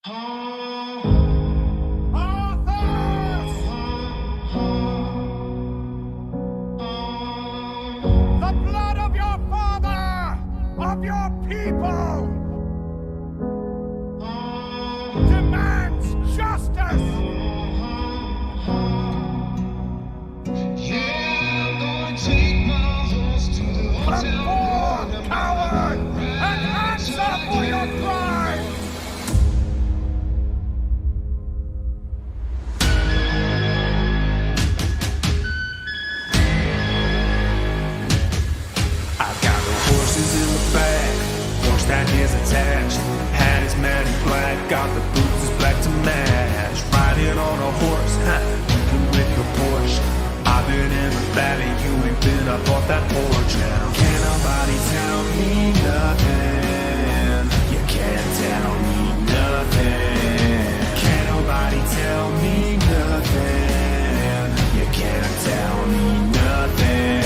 The blood of your father, of your people, demands justice. Come forth, coward, and answer for your crime! I've got the horses in the back, horse that is attached. Hat is matted black, got the boots is black to match. Riding on a horse, moving with your Porsche. I've been in the valley, you ain't been up off that porch now. Can't nobody tell me nothing. You can't tell me nothing. Can't nobody tell me nothing. You can't tell me nothing.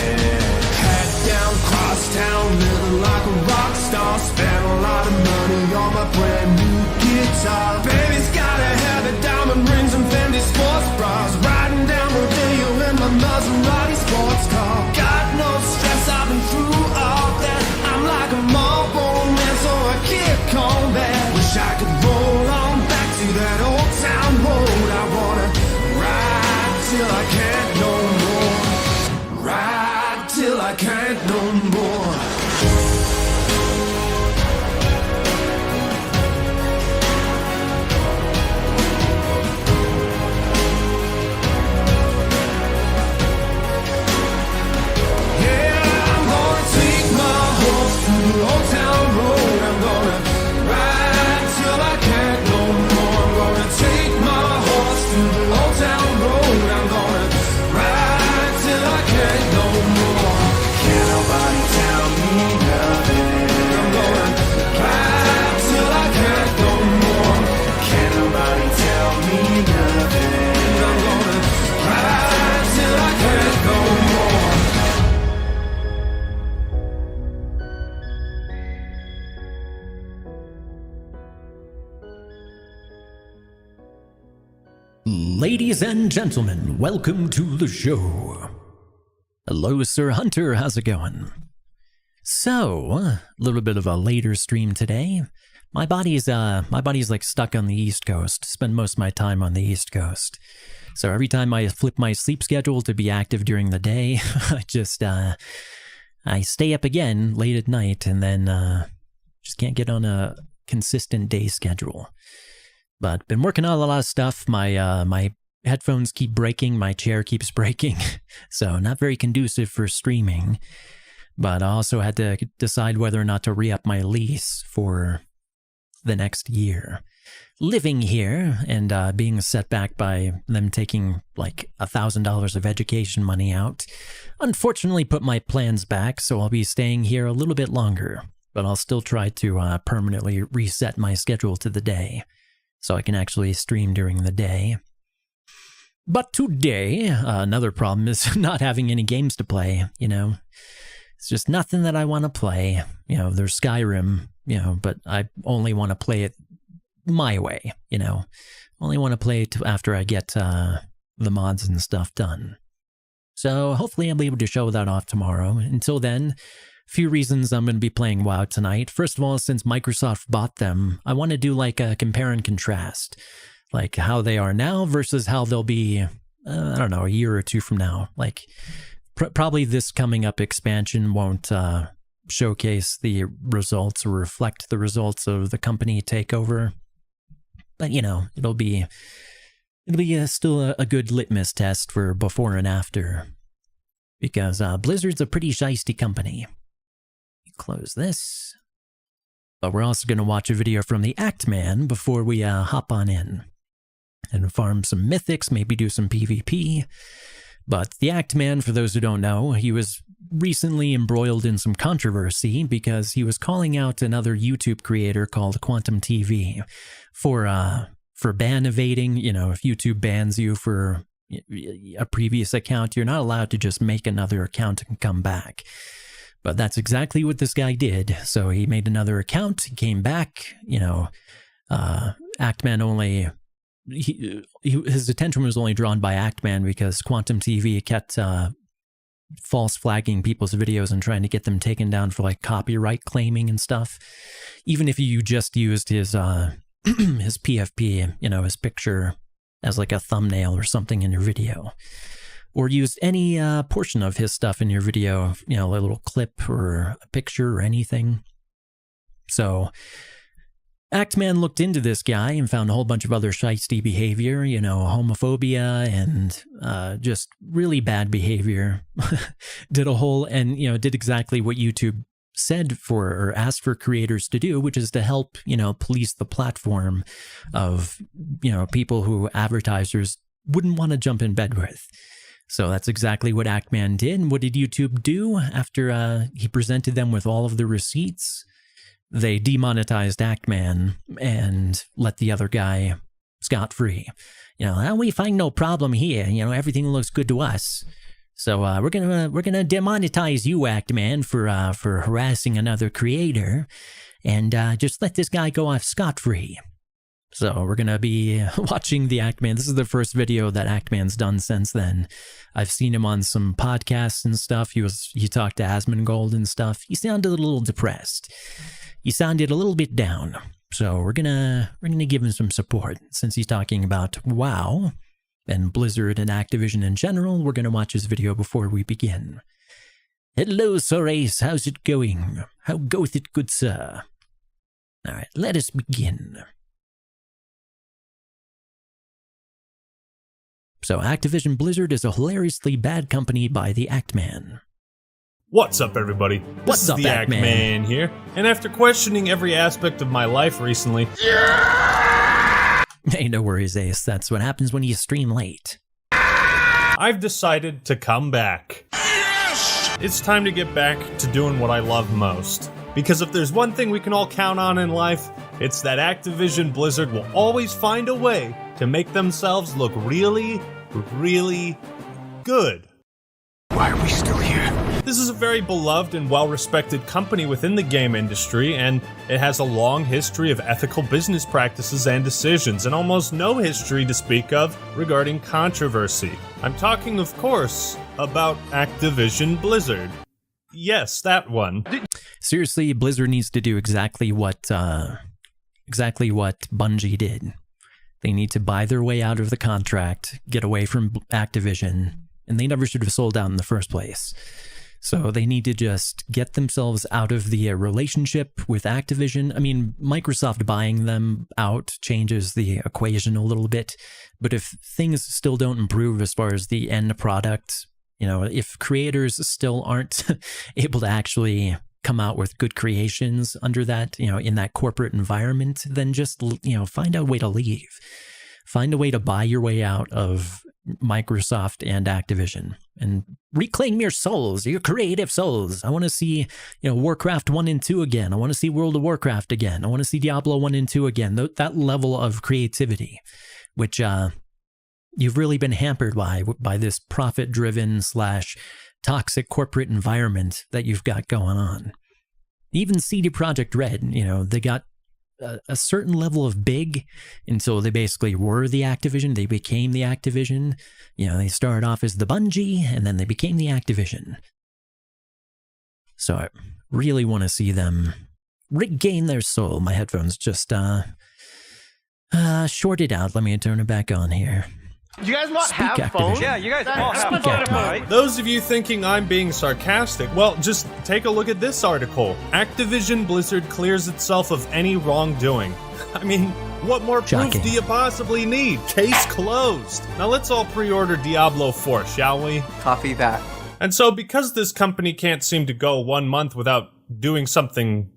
Head down, cross town, living like a rock star. Spent a lot of money on my brand new guitar. Baby's got a head of diamond rings and Fendi sports bras. Riding down Rodeo in my Maserati sports car. Got no stress, I've been through all that. I'm like a Marlboro man, so I kick on back. Wish I could roll on back to that old town road. I wanna ride till I can't no more. Ride till I can't no more. Old town road, I'm gonna ride till I can't no more. I'm gonna take my horse to the old town road. I'm gonna ride till I can't no more. Can't nobody tell me nothing. I'm gonna ride till I can't no more. Can't nobody tell me nothing. I'm gonna ride till I can't no more. Ladies and gentlemen, welcome to the show. Hello, Sir Hunter, how's it going? So, a little bit of a later stream today. My body's like stuck on the East Coast. Spend most of my time on the East Coast. So every time I flip my sleep schedule to be active during the day, I stay up again late at night and then just can't get on a consistent day schedule. But been working on a lot of stuff. My headphones keep breaking. My chair keeps breaking. So not very conducive for streaming. But I also had to decide whether or not to re-up my lease for the next year. Living here and being set back by them taking like $1,000 of education money out, unfortunately put my plans back, so I'll be staying here a little bit longer. But I'll still try to permanently reset my schedule to the day, so I can actually stream during the day. But today, another problem is not having any games to play, you know. It's just nothing that I want to play. You know, there's Skyrim, you know, but I only want to play it my way, you know. Only want to play it after I get the mods and stuff done. So hopefully I'll be able to show that off tomorrow. Until then, few reasons I'm going to be playing WoW tonight. First of all, since Microsoft bought them, I want to do like a compare and contrast. Like how they are now versus how they'll be, I don't know, a year or two from now. Like probably this coming up expansion won't showcase the results or reflect the results of the company takeover. But, you know, it'll be still a good litmus test for before and after. Because Blizzard's a pretty shisty company. Close this. But we're also going to watch a video from the Act Man before we hop on in. And farm some mythics, maybe do some PvP. But the Act Man, for those who don't know, he was recently embroiled in some controversy because he was calling out another YouTube creator called Quantum TV for ban evading. You know, if YouTube bans you for a previous account, you're not allowed to just make another account and come back. But that's exactly what this guy did. So he made another account, came back, you know, Actman only... his attention was only drawn by Actman because Quantum TV kept false flagging people's videos and trying to get them taken down for like copyright claiming and stuff. Even if you just used his his PFP, you know, his picture as like a thumbnail or something in your video, or used any portion of his stuff in your video, you know, a little clip or a picture or anything. So Actman looked into this guy and found a whole bunch of other shiesty behavior, you know, homophobia and just really bad behavior. Did a whole, and, you know, did exactly what YouTube said for, or asked for creators to do, which is to help, you know, police the platform of, you know, people who advertisers wouldn't want to jump in bed with. So that's exactly what Actman did. And what did YouTube do after he presented them with all of the receipts? They demonetized Actman and let the other guy scot-free. You know, we find no problem here. You know, everything looks good to us. So we're gonna demonetize you, Actman, for harassing another creator, and just let this guy go off scot-free. So we're gonna be watching the Actman. This is the first video that Actman's done since then. I've seen him on some podcasts and stuff. He talked to Asmongold and stuff. He sounded a little depressed. He sounded a little bit down. So we're gonna give him some support since he's talking about WoW and Blizzard and Activision in general. We're gonna watch his video before we begin. Hello, Sir Ace. How's it going? How goeth it, good sir? All right, let us begin. So Activision Blizzard is a hilariously bad company by the Actman. What's up, everybody? What's up, the Actman here, and after questioning every aspect of my life recently... Hey, no worries, Ace. That's what happens when you stream late. I've decided to come back. Yes! It's time to get back to doing what I love most. Because if there's one thing we can all count on in life, it's that Activision Blizzard will always find a way to make themselves look really, really good. Why are we still here? This is a very beloved and well-respected company within the game industry, and it has a long history of ethical business practices and decisions, and almost no history to speak of regarding controversy. I'm talking, of course, about Activision Blizzard. Yes, that one. Seriously, Blizzard needs to do exactly what Bungie did. They need to buy their way out of the contract, get away from Activision, and they never should have sold out in the first place. So they need to just get themselves out of the relationship with Activision. I mean, Microsoft buying them out changes the equation a little bit, but if things still don't improve as far as the end product, you know, if creators still aren't able to actually come out with good creations under that, you know, in that corporate environment, then just, you know, find a way to leave. Find a way to buy your way out of Microsoft and Activision and reclaim your souls, your creative souls. I want to see, you know, Warcraft 1 and 2 again. I want to see World of Warcraft again. I want to see Diablo 1 and 2 again. That level of creativity, which you've really been hampered by this profit-driven / toxic corporate environment that you've got going on. Even CD Projekt Red, you know, they got a certain level of big until they basically were the Activision. They became the Activision. You know, they started off as the Bungie, and then they became the Activision. So I really want to see them regain their soul. My headphones just shorted out. Let me turn it back on here. You guys not Speak have phones? Activision. Yeah, you guys all have Speak phones, Activision. right? Those of you thinking I'm being sarcastic, well, just take a look at this article. Activision Blizzard clears itself of any wrongdoing. I mean, what more Shocking. proof do you possibly need? Case closed. Now let's all pre-order Diablo 4, shall we? Copy that. And so, because this company can't seem to go 1 month without doing something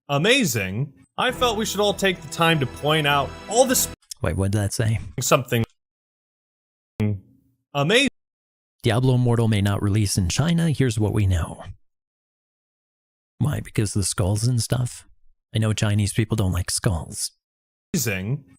amazing, I felt we should all take the time to point out all this Wait, what did that say? something amazing. Diablo Immortal may not release in China. Here's what we know. Why? Because of the skulls and stuff? I know Chinese people don't like skulls.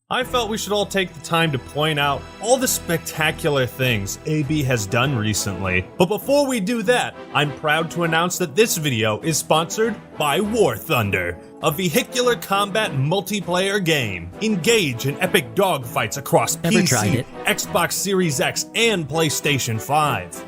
I felt we should all take the time to point out all the spectacular things AB has done recently. But before we do that, I'm proud to announce that this video is sponsored by War Thunder, a vehicular combat multiplayer game. Engage in epic dogfights across Never tried PC, it. Xbox Series X, and PlayStation 5.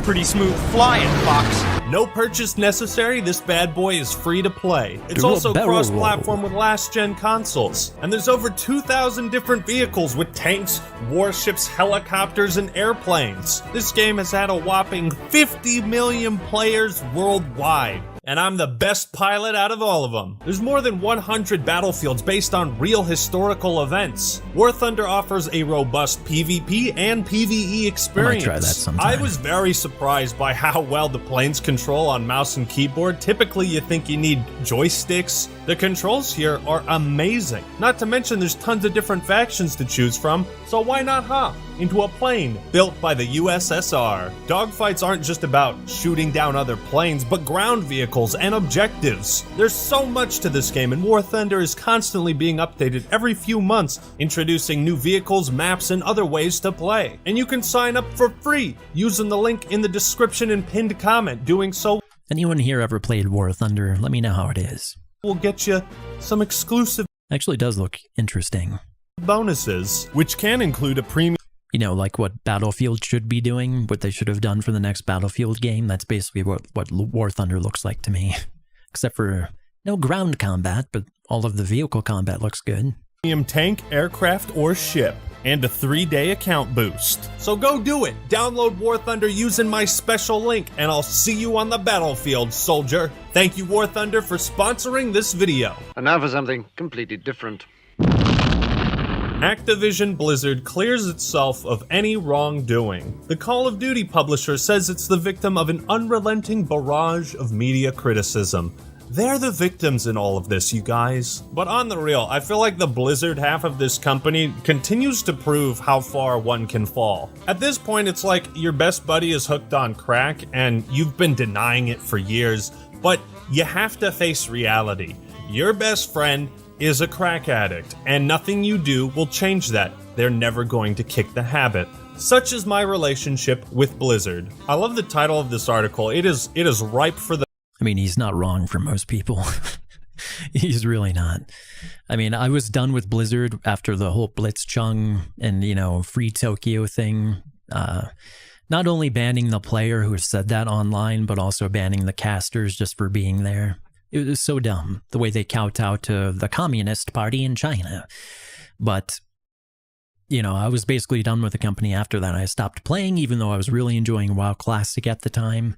Pretty smooth flying, Fox. No purchase necessary, this bad boy is free to play. It's Do a also barrel cross-platform with last-gen consoles. And there's over 2,000 different vehicles with tanks, warships, helicopters, and airplanes. This game has had a whopping 50 million players worldwide. And I'm the best pilot out of all of them. There's more than 100 battlefields based on real historical events. War Thunder offers a robust PvP and PvE experience. try that sometime. I was very surprised by how well the planes control on mouse and keyboard. Typically, you think you need joysticks. The controls here are amazing. Not to mention there's tons of different factions to choose from, so why not hop into a plane built by the USSR? Dogfights aren't just about shooting down other planes, but ground vehicles and objectives. There's so much to this game, and War Thunder is constantly being updated every few months, introducing new vehicles, maps, and other ways to play. And you can sign up for free using the link in the description and pinned comment. Doing so Anyone here ever played War Thunder? Let me know how it is. will get you some exclusive Actually does look interesting. bonuses, which can include a premium You know, like what Battlefield should be doing, what they should have done for the next Battlefield game. That's basically what War Thunder looks like to me. Except for no ground combat, but all of the vehicle combat looks good. tank, aircraft, or ship, and a 3-day account boost. So go do it. Download War Thunder using my special link, and I'll see you on the battlefield, soldier. Thank you, War Thunder, for sponsoring this video. And now for something completely different. Activision Blizzard clears itself of any wrongdoing. The Call of Duty publisher says it's the victim of an unrelenting barrage of media criticism. They're the victims in all of this, you guys. But on the real, I feel like the Blizzard half of this company continues to prove how far one can fall. At this point, it's like your best buddy is hooked on crack and you've been denying it for years, but you have to face reality. Your best friend is a crack addict, and nothing you do will change that. They're never going to kick the habit. Such is my relationship with Blizzard. I love the title of this article. It is ripe for the I mean, he's not wrong for most people. He's really not. I mean, I was done with Blizzard after the whole Blitzchung and, you know, Free Tokyo thing. Not only banning the player who said that online, but also banning the casters just for being there. It was so dumb, the way they kowtow to the Communist Party in China. But, you know, I was basically done with the company after that. I stopped playing, even though I was really enjoying WoW Classic at the time.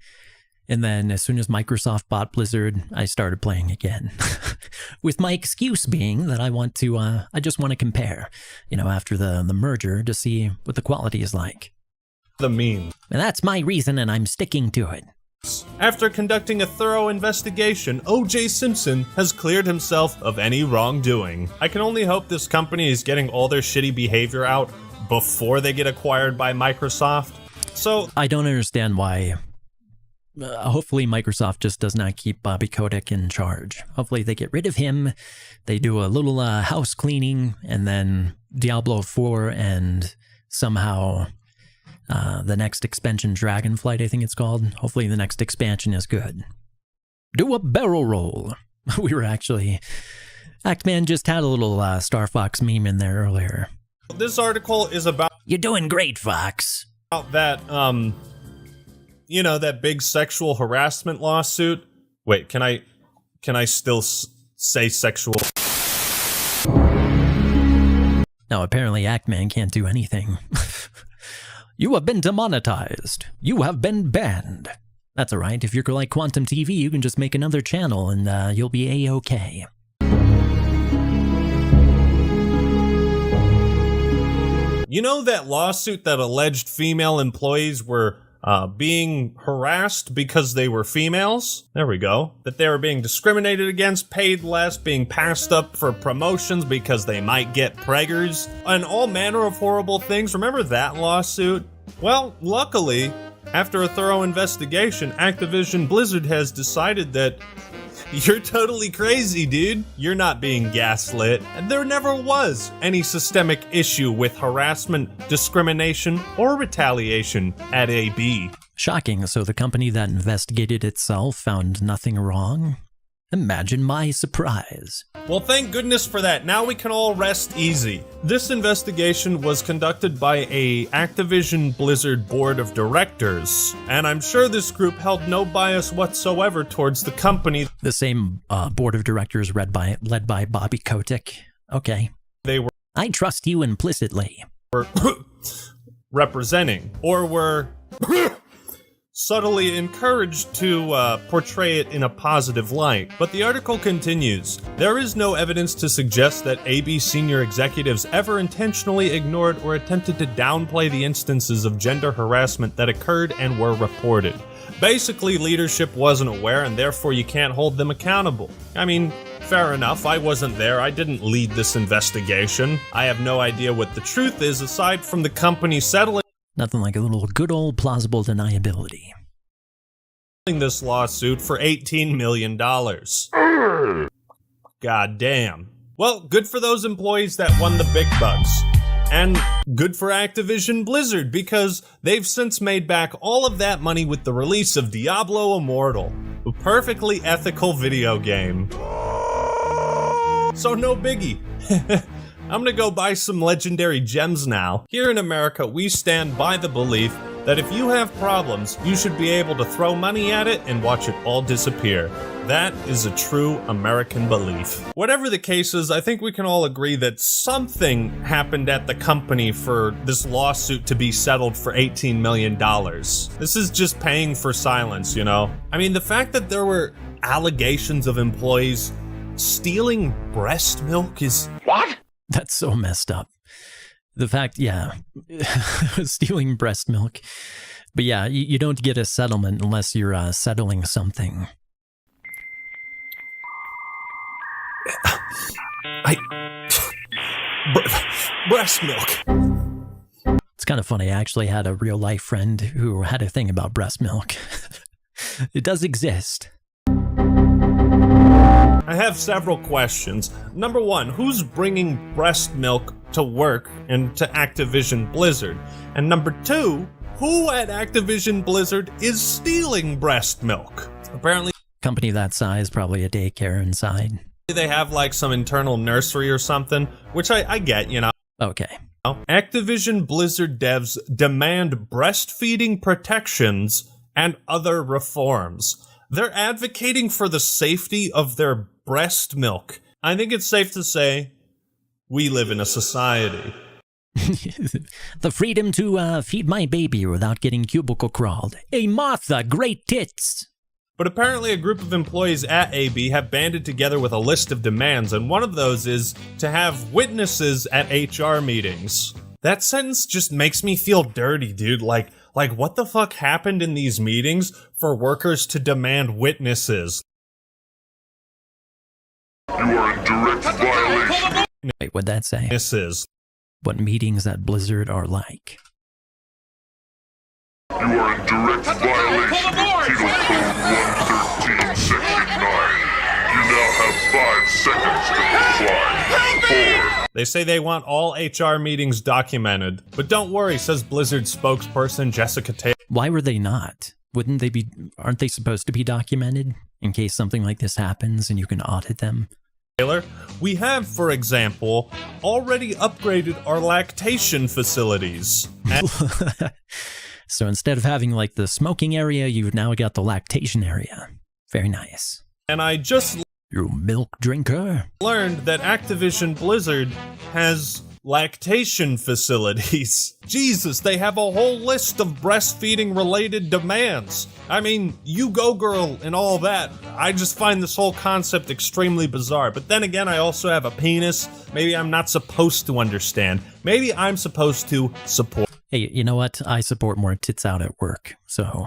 And then as soon as Microsoft bought Blizzard, I started playing again. With my excuse being that I just want to compare, you know, after the merger to see what the quality is like. meme. And that's my reason, and I'm sticking to it. After conducting a thorough investigation, O.J. Simpson has cleared himself of any wrongdoing. I can only hope this company is getting all their shitty behavior out before they get acquired by Microsoft. So I don't understand why. Hopefully Microsoft just does not keep Bobby Kotick in charge. Hopefully they get rid of him, they do a little house cleaning, and then Diablo 4 and somehow the next expansion, Dragonflight, I think it's called. Hopefully the next expansion is good. Do a barrel roll. We were actually... Actman just had a little Star Fox meme in there earlier. this article is about You're doing great, Fox. that, you know, that big sexual harassment lawsuit. Wait, can I still say sexual? No, apparently Actman can't do anything. You have been demonetized. You have been banned. That's alright. If you're like Quantum TV, you can just make another channel and you'll be A-okay. You know that lawsuit that alleged female employees were being harassed because they were females? There we go. That they were being discriminated against, paid less, being passed up for promotions because they might get preggers, and all manner of horrible things. Remember that lawsuit? Well, luckily, after a thorough investigation, Activision Blizzard has decided that You're totally crazy, dude. You're not being gaslit. And there never was any systemic issue with harassment, discrimination, or retaliation at AB. Shocking, so the company that investigated itself found nothing wrong? Imagine my surprise. Well, thank goodness for that. Now we can all rest easy. This investigation was conducted by a Activision Blizzard board of directors, and I'm sure this group held no bias whatsoever towards the company. The same board of directors led by Bobby Kotick. Okay. They were I trust you implicitly. representing, or were subtly encouraged to portray it in a positive light. But the article continues. There is no evidence to suggest that AB senior executives ever intentionally ignored or attempted to downplay the instances of gender harassment that occurred and were reported. Basically, leadership wasn't aware, and therefore you can't hold them accountable. I mean, fair enough, I wasn't there, I didn't lead this investigation. I have no idea what the truth is, aside from the company settling Nothing like a little good old plausible deniability. this lawsuit for $18 million. God damn. Well, good for those employees that won the big bucks. And good for Activision Blizzard, because they've since made back all of that money with the release of Diablo Immortal, a perfectly ethical video game. So no biggie. I'm gonna go buy some legendary gems now. Here in America, we stand by the belief that if you have problems, you should be able to throw money at it and watch it all disappear. That is a true American belief. Whatever the case is, I think we can all agree that something happened at the company for this lawsuit to be settled for $18 million. This is just paying for silence, you know? I mean, the fact that there were allegations of employees stealing breast milk is... What? That's so messed up. The fact, yeah, stealing breast milk. But yeah, you don't get a settlement unless you're settling something. Breast milk. It's kind of funny. I actually had a real life friend who had a thing about breast milk. It does exist. I have several questions. Number one, who's bringing breast milk to work and to Activision Blizzard? And number two, who at Activision Blizzard is stealing breast milk? Apparently, Company that size, probably a daycare inside. they have like some internal nursery or something, which I get, you know. Okay. Activision Blizzard devs demand breastfeeding protections and other reforms. They're advocating for the safety of their breast milk. I think it's safe to say we live in a society. The freedom to feed my baby without getting cubicle crawled. Hey Martha, great tits! But apparently a group of employees at AB have banded together with a list of demands, and one of those is to have witnesses at HR meetings. That sentence just makes me feel dirty, dude. Like what the fuck happened in these meetings for workers to demand witnesses? You are in direct violation. Wait, what'd that say? Witnesses. What meetings at Blizzard are like. You are in direct violation of Penal Code 113, Section 9. You now have 5 seconds to comply. 4. They say they want all HR meetings documented. But don't worry, says Blizzard spokesperson Jessica Taylor. Why were they not? Aren't they supposed to be documented in case something like this happens and you can audit them? We have, for example, already upgraded our lactation facilities. So instead of having like the smoking area, you've now got the lactation area. Very nice. And I just You milk drinker? learned that Activision Blizzard has lactation facilities. Jesus, they have a whole list of breastfeeding related demands. I mean, you go girl and all that. I just find this whole concept extremely bizarre. But then again, I also have a penis. Maybe I'm not supposed to understand. Maybe I'm supposed to support. Hey, you know what? I support more tits out at work, so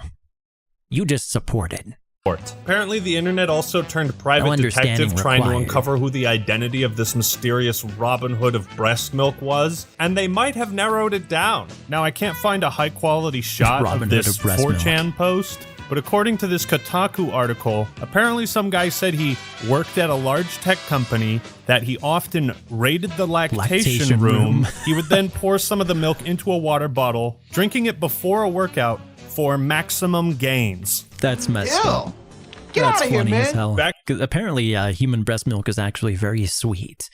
you just support it. Apparently, the internet also turned private No understanding detective trying to required. uncover who the identity of this mysterious Robin Hood of breast milk was, and they might have narrowed it down. Now, I can't find a high-quality shot Robin of Hood this of breast milk. 4chan post, but according to this Kotaku article, apparently some guy said he worked at a large tech company, that he often raided the lactation room. He would then pour some of the milk into a water bottle, drinking it before a workout for maximum gains. That's messed up. Get That's out of here, funny as man. hell. 'Cause apparently, human breast milk is actually very sweet.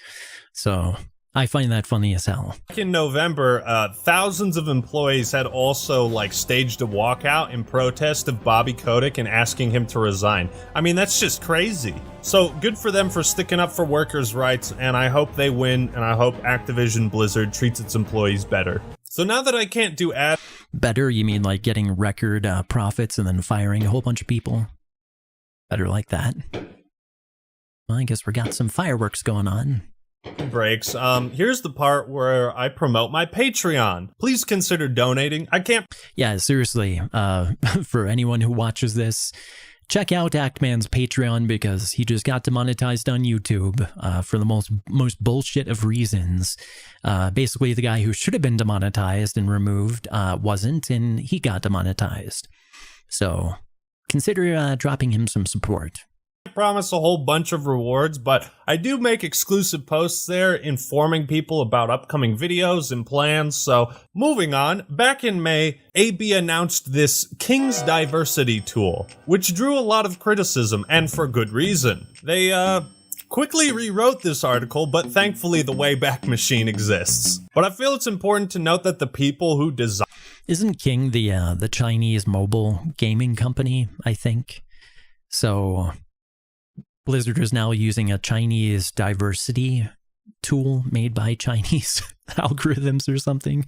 So I find that funny as hell. Back in November, thousands of employees had also staged a walkout in protest of Bobby Kotick and asking him to resign. I mean, that's just crazy. So good for them for sticking up for workers' rights, and I hope they win, and I hope Activision Blizzard treats its employees better. So now that I can't do Better, you mean like getting record profits and then firing a whole bunch of people? Better like that. Well, I guess we got some fireworks going on. breaks, here's the part where I promote my Patreon. Please consider donating. I can't... Yeah, seriously, for anyone who watches this, check out Actman's Patreon because he just got demonetized on YouTube for the most bullshit of reasons. Basically, the guy who should have been demonetized and removed wasn't, and he got demonetized. So consider dropping him some support. Promise a whole bunch of rewards, but I do make exclusive posts there informing people about upcoming videos and plans. So moving on, back in May, AB announced this King's Diversity tool, which drew a lot of criticism, and for good reason. They quickly rewrote this article, but thankfully the Wayback Machine exists. But I feel it's important to note that the people who design... Isn't King the Chinese mobile gaming company, I think? So Blizzard is now using a Chinese diversity tool made by Chinese algorithms or something.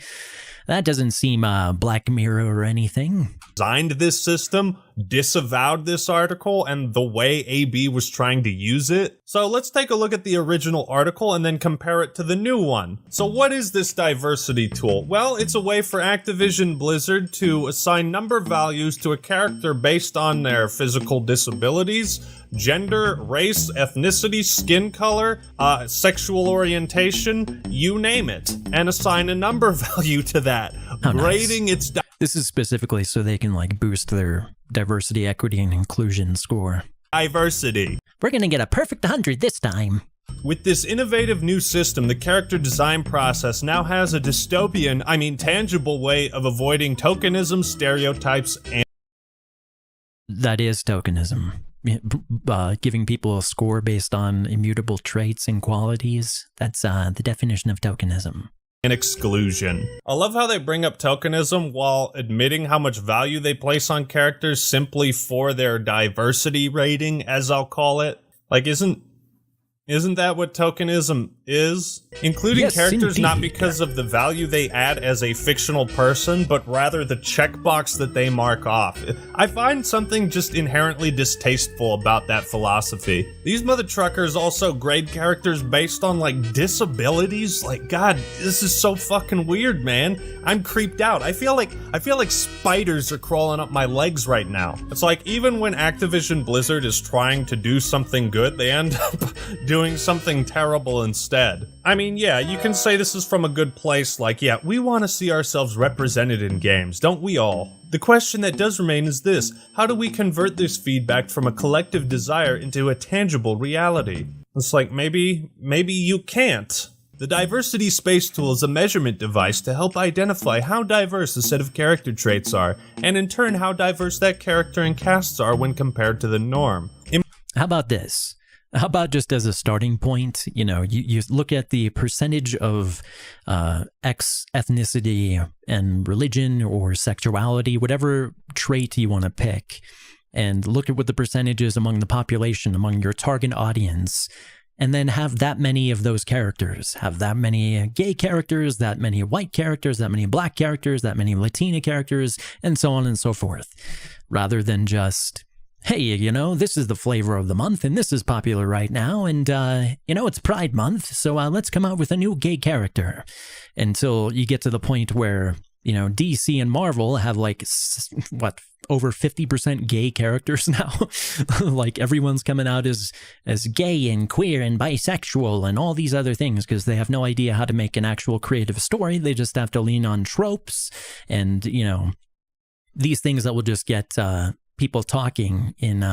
That doesn't seem Black Mirror or anything. Designed this system, disavowed this article, and the way AB was trying to use it. So let's take a look at the original article and then compare it to the new one. So what is this diversity tool? Well, it's a way for Activision Blizzard to assign number values to a character based on their physical disabilities, gender, race, ethnicity, skin color, sexual orientation, you name it, and assign a number value to that, grading its... This is specifically so they can like boost their diversity, equity, and inclusion score. Diversity. We're gonna get a perfect 100 this time. With this innovative new system, the character design process now has a dystopian, tangible way of avoiding tokenism, stereotypes, and... That is tokenism. Giving people a score based on immutable traits and qualities. That's the definition of tokenism. And exclusion. I love how they bring up tokenism while admitting how much value they place on characters simply for their diversity rating, as I'll call it. Like, isn't that what tokenism is? Including Yes, characters indeed. not because of the value they add as a fictional person, but rather the checkbox that they mark off. I find something just inherently distasteful about that philosophy. These mother truckers also grade characters based on, disabilities? God, this is so fucking weird, man. I'm creeped out. I feel like spiders are crawling up my legs right now. It's like, even when Activision Blizzard is trying to do something good, they end up doing something terrible instead. Yeah, you can say this is from a good place, we want to see ourselves represented in games, don't we all? The question that does remain is this: how do we convert this feedback from a collective desire into a tangible reality? It's like, maybe you can't. The Diversity Space Tool is a measurement device to help identify how diverse a set of character traits are, and in turn how diverse that character and casts are when compared to the norm. How about this? How about just as a starting point, you look at the percentage of X ethnicity and religion or sexuality, whatever trait you want to pick, and look at what the percentage is among the population, among your target audience, and then have that many of those characters, have that many gay characters, that many white characters, that many black characters, that many Latina characters, and so on and so forth, rather than just... Hey, this is the flavor of the month, and this is popular right now, and, it's Pride Month, so let's come out with a new gay character. Until you get to the point where, DC and Marvel have, over 50% gay characters now? Everyone's coming out as gay and queer and bisexual and all these other things because they have no idea how to make an actual creative story. They just have to lean on tropes and, these things that will just get people talking in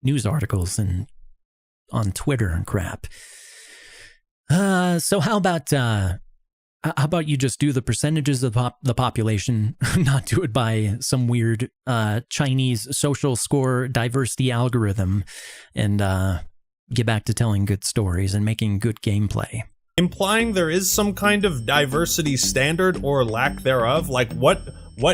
news articles and on Twitter and crap. So how about you just do the percentages of the population, not do it by some weird Chinese social score diversity algorithm, and get back to telling good stories and making good gameplay. Implying there is some kind of diversity standard or lack thereof. Like, what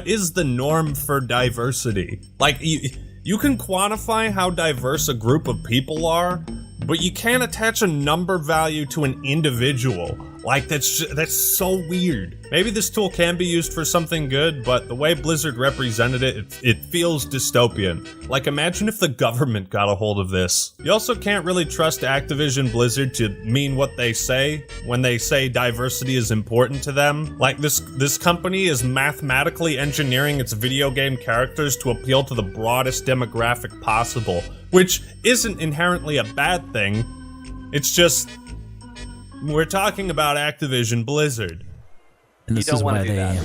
is the norm for diversity? Like, you can quantify how diverse a group of people are, but you can't attach a number value to an individual. Like, that's so weird. Maybe this tool can be used for something good, but the way Blizzard represented it feels dystopian. Like, imagine if the government got a hold of this. You also can't really trust Activision Blizzard to mean what they say when they say diversity is important to them. Like, this company is mathematically engineering its video game characters to appeal to the broadest demographic possible, which isn't inherently a bad thing. It's just, we're talking about Activision Blizzard. And this is why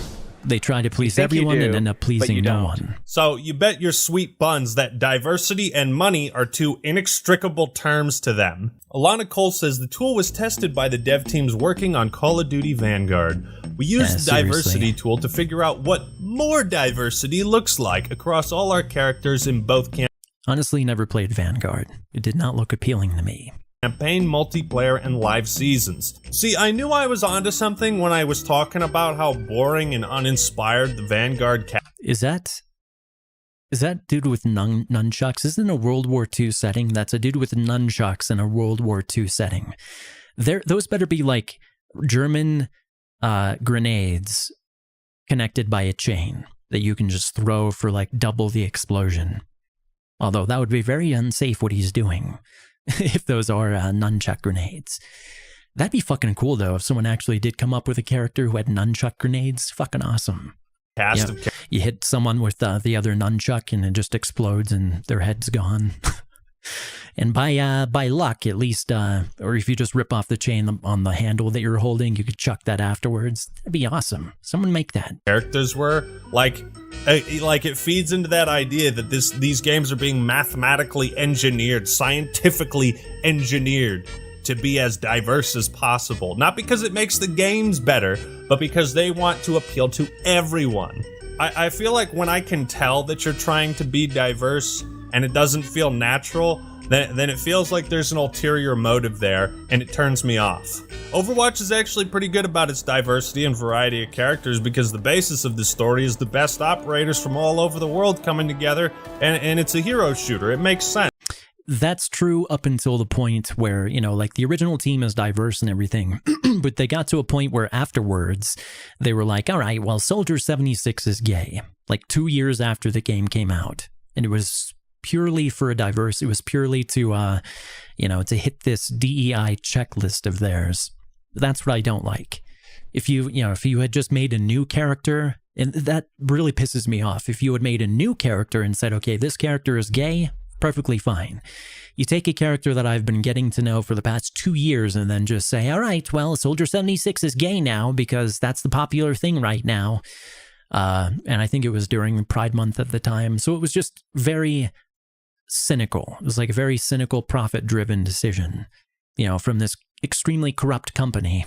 they try to please everyone and end up pleasing no one. So you bet your sweet buns that diversity and money are two inextricable terms to them. Alana Cole says the tool was tested by the dev teams working on Call of Duty Vanguard. We used the diversity tool to figure out what more diversity looks like across all our characters in both campaigns. Honestly, never played Vanguard. It did not look appealing to me. Campaign, multiplayer, and live seasons. See, I knew I was onto something when I was talking about how boring and uninspired the Vanguard Is that dude with nunchucks? Isn't it a World War II setting? That's a dude with nunchucks in a World War II setting. Those better be like German grenades connected by a chain that you can just throw for like double the explosion. Although that would be very unsafe what he's doing. If those are nunchuck grenades. That'd be fucking cool, though, if someone actually did come up with a character who had nunchuck grenades. Fucking awesome. You hit someone with the other nunchuck and it just explodes and their head's gone. And by luck, at least, or if you just rip off the chain on the handle that you're holding, you could chuck that afterwards. That'd be awesome. Someone make that. Characters were like it feeds into that idea that these games are being mathematically engineered, scientifically engineered to be as diverse as possible. Not because it makes the games better, but because they want to appeal to everyone. I feel like when I can tell that you're trying to be diverse and it doesn't feel natural, then it feels like there's an ulterior motive there, and it turns me off. Overwatch is actually pretty good about its diversity and variety of characters because the basis of the story is the best operators from all over the world coming together, and it's a hero shooter. It makes sense. That's true up until the point where, like the original team is diverse and everything, but they got to a point where afterwards they were like, all right, well, Soldier 76 is gay, like 2 years after the game came out. And it was purely for a diverse, it was purely to, to hit this DEI checklist of theirs. That's what I don't like. If you had just made a new character, and that really pisses me off. If you had made a new character and said, okay, this character is gay, perfectly fine. You take a character that I've been getting to know for the past 2 years and then just say, all right, well, Soldier 76 is gay now because that's the popular thing right now. And I think it was during Pride Month at the time. So it was just very cynical. It was like a very cynical, profit-driven decision, from this extremely corrupt company.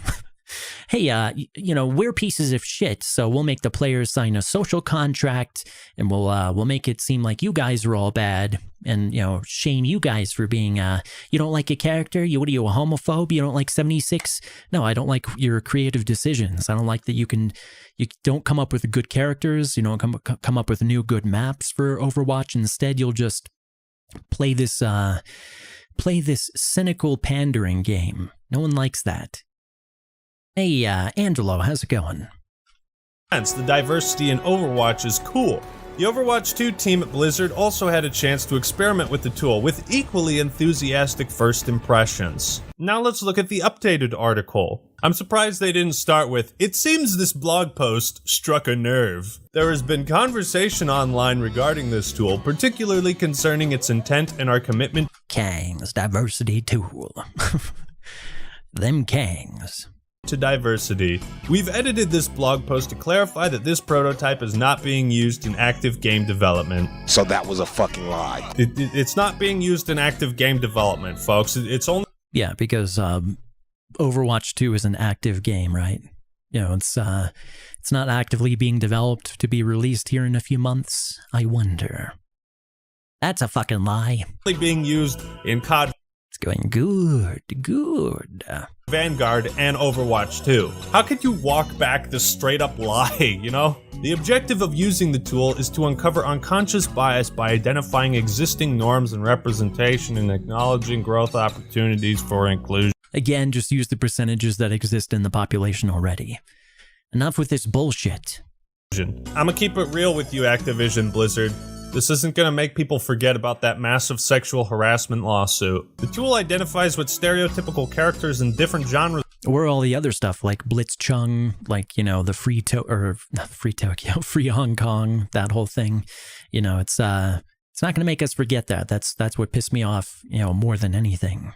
Hey, we're pieces of shit, so we'll make the players sign a social contract, and we'll make it seem like you guys are all bad, and shame you guys for being you don't like a character. What are you, a homophobe? You don't like 76? No, I don't like your creative decisions. I don't like that you don't come up with good characters. You don't come up with new good maps for Overwatch. Instead, you'll just play this cynical pandering game. No one likes that. Hey, Angelo, how's it going? The diversity in Overwatch is cool. The Overwatch 2 team at Blizzard also had a chance to experiment with the tool with equally enthusiastic first impressions. Now let's look at the updated article. I'm surprised they didn't start with, it seems this blog post struck a nerve. There has been conversation online regarding this tool, particularly concerning its intent and our commitment. Kang's diversity tool. Them Kangs. to diversity. We've edited this blog post to clarify that this prototype is not being used in active game development. So that was a fucking lie. It's not being used in active game development, folks. It's only... Yeah, because Overwatch 2 is an active game, right? You know, it's not actively being developed to be released here in a few months. I wonder. That's a fucking lie. being used in COD It's going good. Vanguard and Overwatch 2. How could you walk back this straight up lie, you know? The objective of using the tool is to uncover unconscious bias by identifying existing norms and representation and acknowledging growth opportunities for inclusion. Again, just use the percentages that exist in the population already. Enough with this bullshit. I'ma keep it real with you, Activision Blizzard. This isn't gonna make people forget about that massive sexual harassment lawsuit. The tool identifies what stereotypical characters in different genres Or all the other stuff like Blitzchung, like, you know, the free Tokyo, free Hong Kong, that whole thing. You know, it's not gonna make us forget that. That's what pissed me off, you know, more than anything.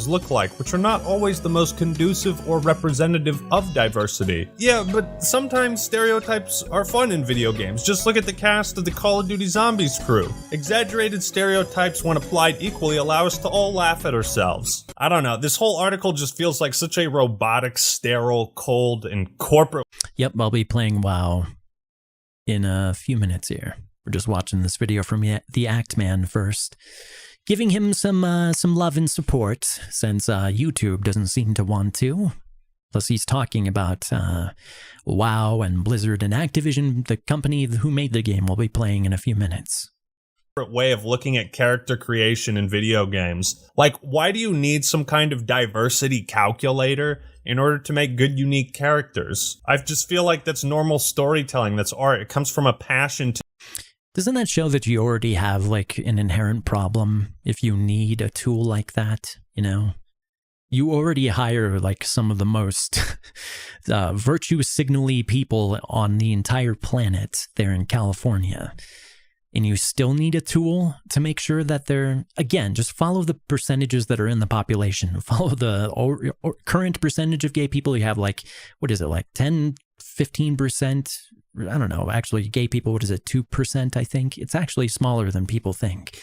look like, which are not always the most conducive or representative of diversity. Yeah, but sometimes stereotypes are fun in video games. Just look at the cast of the Call of Duty Zombies crew. Exaggerated stereotypes, when applied equally, allow us to all laugh at ourselves. I don't know, this whole article just feels like such a robotic, sterile, cold, and corporate... Yep, I'll be playing WoW in a few minutes here. We're just watching this video from the Act Man first. Giving him some love and support, since YouTube doesn't seem to want to. Plus he's talking about WoW and Blizzard and Activision, the company who made the game, will be playing in a few minutes. Way of looking at character creation in video games. Like, why do you need some kind of diversity calculator in order to make good, unique characters? I just feel like that's normal storytelling, that's art. It comes from a passion to... Doesn't that show that you already have, like, an inherent problem if you need a tool like that, you know? You already hire, like, some of the most virtue signal-y people on the entire planet there in California. And you still need a tool to make sure that they're, again, just follow the percentages that are in the population. Follow the current percentage of gay people. You have, like, what is it, like 10, 15%? I don't know, actually, gay people, what is it, 2%, I think? It's actually smaller than people think.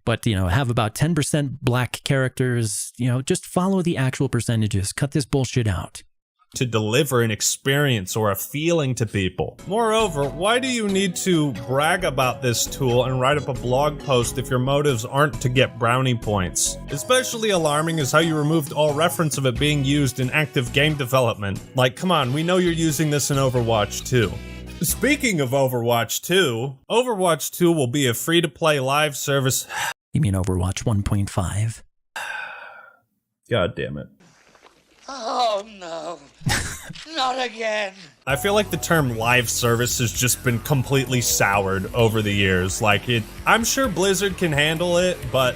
But, you know, have about 10% black characters, you know, just follow the actual percentages. Cut this bullshit out. To deliver an experience or a feeling to people. Moreover, why do you need to brag about this tool and write up a blog post if your motives aren't to get brownie points? Especially alarming is how you removed all reference of it being used in active game development. Like, come on, we know you're using this in Overwatch 2. Speaking of Overwatch 2, Overwatch 2 will be a free-to-play live service. You mean Overwatch 1.5? God damn it. Oh no, not again. I feel like the term live service has just been completely soured over the years. Like, I'm sure Blizzard can handle it, but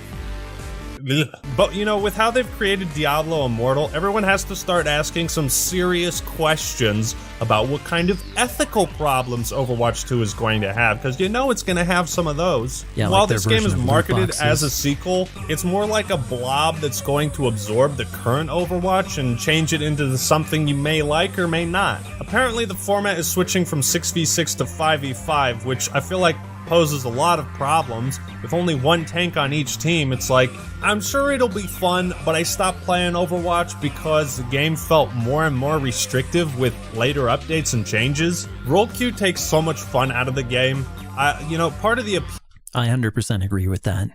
you know, with how they've created Diablo Immortal, everyone has to start asking some serious questions about what kind of ethical problems Overwatch 2 is going to have, because you know it's going to have some of those. Yeah, while like this game is marketed as a sequel, it's more like a blob that's going to absorb the current Overwatch and change it into something you may like or may not. Apparently the format is switching from 6v6 to 5v5, which I feel like poses a lot of problems. With only one tank on each team, it's like, I'm sure it'll be fun, but I stopped playing Overwatch because the game felt more and more restrictive with later updates and changes. Role queue takes so much fun out of the game. You know, part of the appeal... I 100% agree with that.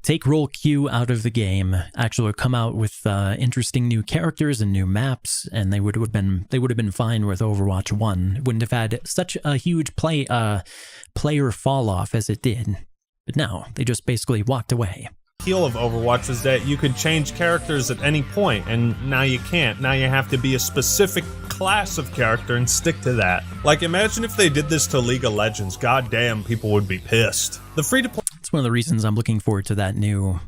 Take role queue out of the game, actually come out with interesting new characters and new maps, and they would have been fine with Overwatch 1. It wouldn't have had such a huge player fall off as it did. But no, they just basically walked away. Appeal of Overwatch was that you could change characters at any point, and now you can't. Now you have to be a specific class of character and stick to that. Like, imagine if they did this to League of Legends. God damn, people would be pissed. The free-to-play... It's one of the reasons I'm looking forward to that new,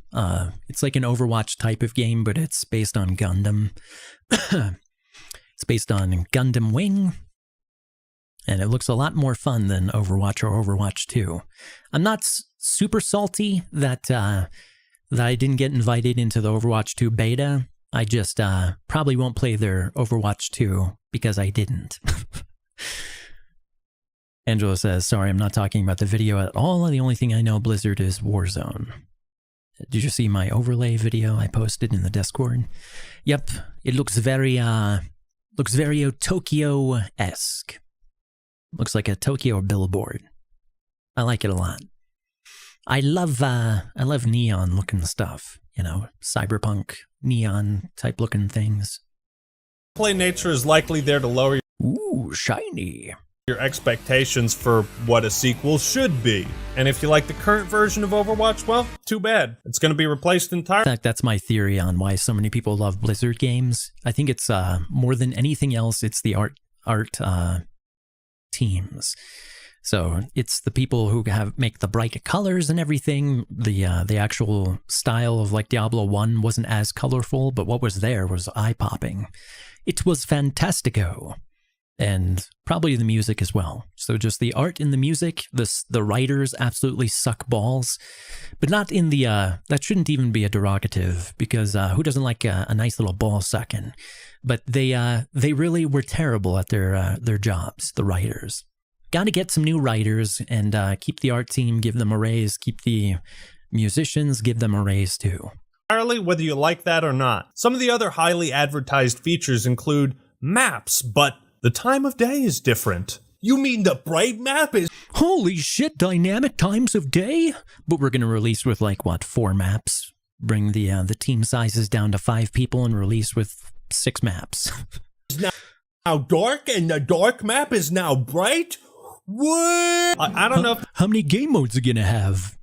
it's like an Overwatch type of game, but it's based on Gundam. It's based on Gundam Wing, and it looks a lot more fun than Overwatch or Overwatch 2. I'm not super salty that I didn't get invited into the Overwatch 2 beta. I just probably won't play their Overwatch 2 because I didn't. Angela says, sorry, I'm not talking about the video at all. The only thing I know Blizzard is Warzone. Did you see my overlay video I posted in the Discord? Yep, it looks very Tokyo-esque. Looks like a Tokyo billboard. I like it a lot. I love neon looking stuff, you know, cyberpunk neon type looking things. Play nature is likely there to lower Ooh, shiny. your expectations for what a sequel should be. And if you like the current version of Overwatch, well, too bad. It's going to be replaced entirely. In fact, that's my theory on why so many people love Blizzard games. I think it's more than anything else, it's the art teams. So it's the people who make the bright colors and everything. The actual style of like Diablo 1 wasn't as colorful, but what was there was eye-popping. It was fantastico. And probably the music as well. So just the art and the music, the writers absolutely suck balls, but not in the, that shouldn't even be a derogative, because who doesn't like a nice little ball sucking? But they really were terrible at their jobs, the writers. Got to get some new writers and keep the art team, give them a raise, keep the musicians, give them a raise too. Entirely, whether you like that or not. Some of the other highly advertised features include maps, but the time of day is different. You mean the bright map is— Holy shit, dynamic times of day? But we're going to release with like, what, 4 maps? Bring the team sizes down to 5 people and release with 6 maps. now dark and the dark map is now bright? What? I don't know. How many game modes are you going to have?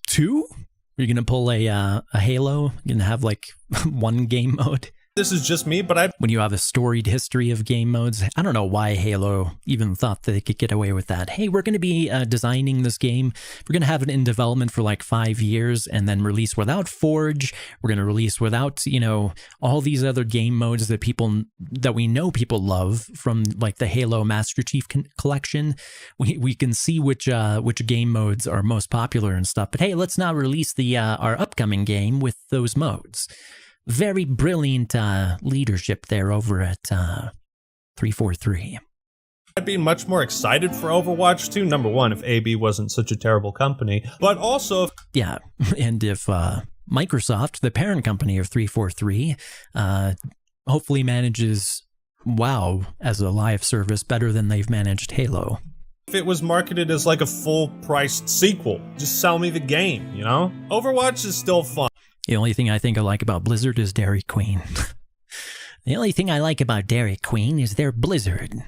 2? Are you going to pull a Halo? You're going to have like 1 game mode? This is just me, but when you have a storied history of game modes, I don't know why Halo even thought that they could get away with that. Hey, we're going to be designing this game. We're going to have it in development for like 5 years and then release without Forge. We're going to release without, you know, all these other game modes that we know people love from like the Halo Master Chief collection. We can see which game modes are most popular and stuff. But hey, let's not release our upcoming game with those modes. Very brilliant leadership there over at 343. I'd be much more excited for Overwatch 2. Number one, if AB wasn't such a terrible company, but also yeah, and if Microsoft, the parent company of 343, hopefully manages WoW as a live service better than they've managed Halo. If it was marketed as like a full-priced sequel, just sell me the game, you know? Overwatch is still fun. The only thing I think I like about Blizzard is Dairy Queen. The only thing I like about Dairy Queen is their Blizzard.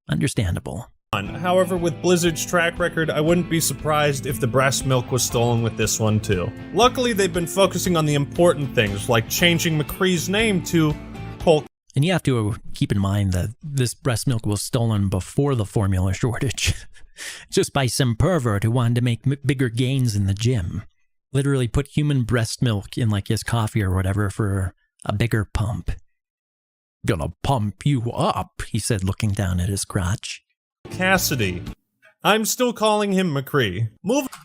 Understandable. However, with Blizzard's track record, I wouldn't be surprised if the breast milk was stolen with this one too. Luckily, they've been focusing on the important things, like changing McCree's name to Polk. And you have to keep in mind that this breast milk was stolen before the formula shortage. Just by some pervert who wanted to make bigger gains in the gym. Literally put human breast milk in like his coffee or whatever for a bigger pump. Gonna pump you up, he said, looking down at his crotch. Cassidy. I'm still calling him McCree.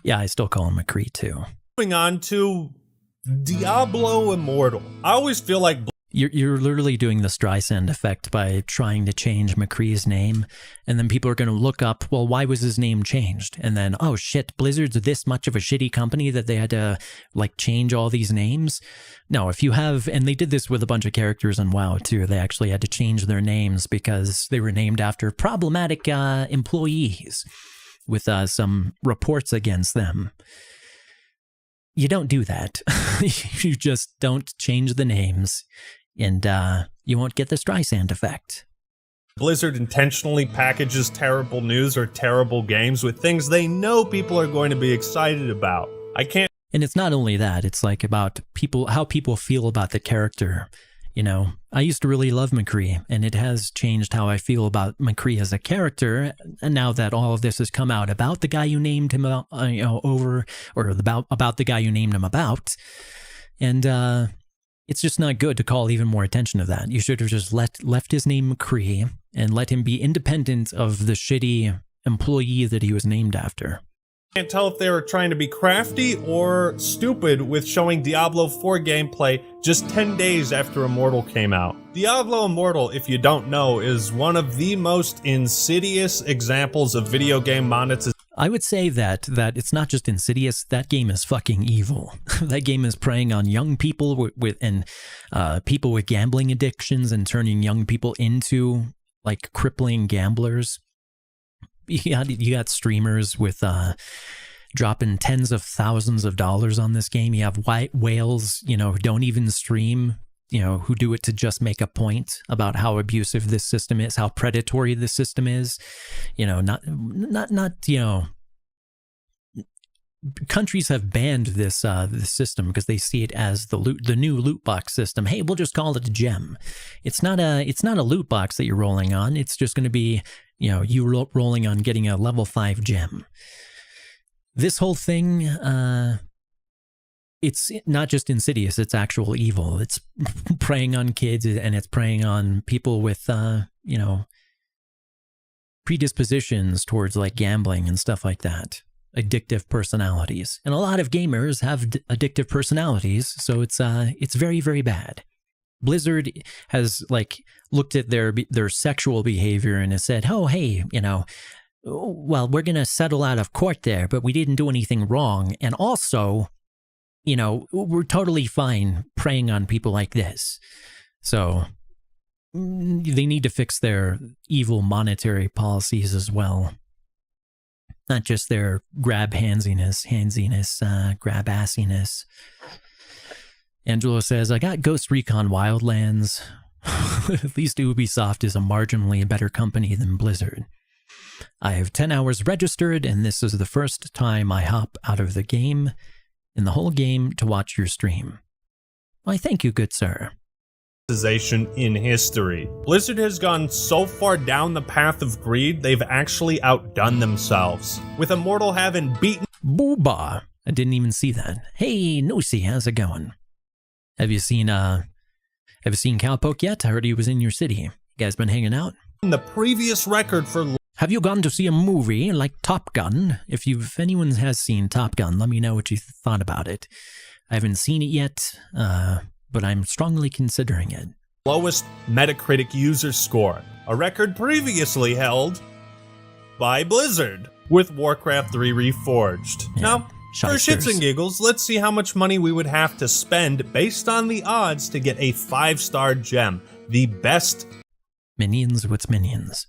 Yeah, I still call him McCree too. Moving on to Diablo Immortal. I always feel like You're literally doing the Streisand effect by trying to change McCree's name, and then people are going to look up, well, why was his name changed? And then, oh shit, Blizzard's this much of a shitty company that they had to, like, change all these names? No, if you have, and they did this with a bunch of characters on WoW too, they actually had to change their names because they were named after problematic employees with some reports against them. You don't do that. You just don't change the names. And you won't get the Streisand effect. Blizzard intentionally packages terrible news or terrible games with things they know people are going to be excited about. And it's not only that, it's like about how people feel about the character. You know, I used to really love McCree, and it has changed how I feel about McCree as a character. And now that all of this has come out about the guy you named him about the guy you named him about, and it's just not good to call even more attention to that. You should have just left his name McCree and let him be independent of the shitty employee that he was named after. Can't tell if they were trying to be crafty or stupid with showing Diablo 4 gameplay just 10 days after Immortal came out. Diablo Immortal, if you don't know, is one of the most insidious examples of video game monetization. I would say that it's not just insidious, that game is fucking evil. That game is preying on young people with people with gambling addictions and turning young people into like crippling gamblers. You got streamers with dropping tens of thousands of dollars on this game. You have white whales, who don't even stream, who do it to just make a point about how abusive this system is, how predatory this system is. Countries have banned this system because they see it as the new loot box system. Hey, we'll just call it a gem. It's not a loot box that you're rolling on. It's just going to be you rolling on getting a level 5 gem. This whole thing, it's not just insidious, it's actual evil. It's preying on kids and it's preying on people with, predispositions towards like gambling and stuff like that. Addictive personalities. And a lot of gamers have addictive personalities, so it's very, very bad. Blizzard has like looked at their sexual behavior and has said, oh, hey, well, we're going to settle out of court there, but we didn't do anything wrong. And also, we're totally fine preying on people like this. So they need to fix their evil monetary policies as well. Not just their grab handsiness, grab assiness. Angelo says, I got Ghost Recon Wildlands. At least Ubisoft is a marginally better company than Blizzard. I have 10 hours registered, and this is the first time I hop out of the game in the whole game to watch your stream. Why, thank you, good sir. In history. Blizzard has gone so far down the path of greed, they've actually outdone themselves. With Immortal having beaten Booba. I didn't even see that. Hey, Nosy, how's it going? Have you seen Cowpoke yet? I heard he was in your city. You guys been hanging out? the previous record for... Have you gone to see a movie like Top Gun? If anyone has seen Top Gun, let me know what you thought about it. I haven't seen it yet, but I'm strongly considering it. Lowest Metacritic user score, a record previously held by Blizzard with Warcraft 3 Reforged. Yeah, now, for shits and giggles, let's see how much money we would have to spend based on the odds to get a 5-star gem, the best Minions, what's minions?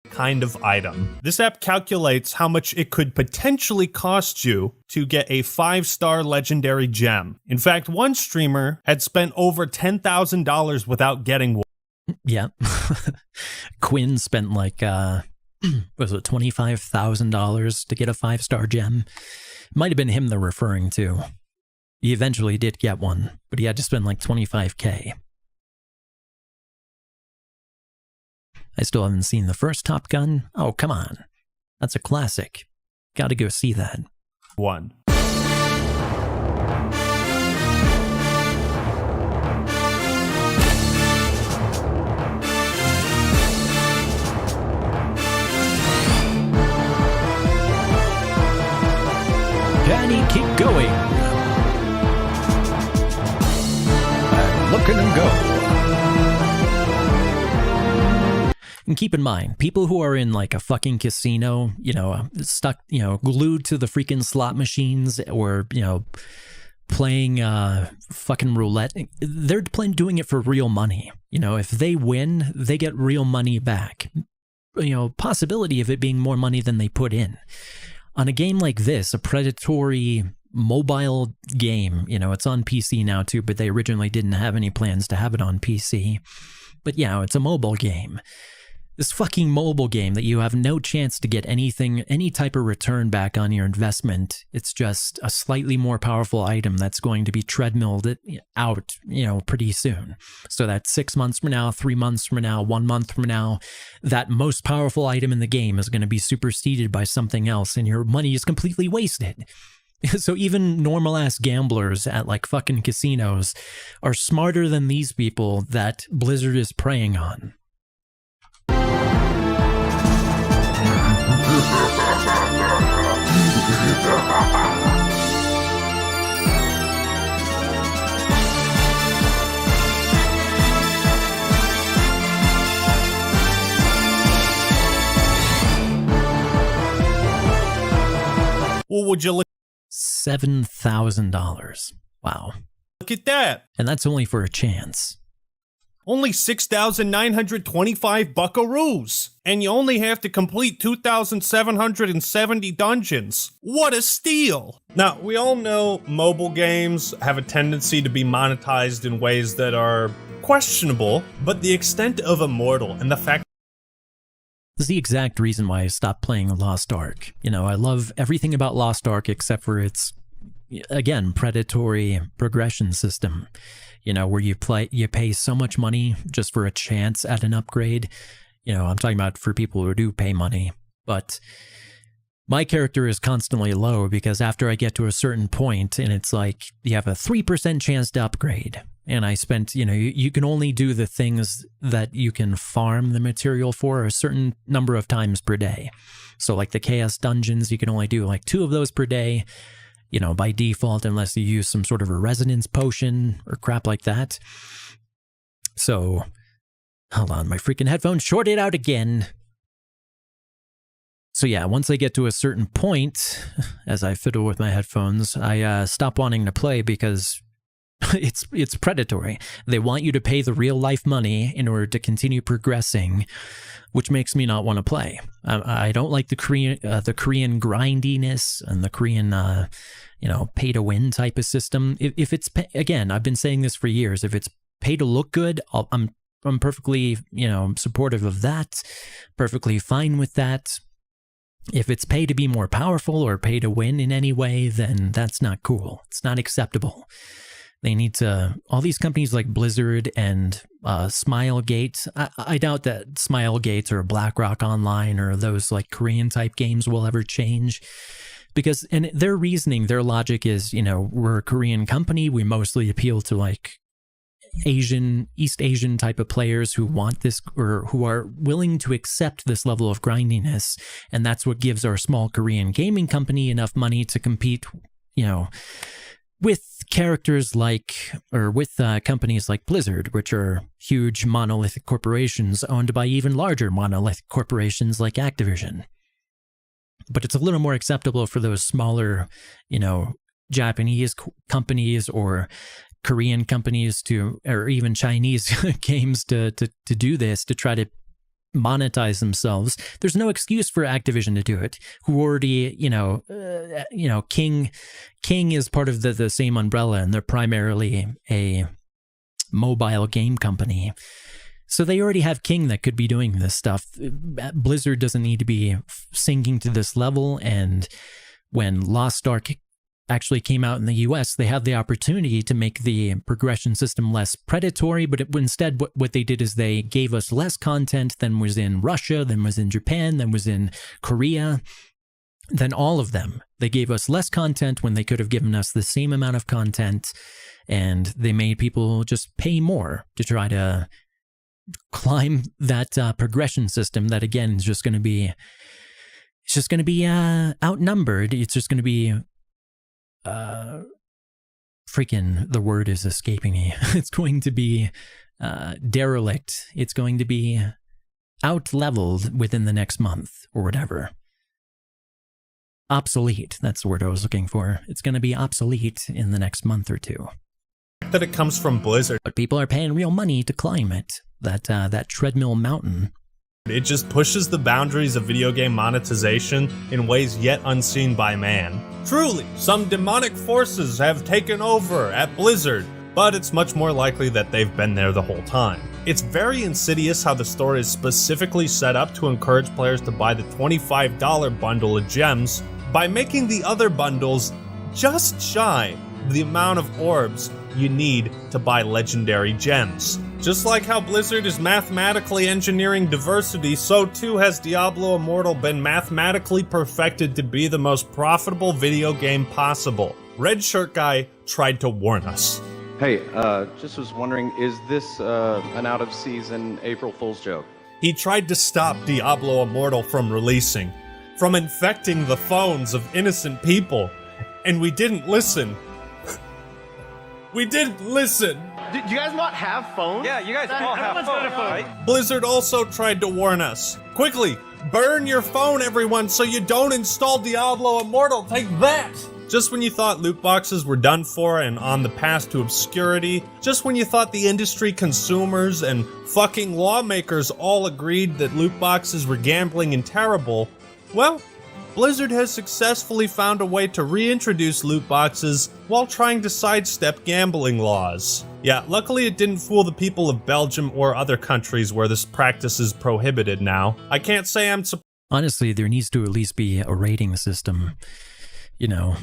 Kind of item. This app calculates how much it could potentially cost you to get a 5-star legendary gem. In fact, one streamer had spent over $10,000 without getting one. Yeah. Quinn spent like, was it $25,000 to get a 5-star gem? Might have been him they're referring to. He eventually did get one, but he had to spend like $25K. I still haven't seen the first Top Gun. Oh, come on. That's a classic. Gotta go see that. One. Danny, keep going. I'm looking and go. And keep in mind, people who are in like a fucking casino, stuck, glued to the freaking slot machines or, playing fucking roulette, they're doing it for real money. If they win, they get real money back. Possibility of it being more money than they put in. On a game like this, a predatory mobile game, it's on PC now too, but they originally didn't have any plans to have it on PC. But it's a mobile game. This fucking mobile game that you have no chance to get anything, any type of return back on your investment. It's just a slightly more powerful item that's going to be treadmilled out, pretty soon. So that 6 months from now, 3 months from now, 1 month from now, that most powerful item in the game is going to be superseded by something else and your money is completely wasted. So even normal-ass gamblers at like fucking casinos are smarter than these people that Blizzard is preying on. Well, would you look $7,000. Wow. at that? And that's only for a chance. Only 6,925 buckaroos. And you only have to complete 2,770 dungeons. What a steal! Now, we all know mobile games have a tendency to be monetized in ways that are questionable, but the extent of Immortal and the fact This is the exact reason why I stopped playing Lost Ark. You know, I love everything about Lost Ark except for its, again, predatory progression system. You know, where you pay so much money just for a chance at an upgrade. You know, I'm talking about for people who do pay money. But my character is constantly low because after I get to a certain point and it's like you have a 3% chance to upgrade. And I spent, you know, you can only do the things that you can farm the material for a certain number of times per day. So like the Chaos Dungeons, you can only do like 2 of those per day, you know, by default, unless you use some sort of a resonance potion or crap like that. So, hold on, my freaking headphones shorted out again. So yeah, once I get to a certain point, as I fiddle with my headphones, I stop wanting to play because it's predatory. They want you to pay the real life money in order to continue progressing, which makes me not want to play. I don't like the Korean grindiness and the Korean pay to win type of system. If it's again, I've been saying this for years. If it's pay to look good, I'm perfectly supportive of that. Perfectly fine with that. If it's pay to be more powerful or pay to win in any way, then that's not cool. It's not acceptable. They need to, all these companies like Blizzard and Smilegate, I doubt that Smilegate or BlackRock Online or those like Korean type games will ever change. Because, and their reasoning, their logic is, we're a Korean company, we mostly appeal to like East Asian type of players who want this or who are willing to accept this level of grindiness. And that's what gives our small Korean gaming company enough money to compete, with characters like, or with companies like Blizzard, which are huge monolithic corporations owned by even larger monolithic corporations like Activision. But it's a little more acceptable for those smaller, Japanese companies or Korean companies to, or even Chinese games to do this, to try to monetize themselves. There's no excuse for Activision to do it, who already, King is part of the same umbrella, and they're primarily a mobile game company. So they already have King that could be doing this stuff. Blizzard doesn't need to be sinking to this level, and when Lost Ark actually came out in the US, they had the opportunity to make the progression system less predatory, but instead what they did is they gave us less content than was in Russia, than was in Japan, than was in Korea, than all of them. They gave us less content when they could have given us the same amount of content, and they made people just pay more to try to climb that progression system that, again, is just going to be, outnumbered. It's just going to be freaking, the word is escaping me. It's going to be derelict. It's going to be out-leveled within the next month or whatever. Obsolete, that's the word I was looking for. It's going to be obsolete in the next month or two. that it comes from Blizzard. But people are paying real money to climb it, that treadmill mountain. It just pushes the boundaries of video game monetization in ways yet unseen by man. Truly, some demonic forces have taken over at Blizzard, but it's much more likely that they've been there the whole time. It's very insidious how the store is specifically set up to encourage players to buy the $25 bundle of gems by making the other bundles just shy the amount of orbs you need to buy legendary gems. Just like how Blizzard is mathematically engineering diversity, so too has Diablo Immortal been mathematically perfected to be the most profitable video game possible. Red Shirt Guy tried to warn us. Hey, just was wondering, is this an out-of-season April Fool's joke? He tried to stop Diablo Immortal from releasing. from infecting the phones of innocent people, and we didn't listen. We didn't listen. Do you guys not have phones? Yeah, you guys all have phones, right? Blizzard also tried to warn us. Quickly, burn your phone, everyone, so you don't install Diablo Immortal. Take that! Just when you thought loot boxes were done for and on the path to obscurity, just when you thought the industry, consumers, and fucking lawmakers all agreed that loot boxes were gambling and terrible, well, Blizzard has successfully found a way to reintroduce loot boxes while trying to sidestep gambling laws. Yeah, luckily it didn't fool the people of Belgium or other countries where this practice is prohibited now. I can't say I'm surprised. Honestly, there needs to at least be a rating system. You know,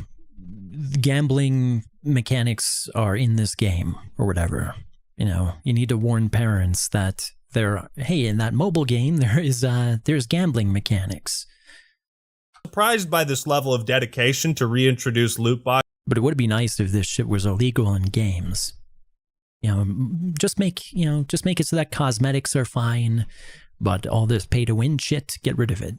gambling mechanics are in this game or whatever. You know, you need to warn parents that hey, in that mobile game there's gambling mechanics. Surprised by this level of dedication to reintroduce loot boxes. But it would be nice if this shit was illegal in games. You know, just make it so that cosmetics are fine, but all this pay-to-win shit, get rid of it.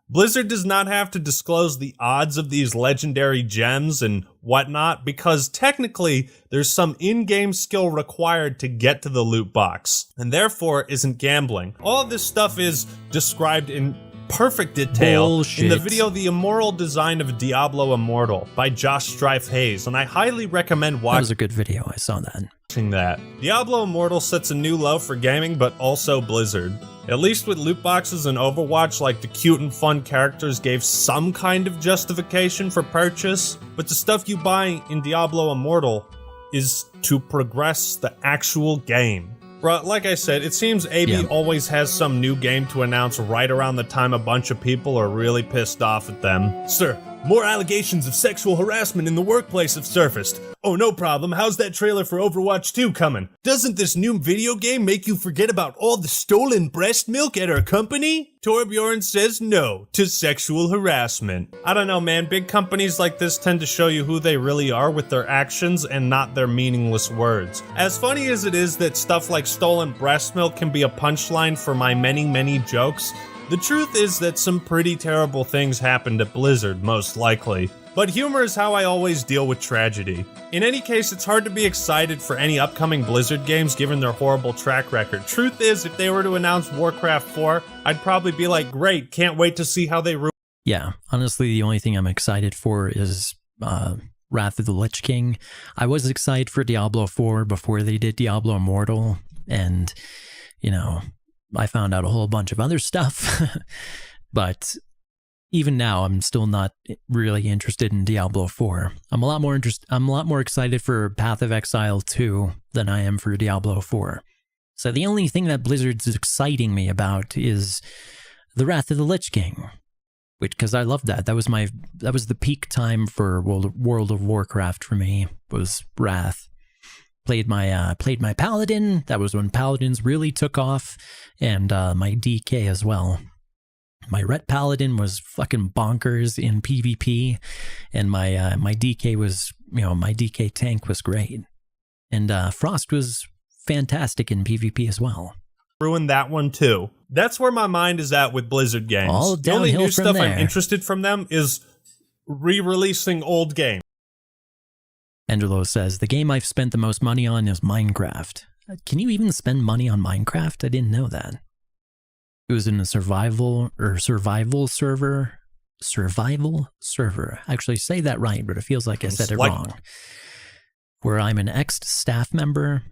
Blizzard does not have to disclose the odds of these legendary gems and whatnot because technically there's some in-game skill required to get to the loot box, and therefore isn't gambling. All of this stuff is described in perfect detail Bullshit. in the video The Immoral Design of Diablo Immortal by Josh Strife Hayes, and I highly recommend watching. That was a good video, I saw that. Diablo Immortal sets a new low for gaming, but also Blizzard. At least with loot boxes in Overwatch, like the cute and fun characters gave some kind of justification for purchase, but the stuff you buy in Diablo Immortal is to progress the actual game. Bruh, like I said, it seems AB always has some new game to announce right around the time a bunch of people are really pissed off at them. Sir, more allegations of sexual harassment in the workplace have surfaced. Oh, no problem. How's that trailer for Overwatch 2 coming? Doesn't this new video game make you forget about all the stolen breast milk at our company? Torbjorn says no to sexual harassment. I don't know, man. Big companies like this tend to show you who they really are with their actions and not their meaningless words. As funny as it is that stuff like stolen breast milk can be a punchline for my many, many jokes, the truth is that some pretty terrible things happened at Blizzard, most likely. But humor is how I always deal with tragedy. In any case, it's hard to be excited for any upcoming Blizzard games given their horrible track record. Truth is, if they were to announce Warcraft 4, I'd probably be like, great, can't wait to see how they Yeah, honestly, the only thing I'm excited for is Wrath of the Lich King. I was excited for Diablo 4 before they did Diablo Immortal, and, you know, I found out a whole bunch of other stuff, but even now, I'm still not really interested in Diablo 4. I'm a lot more excited for Path of Exile 2 than I am for Diablo 4. So the only thing that Blizzard's exciting me about is the Wrath of the Lich King, which, because I loved that. That was the peak time for World of Warcraft for me, was Wrath. Played my Paladin. That was when Paladins really took off, and my DK as well. My Ret Paladin was fucking bonkers in PvP, and my DK was, my DK tank was great, and Frost was fantastic in PvP as well. Ruin that one too. That's where my mind is at with Blizzard games. All the only downhill new from stuff there. I'm interested from them is re-releasing old games. Angelo says, the game I've spent the most money on is Minecraft. Can you even spend money on Minecraft? I didn't know that. It was in a survival server. Actually, say that right, but it feels like I said it wrong. Where I'm an ex-staff member.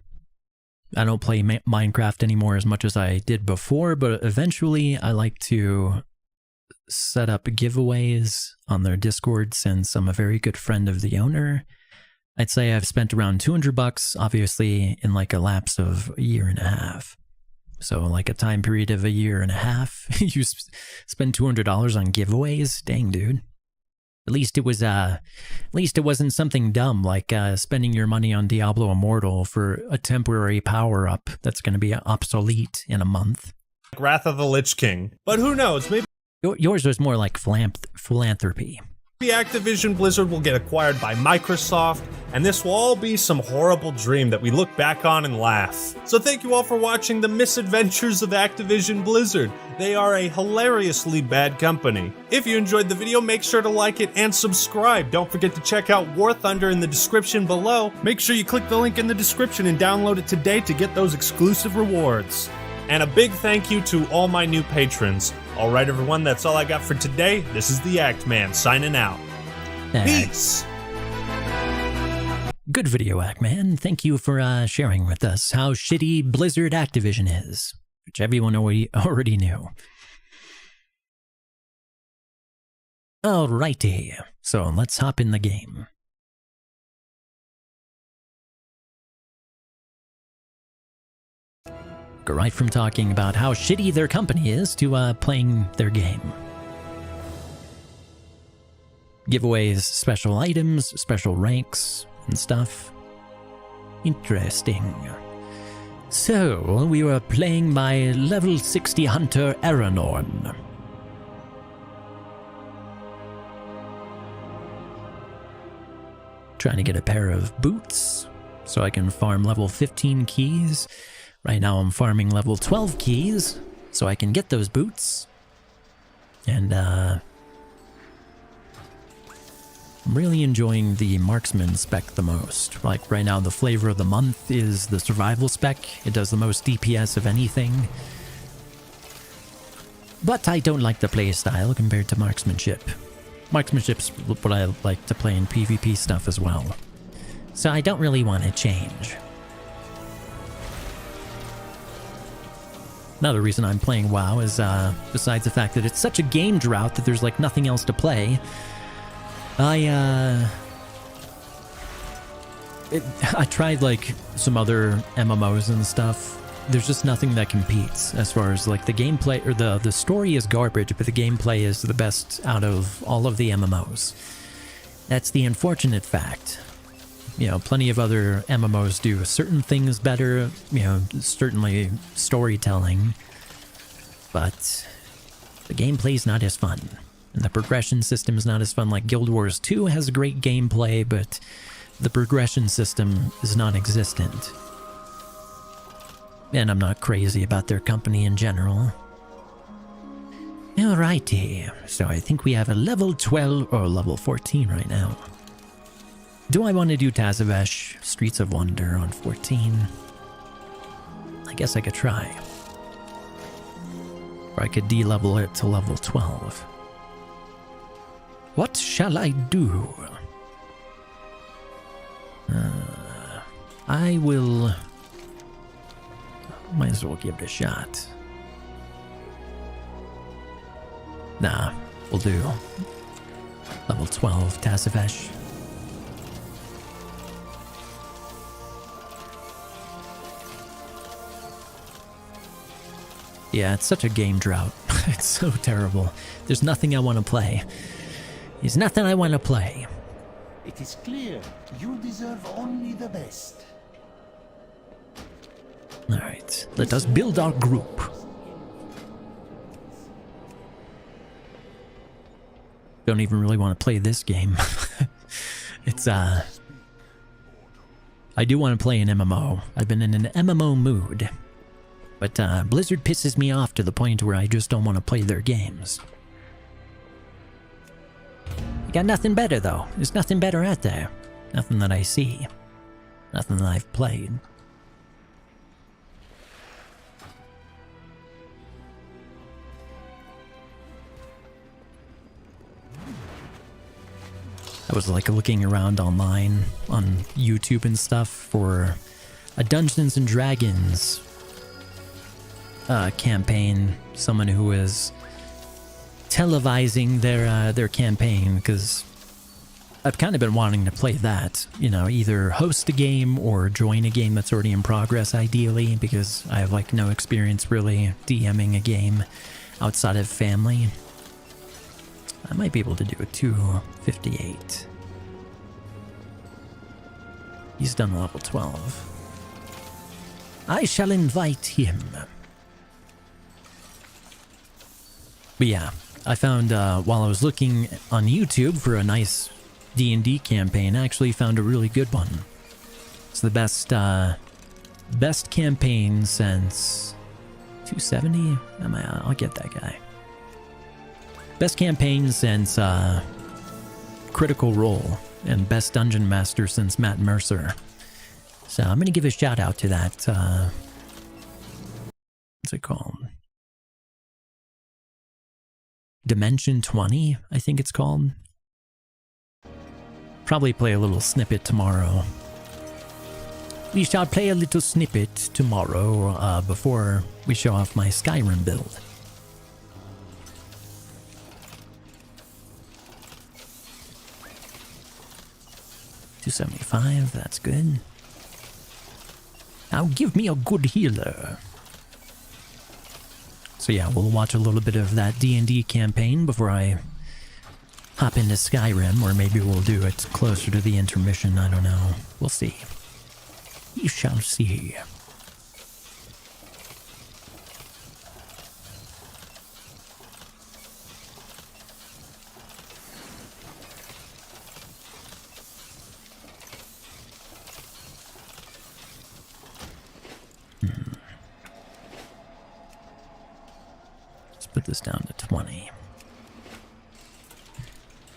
I don't play Minecraft anymore as much as I did before, but eventually I like to set up giveaways on their Discord since I'm a very good friend of the owner. I'd say I've spent around $200, obviously, in like a lapse of a year and a half. So like a time period of a year and a half, you spend $200 on giveaways? Dang, dude. At least it wasn't something dumb like spending your money on Diablo Immortal for a temporary power-up that's going to be obsolete in a month. Wrath of the Lich King. But who knows, maybe yours was more like philanthropy. Activision Blizzard will get acquired by Microsoft, and this will all be some horrible dream that we look back on and laugh. So thank you all for watching the misadventures of Activision Blizzard. They are a hilariously bad company. If you enjoyed the video, make sure to like it and subscribe. Don't forget to check out War Thunder in the description below. Make sure you click the link in the description and download it today to get those exclusive rewards. And a big thank you to all my new patrons. Alright everyone, that's all I got for today. This is the Act Man signing out. Peace! Good video, Ackman. Thank you for sharing with us how shitty Blizzard Activision is, which everyone already knew. Alrighty, so let's hop in the game. Go right from talking about how shitty their company is to playing their game. Giveaways, special items, special ranks, and stuff. Interesting. So, we were playing my level 60 hunter Aranorn. Trying to get a pair of boots so I can farm level 15 keys. Right now I'm farming level 12 keys so I can get those boots. And I'm really enjoying the marksman spec the most. Like right now the flavor of the month is the survival spec. It does the most DPS of anything. But I don't like the playstyle compared to marksmanship. Marksmanship's what I like to play in PvP stuff as well. So I don't really want to change. Another reason I'm playing WoW is, besides the fact that it's such a game drought that there's like nothing else to play, I tried like some other MMOs and stuff. There's just nothing that competes as far as like the gameplay, or the story is garbage, but the gameplay is the best out of all of the MMOs. That's the unfortunate fact. You know, plenty of other MMOs do certain things better, you know, certainly storytelling, but the gameplay's not as fun. And the progression system is not as fun. Like Guild Wars 2 has great gameplay, but the progression system is non-existent. And I'm not crazy about their company in general. Alrighty, so I think we have a level 12 or level 14 right now. Do I want to do Tazavesh, Streets of Wonder on 14? I guess I could try. Or I could D-level it to level 12. What shall I do? I will... Might as well give it a shot. Nah, we'll do level 12 Tazavesh. Yeah, it's such a game drought. It's so terrible. There's nothing I want to play. There's nothing I want to play. It is clear you deserve only the best. Alright, let us build our group. Don't even really want to play this game. It's, I do want to play an MMO. I've been in an MMO mood. But Blizzard pisses me off to the point where I just don't want to play their games. You got nothing better though. There's nothing better out there. Nothing that I see. Nothing that I've played. I was like looking around online on YouTube and stuff for a Dungeons and Dragons campaign, someone who is televising their campaign, because I've kind of been wanting to play that, you know, either host a game or join a game that's already in progress ideally, because I have like no experience really DMing a game outside of family. I might be able to do a 258. He's done level 12. I shall invite him. But yeah, I found while I was looking on YouTube for a nice D&D campaign. I actually found a really good one. It's the best campaign since 270. I'll get that guy. Best campaign since Critical Role, and best dungeon master since Matt Mercer. So I'm gonna give a shout out to that. What's it called? Dimension 20, I think it's called. Probably play a little snippet tomorrow. We shall play a little snippet tomorrow before we show off my Skyrim build. $275, that's good. Now give me a good healer. So yeah, we'll watch a little bit of that D&D campaign before I hop into Skyrim, or maybe we'll do it closer to the intermission, I don't know. We'll see. You shall see. Let's put this down to 20.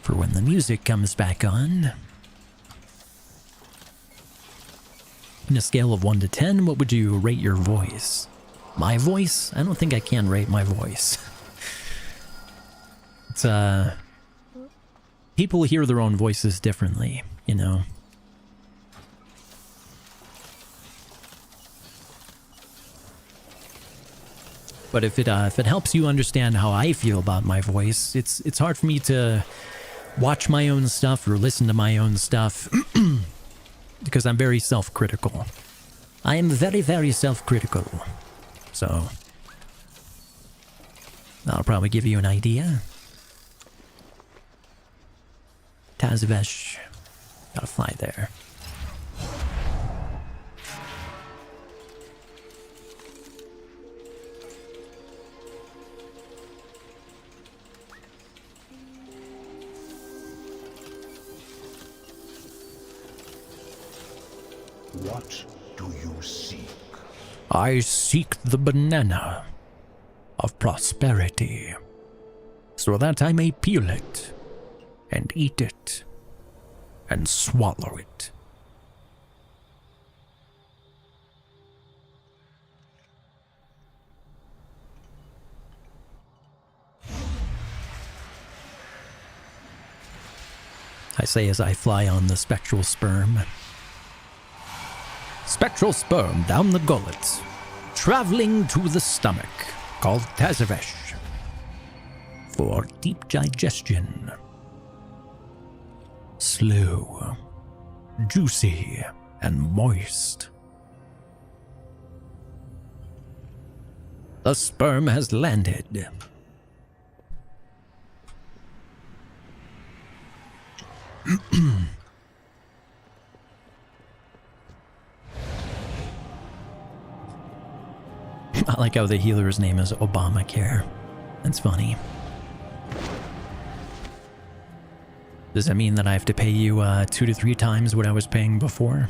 For when the music comes back on. On a scale of 1 to 10, what would you rate your voice? My voice? I don't think I can rate my voice. It's, people hear their own voices differently, you know? But if it helps you understand how I feel about my voice, it's hard for me to watch my own stuff or listen to my own stuff because I'm very self-critical. I am very, very self-critical. So that'll probably give you an idea. Tazavesh, gotta fly there. What do you seek? I seek the banana of prosperity, so that I may peel it, and eat it, and swallow it. I say as I fly on the spectral sperm. Spectral sperm down the gullet, traveling to the stomach, called Tazavesh, for deep digestion. Slow, juicy, and moist. The sperm has landed. I like how the healer's name is Obamacare. That's funny. Does that mean that I have to pay you 2 to 3 times what I was paying before?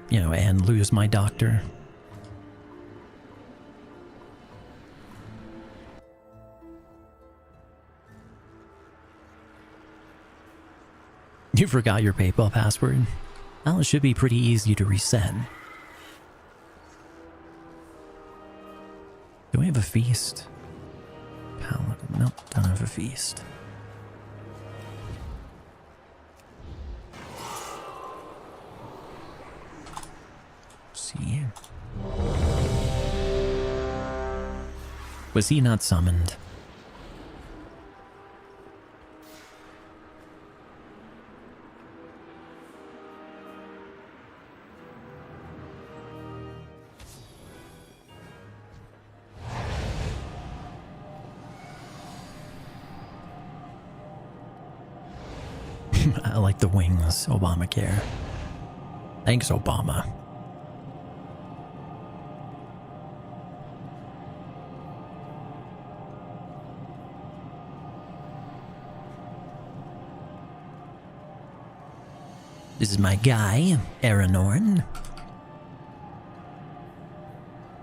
You know, and lose my doctor? You forgot your PayPal password? Well, it should be pretty easy to reset. Do I have a feast? Paladin. Nope, don't have a feast. See? Was he not summoned? I like the wings, Obamacare. Thanks, Obama. This is my guy, Aranorn.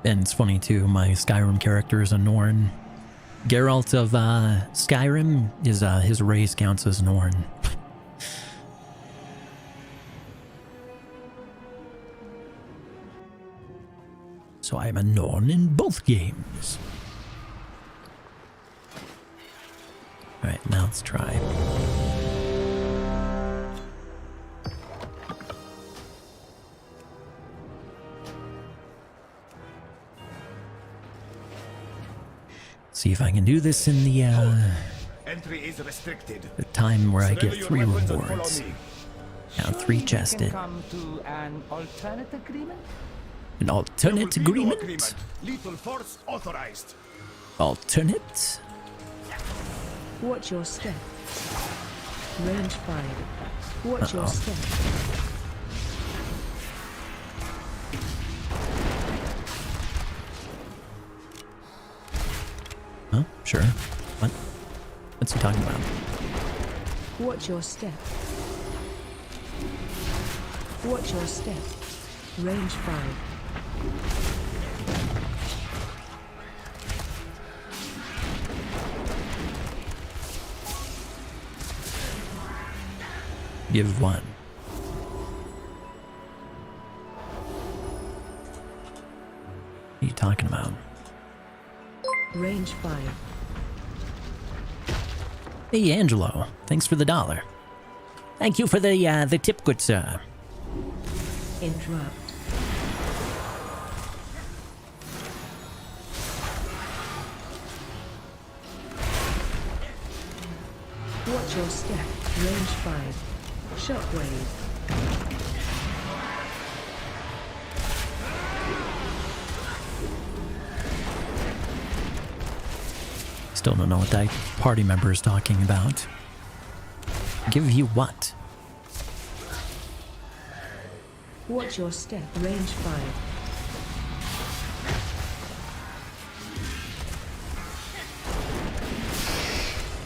And it's funny too, my Skyrim character is a Norn. Geralt of Skyrim is his race counts as Norn. So I'm a Norn in both games. Alright, now let's try. See if I can do this in the Entry is restricted. the time where I get 3 rewards. Now 3 chested. Come to an alternate agreement? An alternate agreement? Lethal force authorized. Alternate? Watch your step. Range 5. Watch your step. Huh? Sure. What? What's he talking about? Watch your step. Watch your step. Range 5. Give 1. What are you talking about? Range 5. Hey, Angelo. Thanks for the $1. Thank you for the tip, good sir. Interrupt. Watch your step. Range 5. Shockwave. Still don't know what that party member is talking about. Give you what? Watch your step. Range 5.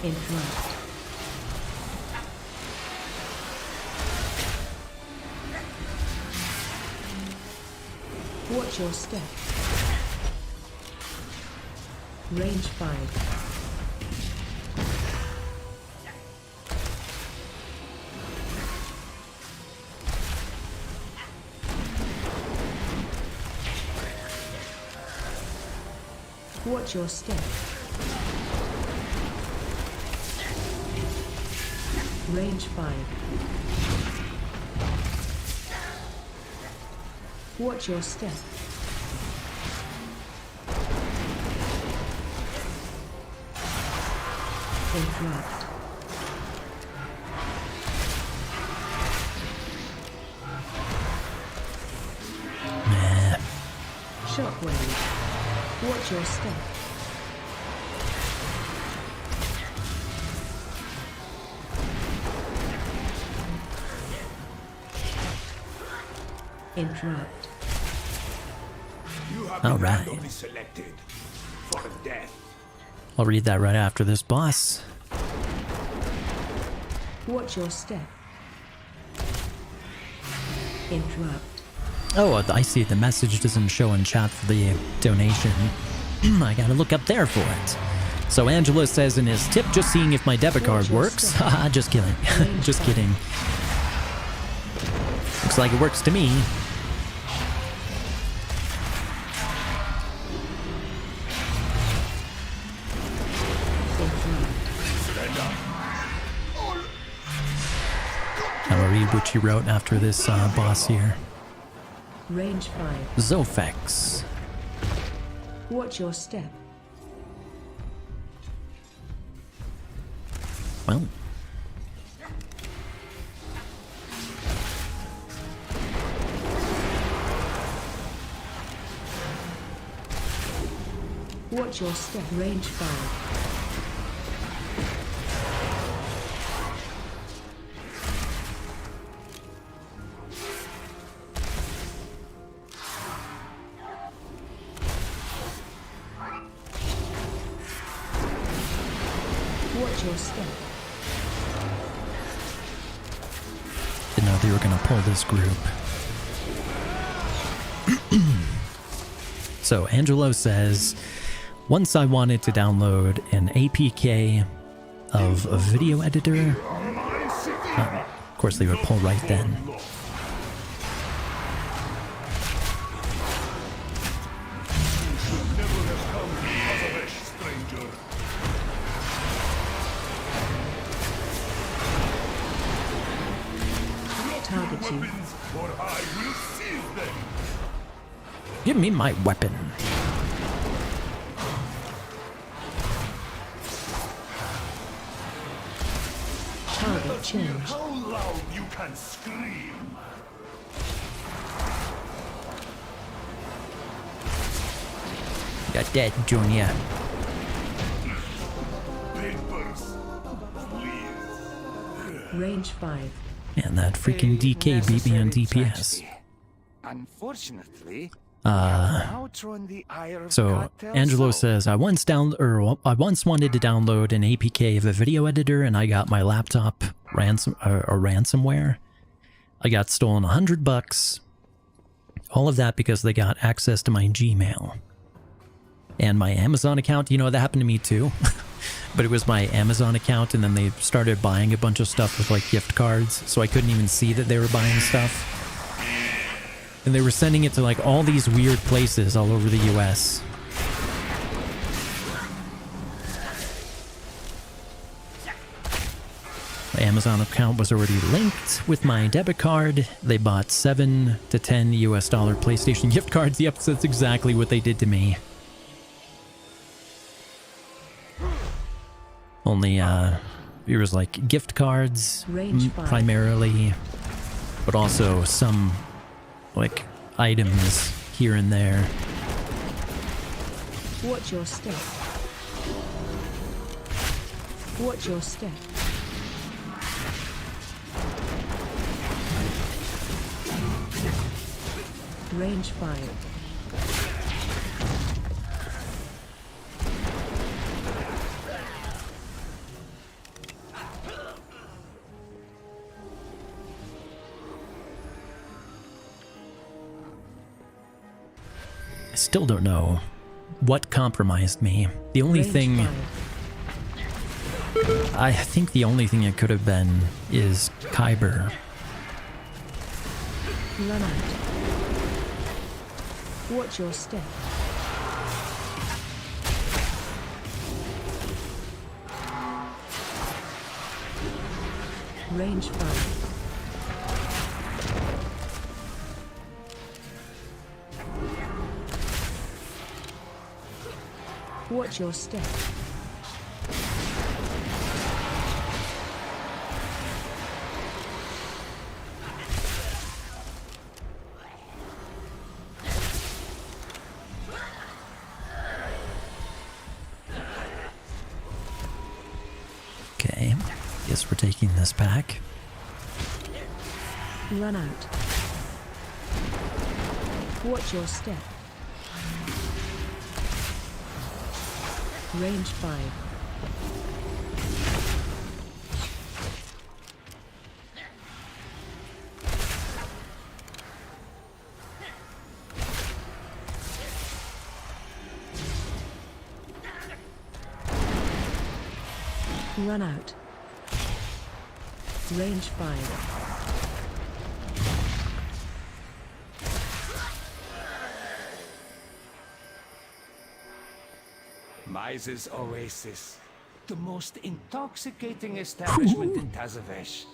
Interrupt. Watch your step. Range 5. Watch your step. Range 5. Watch your step. Interrupt. Shockwave. Watch your step. Interrupt. All right. Selected for death. I'll read that right after this boss. Watch your step. Interrupt. Oh, I see. The message doesn't show in chat for the donation. I gotta look up there for it. So Angela says in his tip, just seeing if my debit card works. Haha, just kidding. Just kidding. Looks like it works to me. I'll read what you wrote after this boss here. Range 5. Zofex. Watch your step. Well. Watch your step. Range 5. Watch your step. Didn't know they were gonna pull this group. So Angelo says, once I wanted to download an APK of a video editor. Of course they would pull right then. Target you. Give me my weapon. Target change. How loud you can scream. You're dead, Junior. Papers, please. Range 5. And that freaking DK beat me on DPS. Unfortunately, So Angelo says, I once wanted to download an APK of a video editor, and I got my laptop ransomware. I got stolen $100. All of that because they got access to my Gmail and my Amazon account. You know, that happened to me too. But it was my Amazon account, and then they started buying a bunch of stuff with like gift cards, so I couldn't even see that they were buying stuff. And they were sending it to like all these weird places all over the US. My Amazon account was already linked with my debit card. They bought 7 to 10 US dollar PlayStation gift cards. Yep, that's exactly what they did to me. Only, it was like gift cards, primarily, but also some, like, items here and there. Watch your step. Watch your step. Range 5. I still don't know what compromised me. The only thing... I think the only thing it could have been is Kyber. Run out. Watch your step. Range 5. Watch your step. Okay, guess we're taking this back. Run out. Watch your step. Range 5. Run out. Range 5. Mize's Oasis, the most intoxicating establishment in Tazavesh.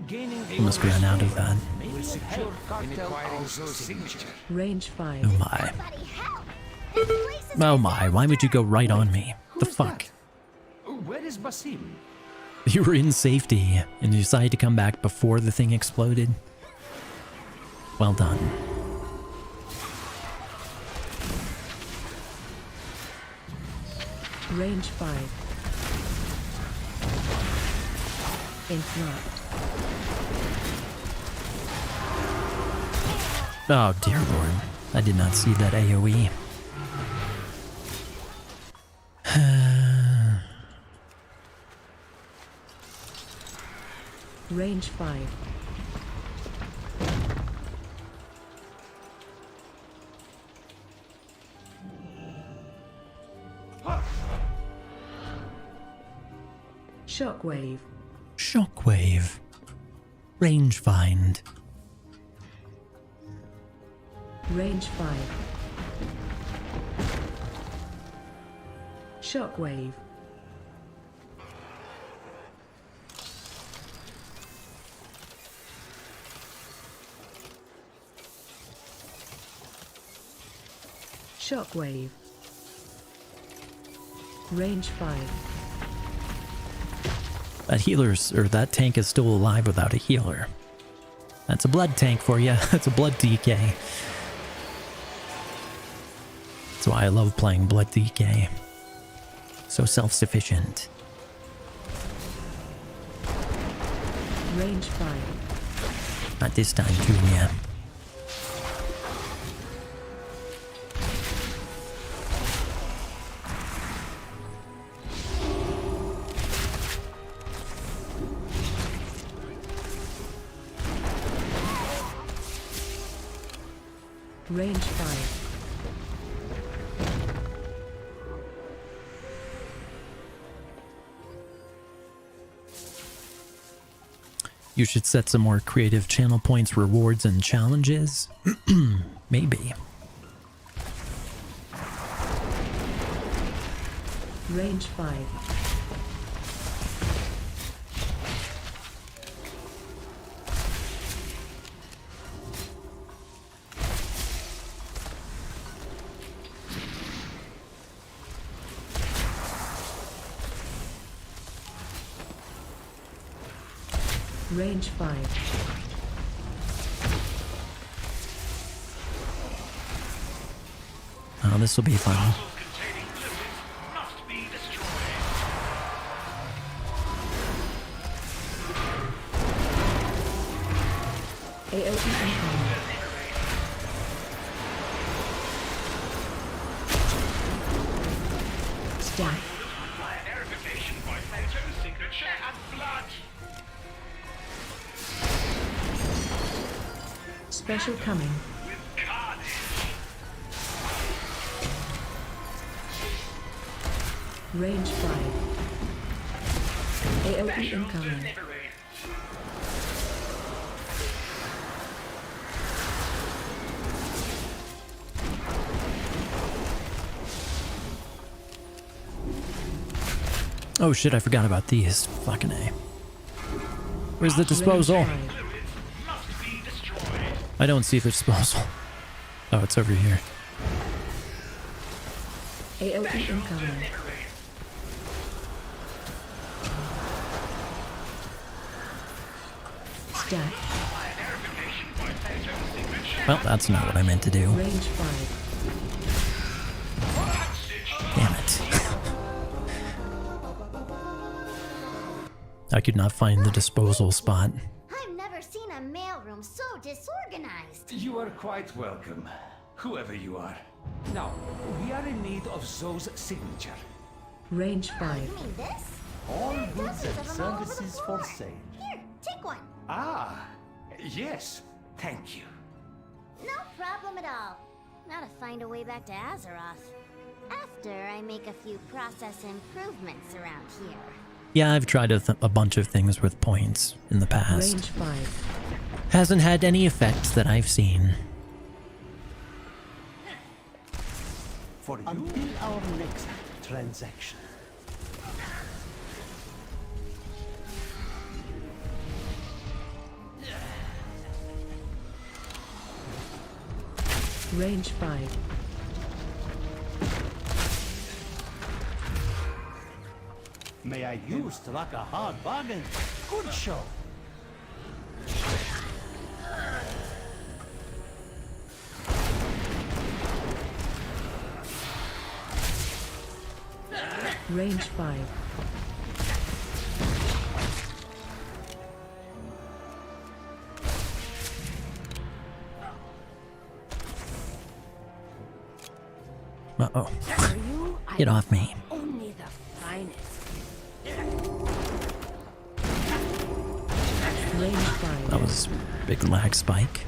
Gaining I must run out of that. will secure cartel Alzo's signature. Range 5. Oh my. Oh my, why would you go right on me? The fuck? Where is Basim? You were in safety, and you decided to come back before the thing exploded. Well done. Range 5. Interrupt. Oh dear lord. I did not see that AoE. Range 5. Shockwave. Shockwave. Range find. Range 5. Shockwave. Shockwave. Range 5. That healer's, or that tank is still alive without a healer. That's a blood tank for you. That's a blood DK. That's why I love playing blood DK. So self-sufficient. Range 5. Not this time, Julia. Range 5. You should set some more creative channel points, rewards, and challenges. Maybe. Range 5. Range 5. Oh, this will be fun. AOE incoming. Stack. Special coming. Range 5. AOE incoming. Oh shit, I forgot about these. Fucking A. Where's the disposal? I don't see the disposal. Oh, it's over here. AOE incoming. Stack. Well, that's not what I meant to do. Range 5. Damn it. I could not find the disposal spot. I've never seen a mailroom so disorganized. You are quite welcome, whoever you are. Now, we are in need of Zoe's signature. Range 5. You mean this? All There are goods dozens and of them all over the services floor. for sale. Here, take one. Ah, yes, thank you. No problem at all. Now to find a way back to Azeroth. After I make a few process improvements around here. Yeah, I've tried a bunch of things with points in the past. Range 5. Hasn't had any effect that I've seen. For you, until our next transaction. Range 5. May I use struck a hard bargain? Good show. Range 5. Uh-oh. Get off me. Only the finest. Range 5. That was a big lag spike.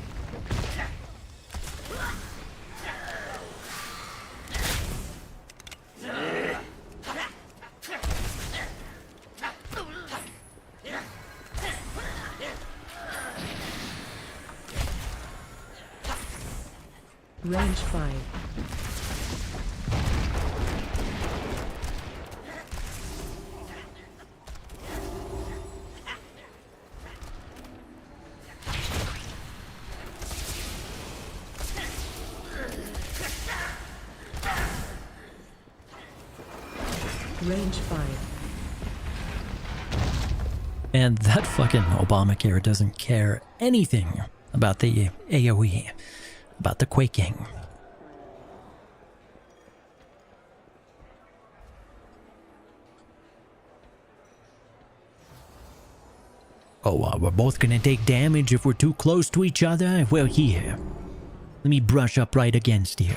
Range 5. Range 5. And that fucking Obamacare doesn't care anything about the AoE, about the quaking. Oh, we're both gonna take damage if we're too close to each other? Well, here. Let me brush up right against you.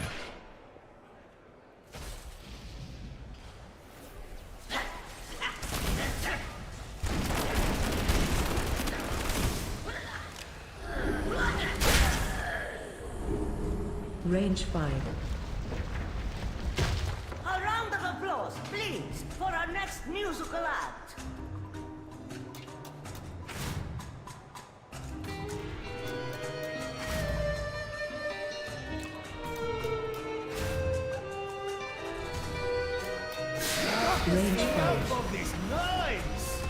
Range 5. A round of applause, please, for our next musical act. Range 5. Of these knives!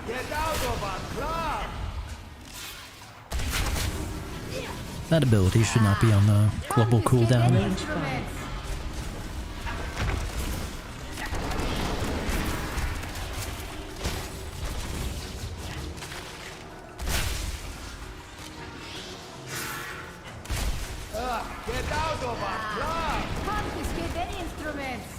Get out of our club! That ability should not be on the global cooldown. Range 5. Get out of our club! Confiscate any instruments.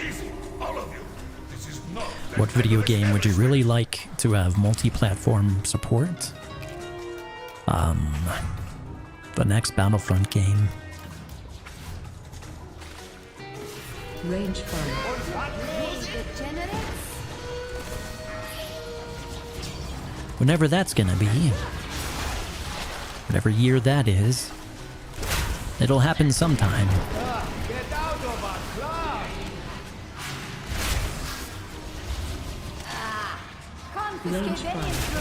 Easy, all of you. This is not. What video game would you really like to have multi-platform support? The next Battlefront game. Range 5. Whenever that's gonna be. Whatever year that is. It'll happen sometime. Get out of our club! Range 5.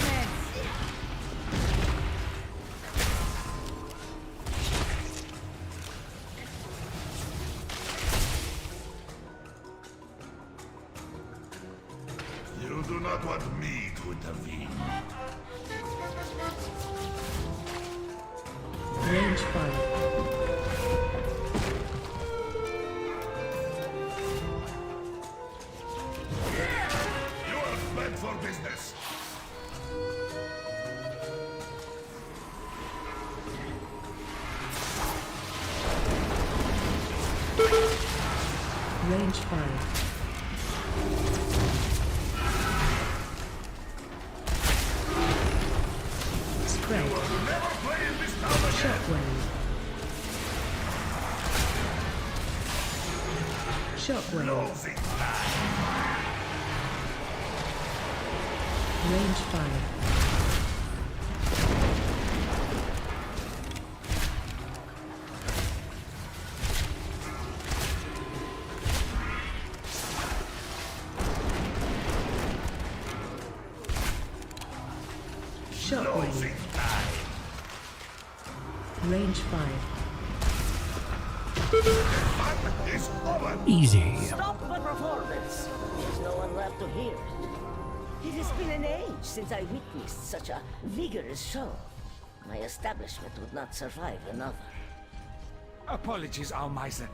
You do not want me to intervene. Range 5. You are meant for business. Range 5. Spread. Never play in this town again. Shockwave. Shockwave. Nosy lie. Range 5. Shockwave. Range 5. Is over. Easy. Stop the performance. There's no one left to hear. It has been an age since I witnessed such a vigorous show. My establishment would not survive another. Apologies, Almiser.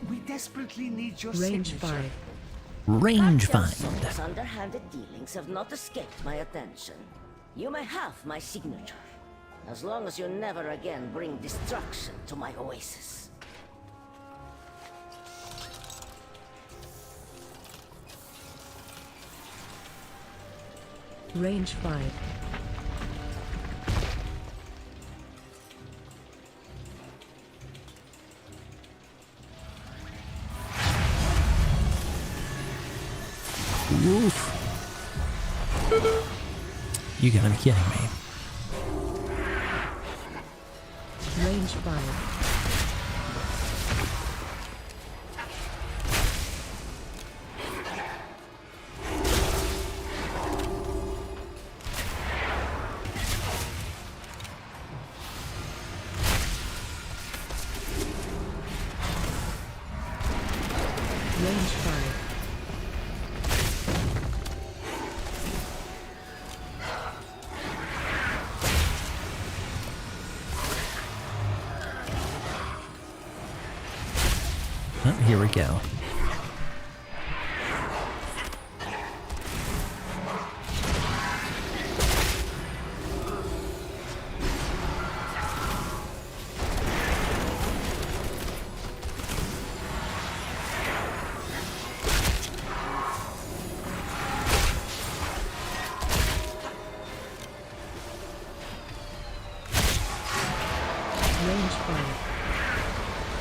We desperately need your Range signature. 5. Rangefind. Cartel's underhanded dealings have not escaped my attention. You may have my signature, as long as you never again bring destruction to my oasis. Range 5. Woof. You gotta be kidding me. Range 5. Range 5. Oh, here we go. Range 5.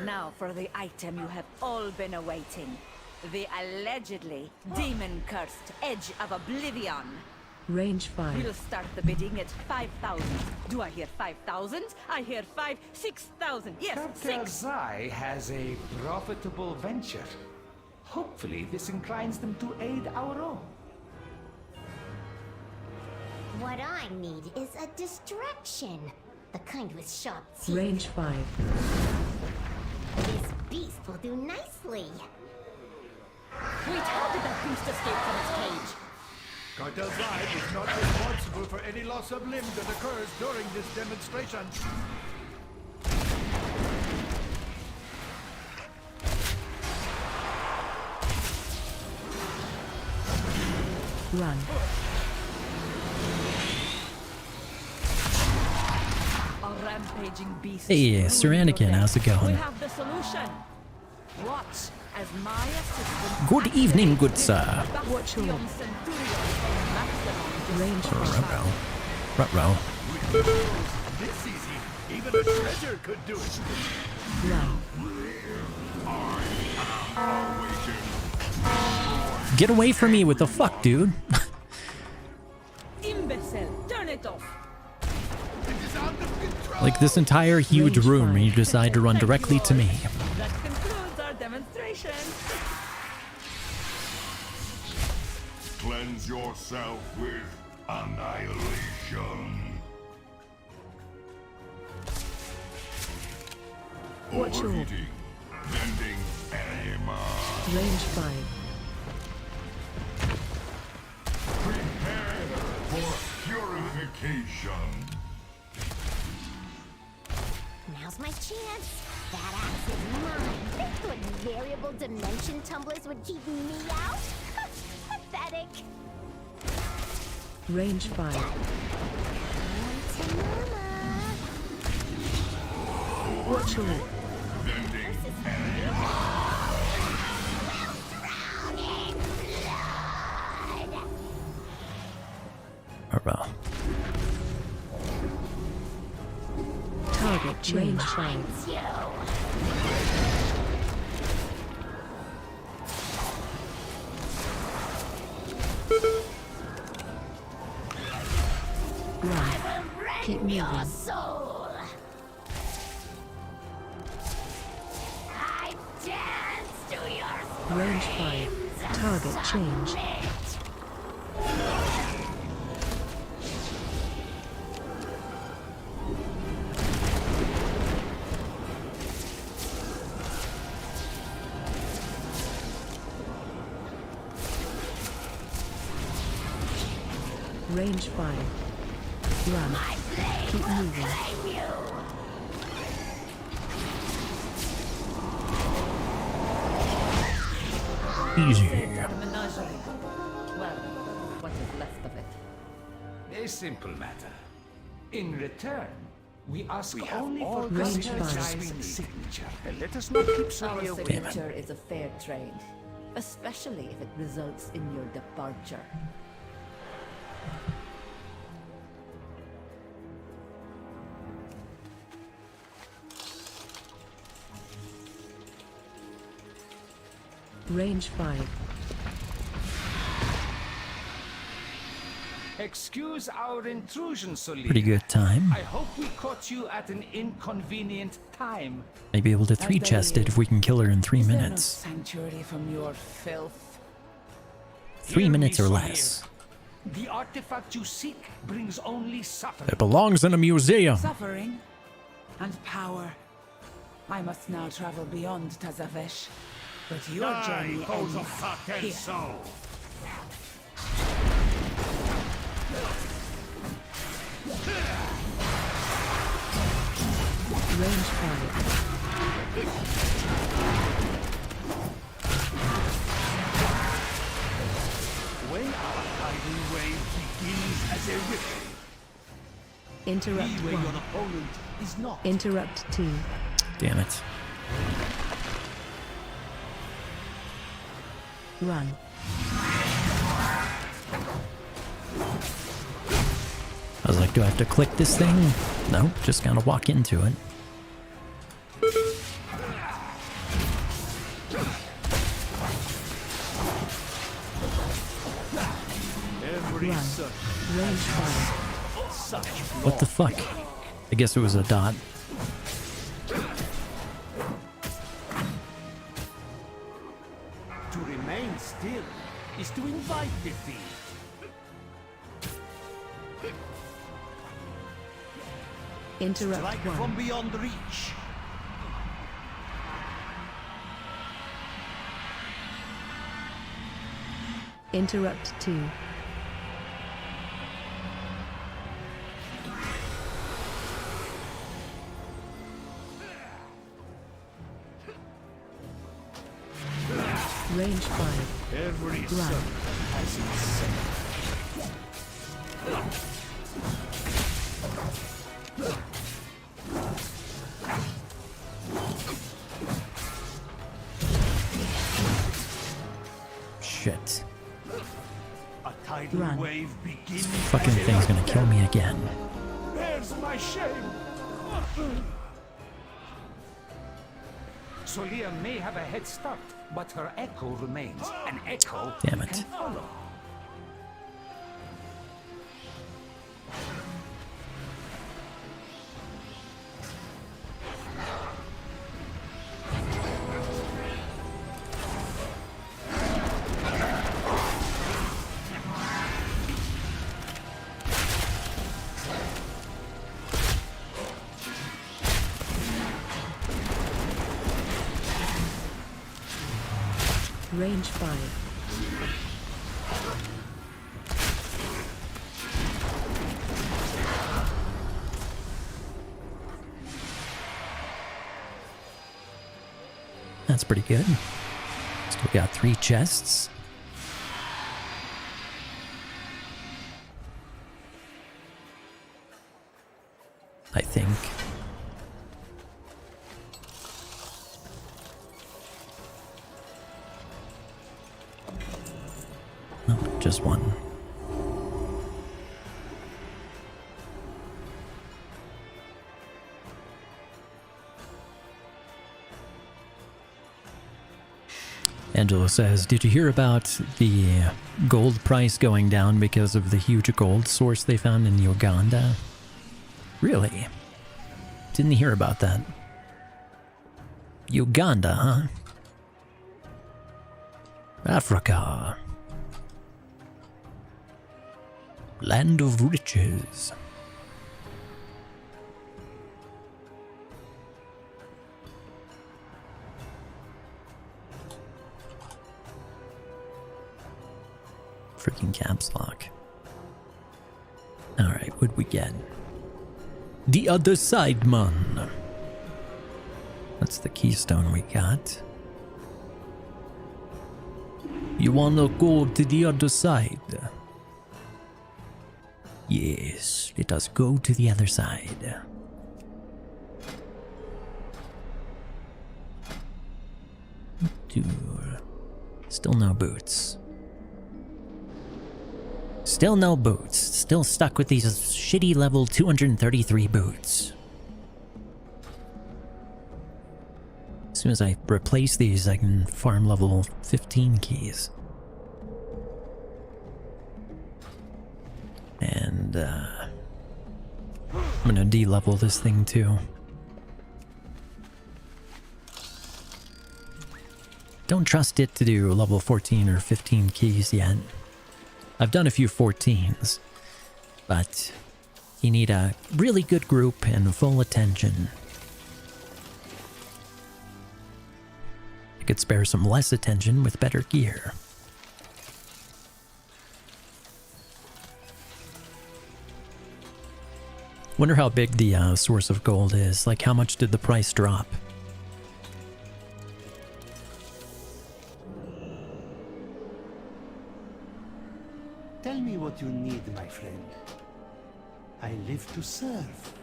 Now for the item you have all been awaiting. The allegedly demon-cursed Edge of Oblivion. Range 5. We'll start the bidding at 5,000. Do I hear 5,000? I hear 6,000. Yes, Captain 6. Zai has a profitable venture. Hopefully this inclines them to aid our own. What I need is a distraction. The kind with sharp teeth. Range 5. This beast will do nicely. Wait, how did that beast escape from its cage? Cartel Zai is not responsible for any loss of limb that occurs during this demonstration. Run. A rampaging beast. Hey, Sir Anakin, how's it We going? have the solution. Watch as my assistant. Good evening, good sir. Watch your Bastion Centurion from maximum range 5. Ruh-roh. This easy. Even a treasure could do it. Run. Get away from me, what the fuck, dude? Imbecile, turn it off. Like this entire huge room and you decide to run directly to me. That concludes our demonstration. Cleanse yourself with annihilation. Watch your Overheating. Bending anima. range 5. Prepare for purification. Now's my chance. That axe is mine. They thought variable dimension tumblers would keep me out? Pathetic. Range 5. On to mama. Watch your Bending anima. Ruh-roh. target range 5. Run. Keep moving. Soul. I dance to your Range 5. Target change. Range 5. Run. Keep moving. Easy. Well, what is left of it? A simple matter. In return, we ask We have only all for the range Captain five. Zai's signature. And let us not keep Our Sylvia waiting. signature is a fair trade, especially if it results in your departure. Range 5. Excuse our intrusion, Solia. Pretty good time. I hope we caught you at an inconvenient time. Might be able to 3-chest it if we can kill her in 3 Is there no minutes. sanctuary from your filth? 3 minutes or less. The artifact you seek brings only suffering. It belongs in a museum. Suffering and power. I must now travel beyond Tazavesh, but your journey ends here. Range 5. When our tidal wave begins as a ripple, Interrupt where your 1. opponent is not. Interrupt 2. Damn it. Run. I was like, do I have to click this thing? No, just gotta walk into it. Every Run. such Range 5. What the fuck? I guess it was a dot. To remain still is to invite defeat. Interrupt Strike 1. from beyond reach. Interrupt 2. Range 5. Every Run. sun has its set. Shit. A tidal Run. wave begins. Fucking thing's gonna kill me again. There's my shame. Solia may have a head start, but her echo remains. An echo Damn it. can follow. Range 5. That's pretty good. Still got 3 chests. I think. No, just one. Angela says, did you hear about the gold price going down because of the huge gold source they found in Uganda? Really? Didn't hear about that. Uganda, huh? Africa. Land of riches. Freaking caps lock. Alright, what'd we get? The other side, man. That's the keystone we got. You wanna go to the other side? Yes, let us go to the other side. Still no boots. Still no boots. Still stuck with these shitty level 233 boots. This soon as I replace these, I can farm level 15 keys. And, I'm gonna de-level this thing too. Don't trust it to do level 14 or 15 keys yet. I've done a few 14s, but you need a really good group and full attention. I could spare some less attention with better gear. Wonder how big the source of gold is. Like, how much did the price drop? Tell me what you need, my friend. I live to serve,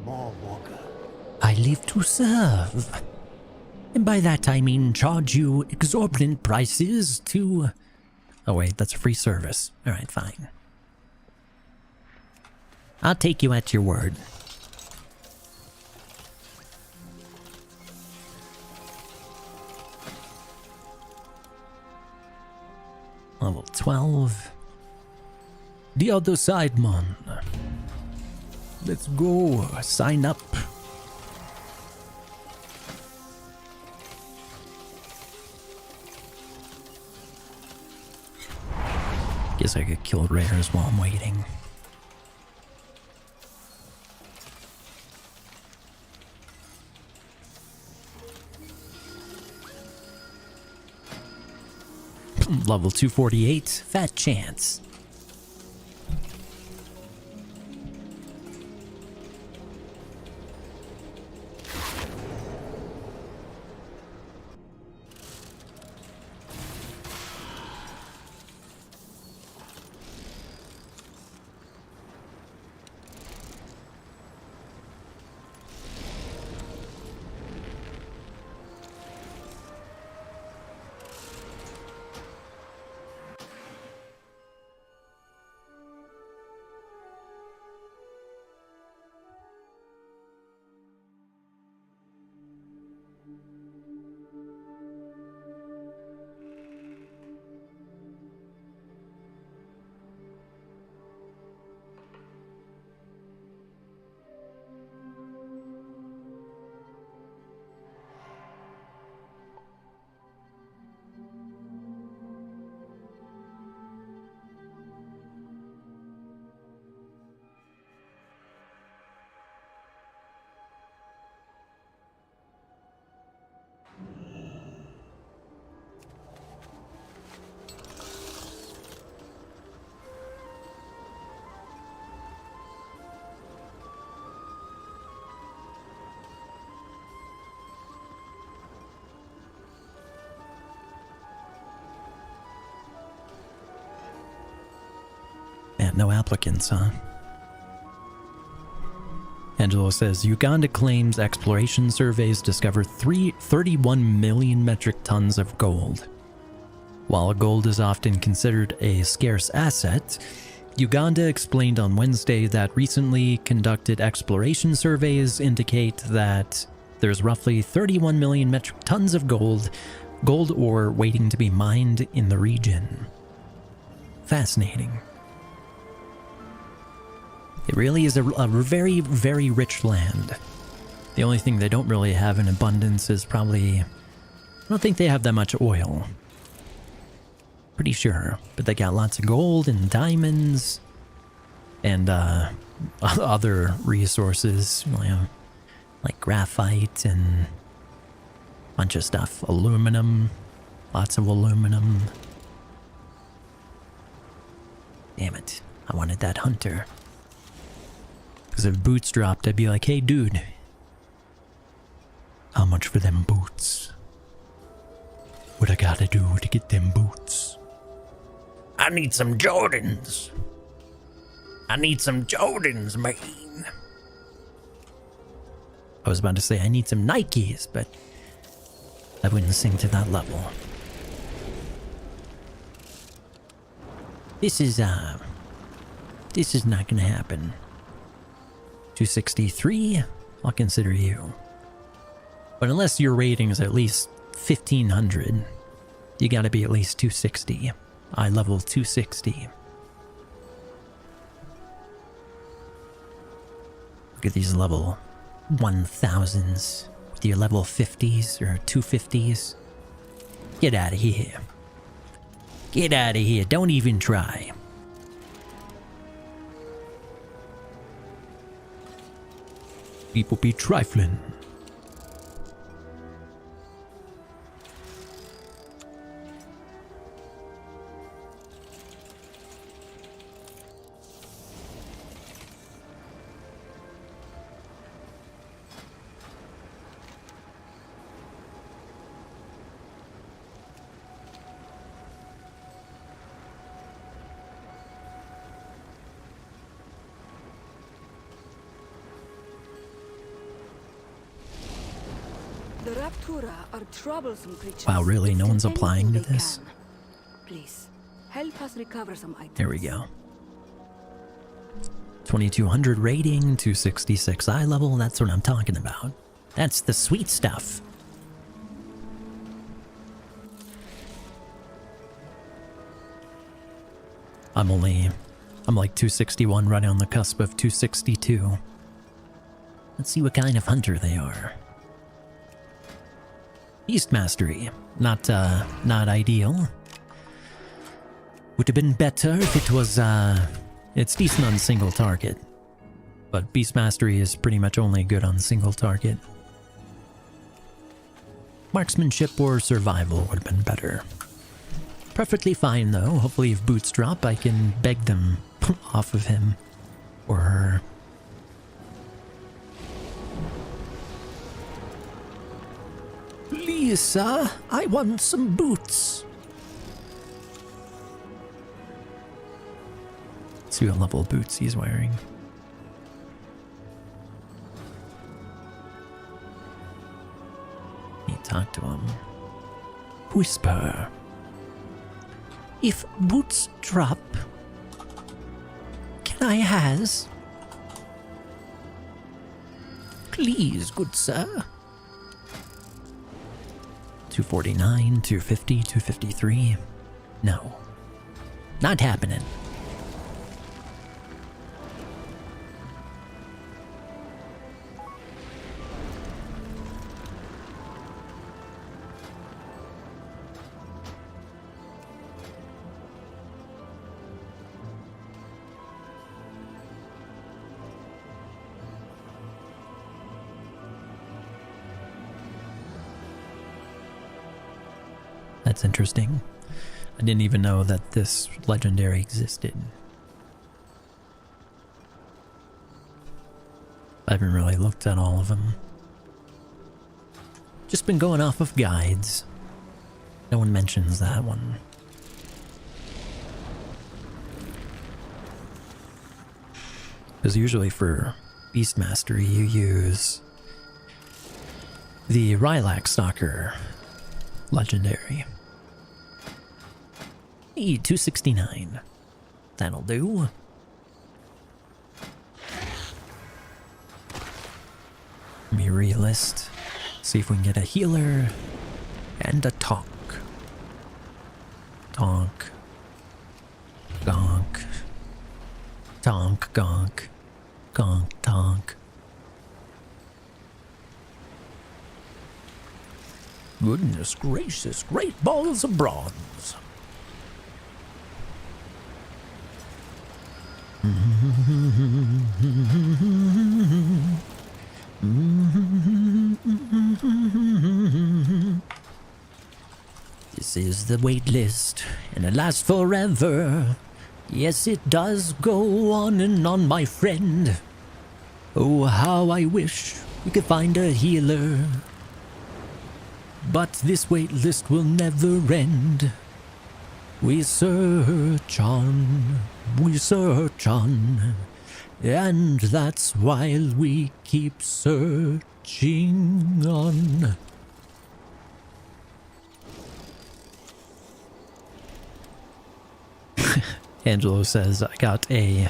more Walker. I live to serve. And by that I mean charge you exorbitant prices to... Oh wait, that's a free service. Alright, fine. I'll take you at your word. Level 12. The other side, man. Let's go. Sign up. Guess I could kill rares while I'm waiting. Level 248, fat chance. No applicants, huh? Angelo says, Uganda claims exploration surveys discover 31 million metric tons of gold. While gold is often considered a scarce asset, Uganda explained on Wednesday that recently conducted exploration surveys indicate that there's roughly 31 million metric tons of gold ore waiting to be mined in the region. Fascinating. It really is a very, very rich land. The only thing they don't really have in abundance is probably... I don't think they have that much oil. Pretty sure. But they got lots of gold and diamonds and other resources, like graphite and a bunch of stuff. Aluminum. Lots of aluminum. Damn it. I wanted that hunter. Because if boots dropped, I'd be like, hey dude, how much for them boots? What I gotta do to get them boots? I need some Jordans. I need some Jordans, man. I was about to say I need some Nikes, but I wouldn't sing to that level. This is not gonna happen. 263, I'll consider you. But unless your rating is at least 1500, you gotta be at least 260. Eye level 260. Look at these level 1000s with your level 50s or 250s. Get out of here. Get out of here. Don't even try. People be trifling. The Raptura are troublesome creatures. Wow, really? No one's applying to this? Please, help us recover some items. There we go. 2200 rating, 266 eye level, that's what I'm talking about. That's the sweet stuff. I'm like 261, right on the cusp of 262. Let's see what kind of hunter they are. Beast Mastery, not ideal. Would have been better if it was, it's decent on single target. But Beast Mastery is pretty much only good on single target. Marksmanship or survival would have been better. Perfectly fine though. Hopefully if boots drop, I can beg them off of him or her. Please, sir, I want some boots. Let's see what level boots he's wearing. You talk to him. Whisper. If boots drop, can I has? Please, good sir. 249, 250, 253. No. Not happening. That's interesting. I didn't even know that this legendary existed. I haven't really looked at all of them. Just been going off of guides. No one mentions that one. Because usually for Beast Mastery you use the Rylac Stalker legendary. 269. That'll do. Let me realist. See if we can get a healer and a tonk. Tonk. Gonk. Tonk, gonk. Gonk, tonk. Goodness gracious, great balls of bronze. This is the wait list, and it lasts forever. Yes, it does go on and on, my friend. Oh, how I wish we could find a healer. But this wait list will never end. We search on, and that's while we keep searching on. Angelo says, I got a,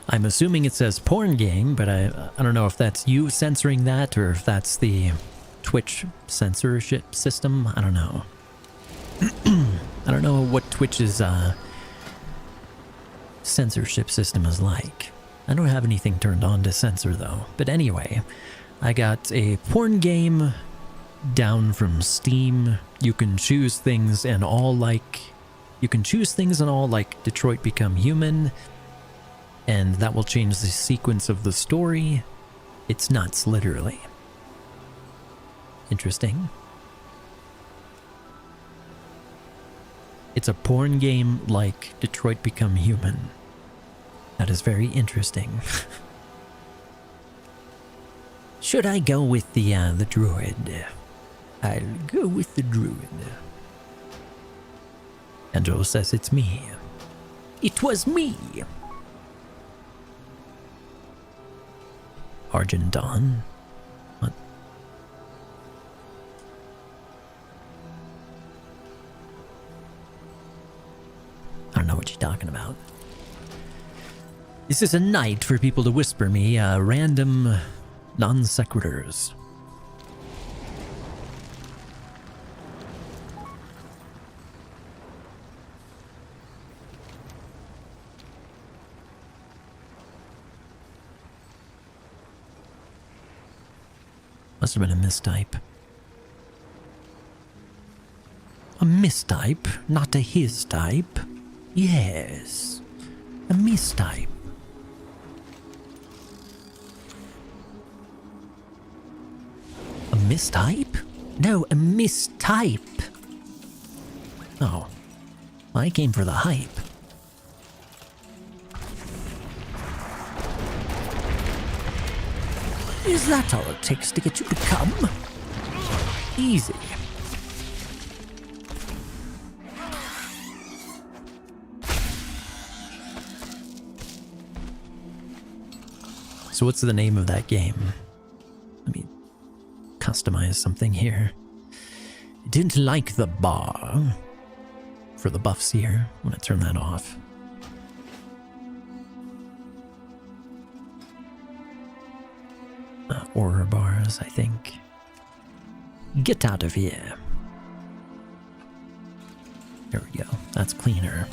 I'm assuming it says porn game, but I don't know if that's you censoring that or if that's the Twitch censorship system. I don't know. I don't know what Twitch's censorship system is like. I don't have anything turned on to censor though. But anyway, I got a porn game down from Steam. You can choose things and all like Detroit Become Human, and that will change the sequence of the story. It's nuts, literally. Interesting. It's a porn game like Detroit Become Human. That is very interesting. Should I go with the druid? I'll go with the druid. Angelo says it's me. It was me! Argent Dawn? What? I don't know what you're talking about. This is a night for people to whisper me random non sequiturs. Must have been a mistype. A mistype, not a his type. Yes, a mistype. A mistype? No, a mistype. Oh, I came for the hype. Is that all it takes to get you to come? Easy. So what's the name of that game? Let me customize something here. Didn't like the bar. For the buffs here, I'm gonna turn that off. Aura bars, I think. Get out of here. There we go. That's cleaner.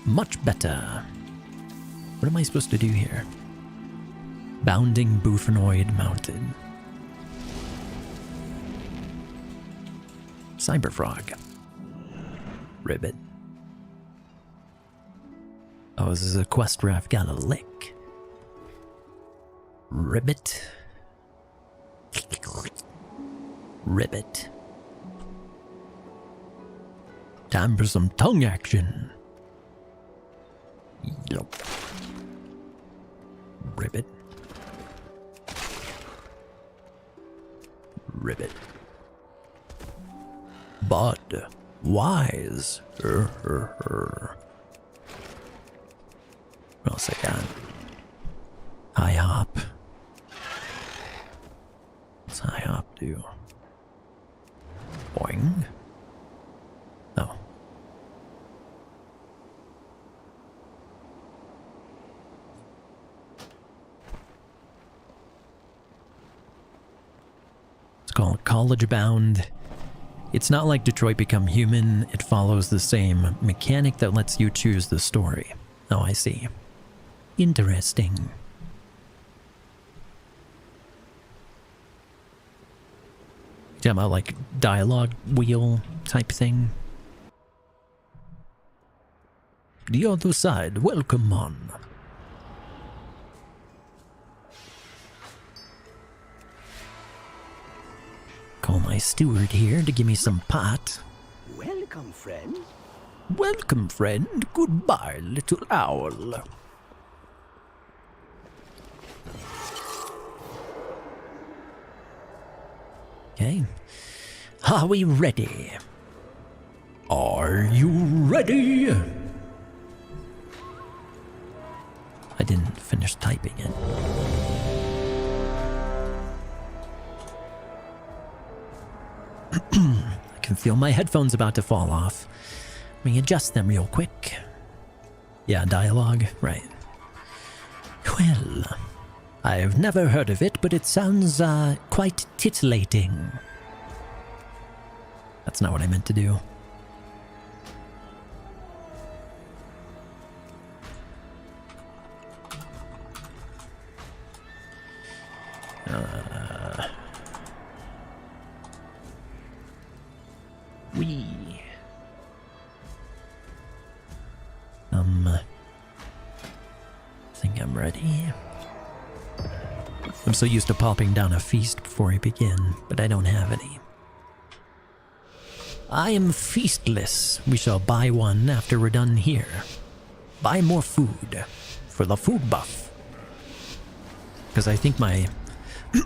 Much better. What am I supposed to do here? Bounding Bufanoid mounted. Cyberfrog. Ribbit. Oh, this is a quest where I've got a lick. Ribbit. Ribbit. Time for some tongue action. Yup. Ribbit. Ribbit. Bud. Wise. What else I got? High hop. What's high hop do? Boing. Oh. It's called College Bound. It's not like Detroit Become Human. It follows the same mechanic that lets you choose the story. Oh, I see. Interesting. You talking about like dialogue wheel type thing? The other side, welcome on. Call my steward here to give me some pot. Welcome, friend. Welcome, friend. Goodbye, little owl. Okay. Are we ready? Are you ready? I didn't finish typing it. I can feel my headphones about to fall off. Let me adjust them real quick. Yeah, dialogue, right. Well, I've never heard of it, but it sounds quite titillating. That's not what I meant to do. Think I'm ready. I'm so used to popping down a feast before I begin, but I don't have any. I am feastless. We shall buy one after we're done here. Buy more food for the food buff. Because I think my...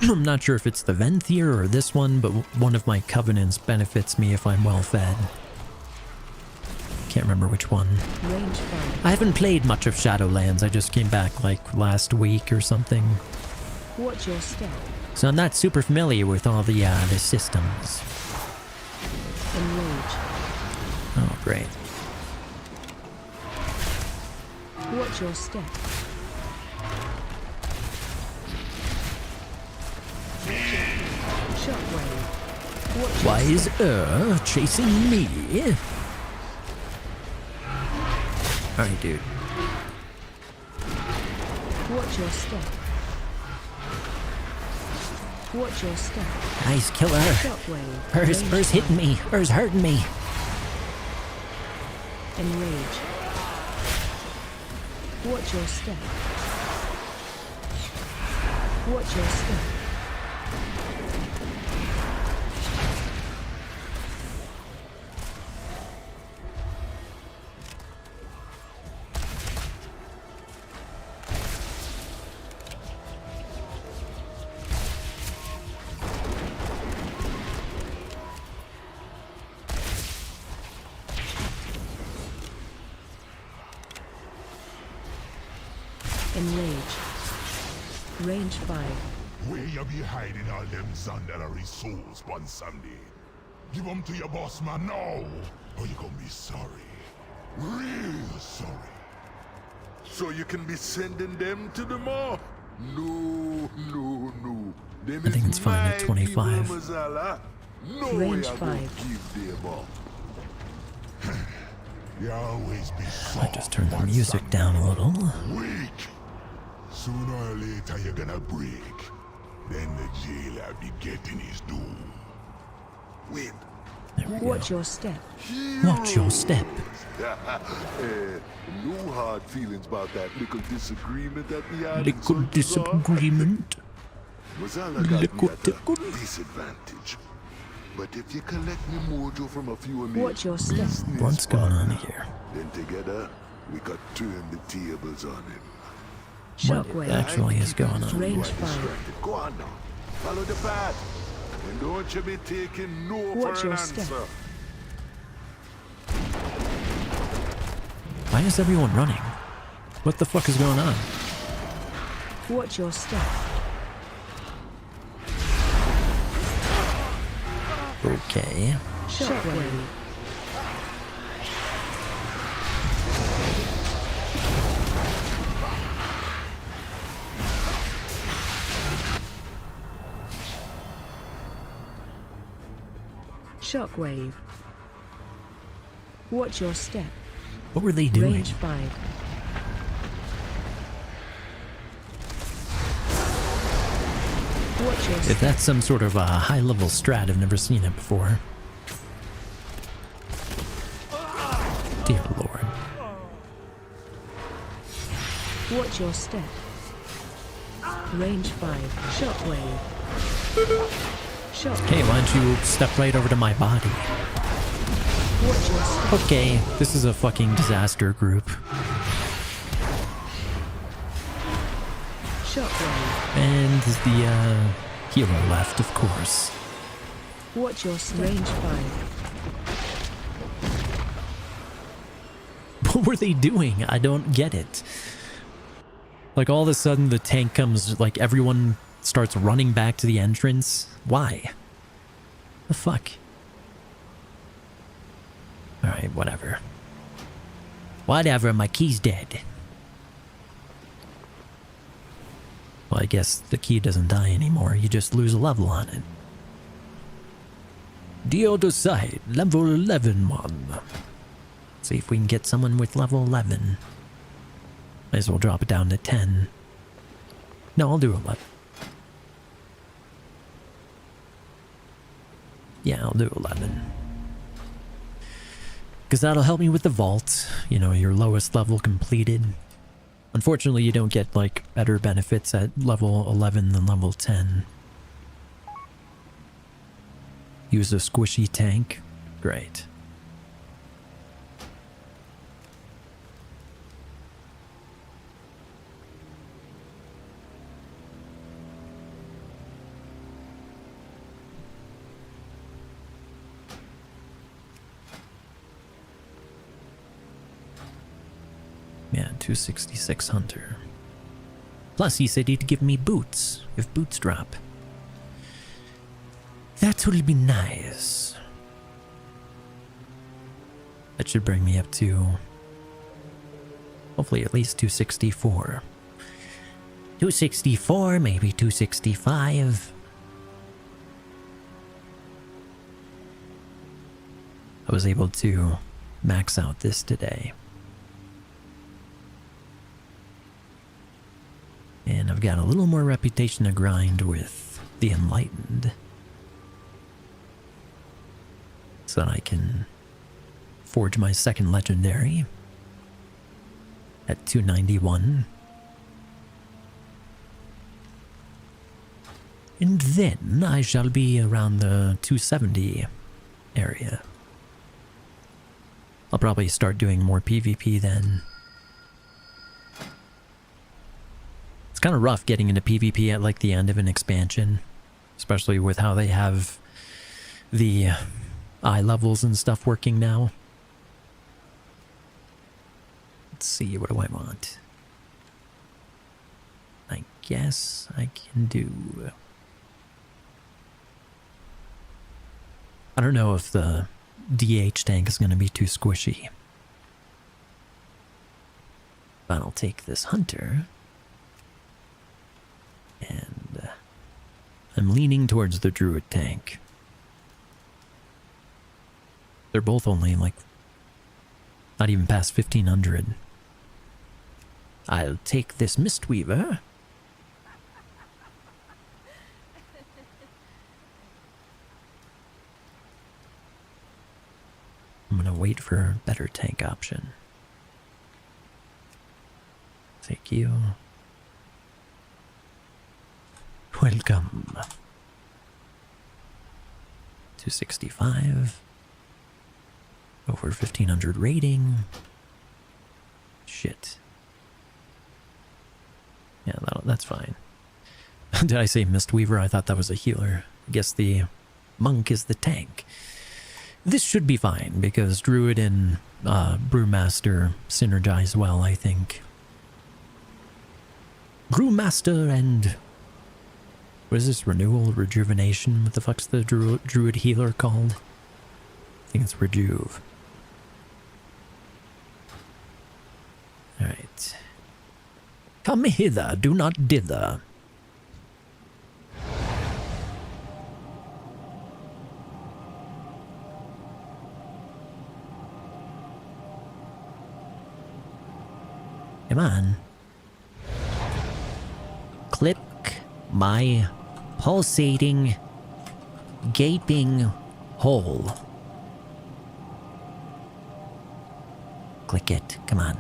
I'm not sure if it's the Venthyr or this one, but one of my covenants benefits me if I'm well fed. Can't remember which one. I haven't played much of Shadowlands. I just came back like last week or something. Watch your step. So I'm not super familiar with all the systems. Enrage. Oh, great. Watch your step. Shockwave. Watch Why your is step. chasing me? Alright, dude. Watch your step. Watch your step. Nice killer. Shockwave. Hers hitting me. Hers hurting me. Enrage. Watch your step. Watch your step. Enrage. Range 5. Where you be hiding all them Zandalary souls, one Sunday? Give them to your boss man now, or you gonna be sorry. Real sorry. So you can be sending them to the mall? No. Them I think it's fine at 25. No Range way I 5. go give them up. You always be I just turned the music down a little. weak. Sooner or later you're gonna break. Then the jailer be getting his due. Wait. Watch your step. Watch your step. No hard feelings about that little disagreement that we had. Little disagreement. Mazala got me at a disadvantage. But if you collect me mojo from a few of me Watch your step. What's going on here? then together we could turn the tables on him. What Shockwave. actually is going on? Range Right 5. distracted. Go on now. Follow the path. And don't you be taking no Watch for an your step. answer. Why is everyone running? What the fuck is going on? Watch your step. Okay. Shockwave. Shockwave. Watch your step. What were they doing? Range 5. Watch your If step. that's some sort of a high-level strat, I've never seen it before. Dear Lord. Watch your step. Range 5. Shockwave. Shockwave. Okay, why don't you step right over to my body? Watch your step. Okay, this is a fucking disaster group. Shockwave. And the healer left, of course. Watch your step. Range 5. What were they doing? I don't get it. Like all of a sudden the tank comes, like everyone starts running back to the entrance. Why? The fuck? Alright, whatever. Whatever, my key's dead. Well, I guess the key doesn't die anymore. You just lose a level on it. The other side, level 11 one. See if we can get someone with level 11. Might as well drop it down to 10. No, I'll do 11. Yeah, I'll do 11. Because that'll help me with the vault. You know, your lowest level completed. Unfortunately, you don't get, like, better benefits at level 11 than level 10. Use a squishy tank. Great. Yeah, 266 Hunter. Plus, he said he'd give me boots, if boots drop. That will be nice. That should bring me up to, hopefully at least 264. 264, maybe 265. I was able to max out this today. And I've got a little more reputation to grind with the Enlightened. So that I can forge my second legendary at 291. And then I shall be around the 270 area. I'll probably start doing more PvP then. It's kind of rough getting into PvP at like the end of an expansion, especially with how they have the eye levels and stuff working now. Let's see, what do I want? I guess I can do... I don't know if the DH tank is going to be too squishy. But I'll take this Hunter. And I'm leaning towards the Druid tank. They're both only like not even past 1500. I'll take this Mistweaver. I'm gonna wait for a better tank option. Thank you. Welcome. 265. Over 1500 rating. Shit. Yeah, that's fine. Did I say Mistweaver? I thought that was a healer. I guess the monk is the tank. This should be fine, because Druid and Brewmaster synergize well, I think. Brewmaster and... what is this? Renewal? Rejuvenation? What the fuck's the Druid healer called? I think it's Rejuve. Alright. Come hither, do not dither. Come on. Click my pulsating, gaping hole. Click it. Come on.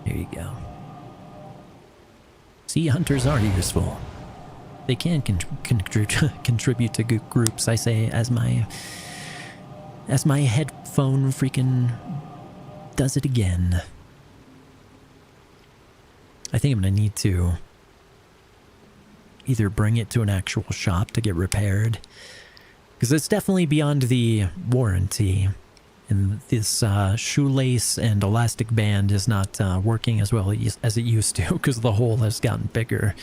There you go. See, hunters are useful. They can contribute to groups, I say, as my headphone freaking does it again. I think I'm gonna need to either bring it to an actual shop to get repaired, because it's definitely beyond the warranty, and this shoelace and elastic band is not working as well as it used to, because the hole has gotten bigger,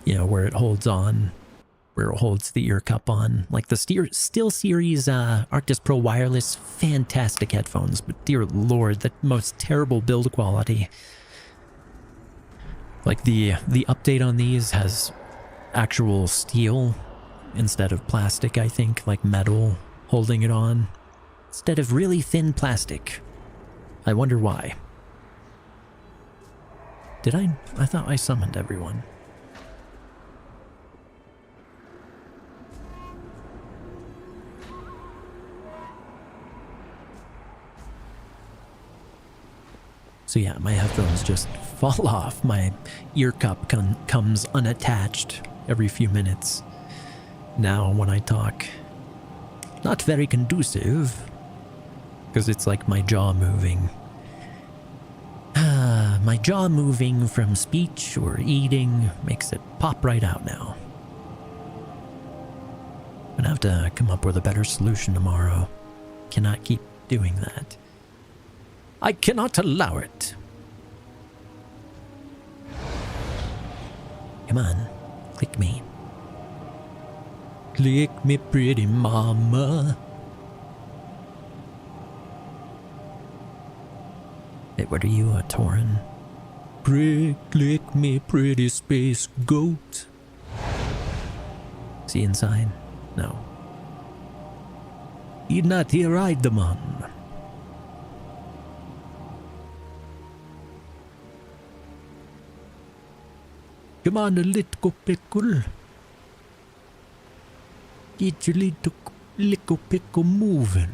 you know, where it holds on. where it holds the ear cup on. Like the Steel Series Arctis Pro Wireless, fantastic headphones, but dear lord, the most terrible build quality. Like the update on these has actual steel instead of plastic, I think, like metal holding it on, instead of really thin plastic. I wonder why. Did I thought I summoned everyone. So yeah, my headphones just fall off. My ear cup comes unattached every few minutes. Now when I talk, not very conducive, because it's like my jaw moving. My jaw moving from speech or eating makes it pop right out now. I'm gonna have to come up with a better solution tomorrow. Cannot keep doing that. I cannot allow it. Come on, click me. Click me, pretty mama. Hey, what are you, a Tauren? Click me, pretty space goat. Is he inside? No. He's not here, ride the man. Come on, a little pickle. Get your little pickle moving.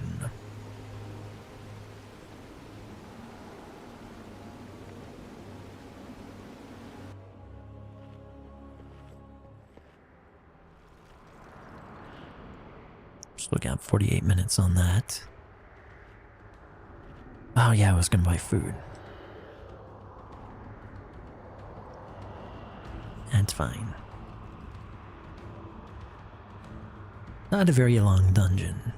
Still got 48 minutes on that. Oh yeah, I was gonna buy food. That's fine. Not a very long dungeon.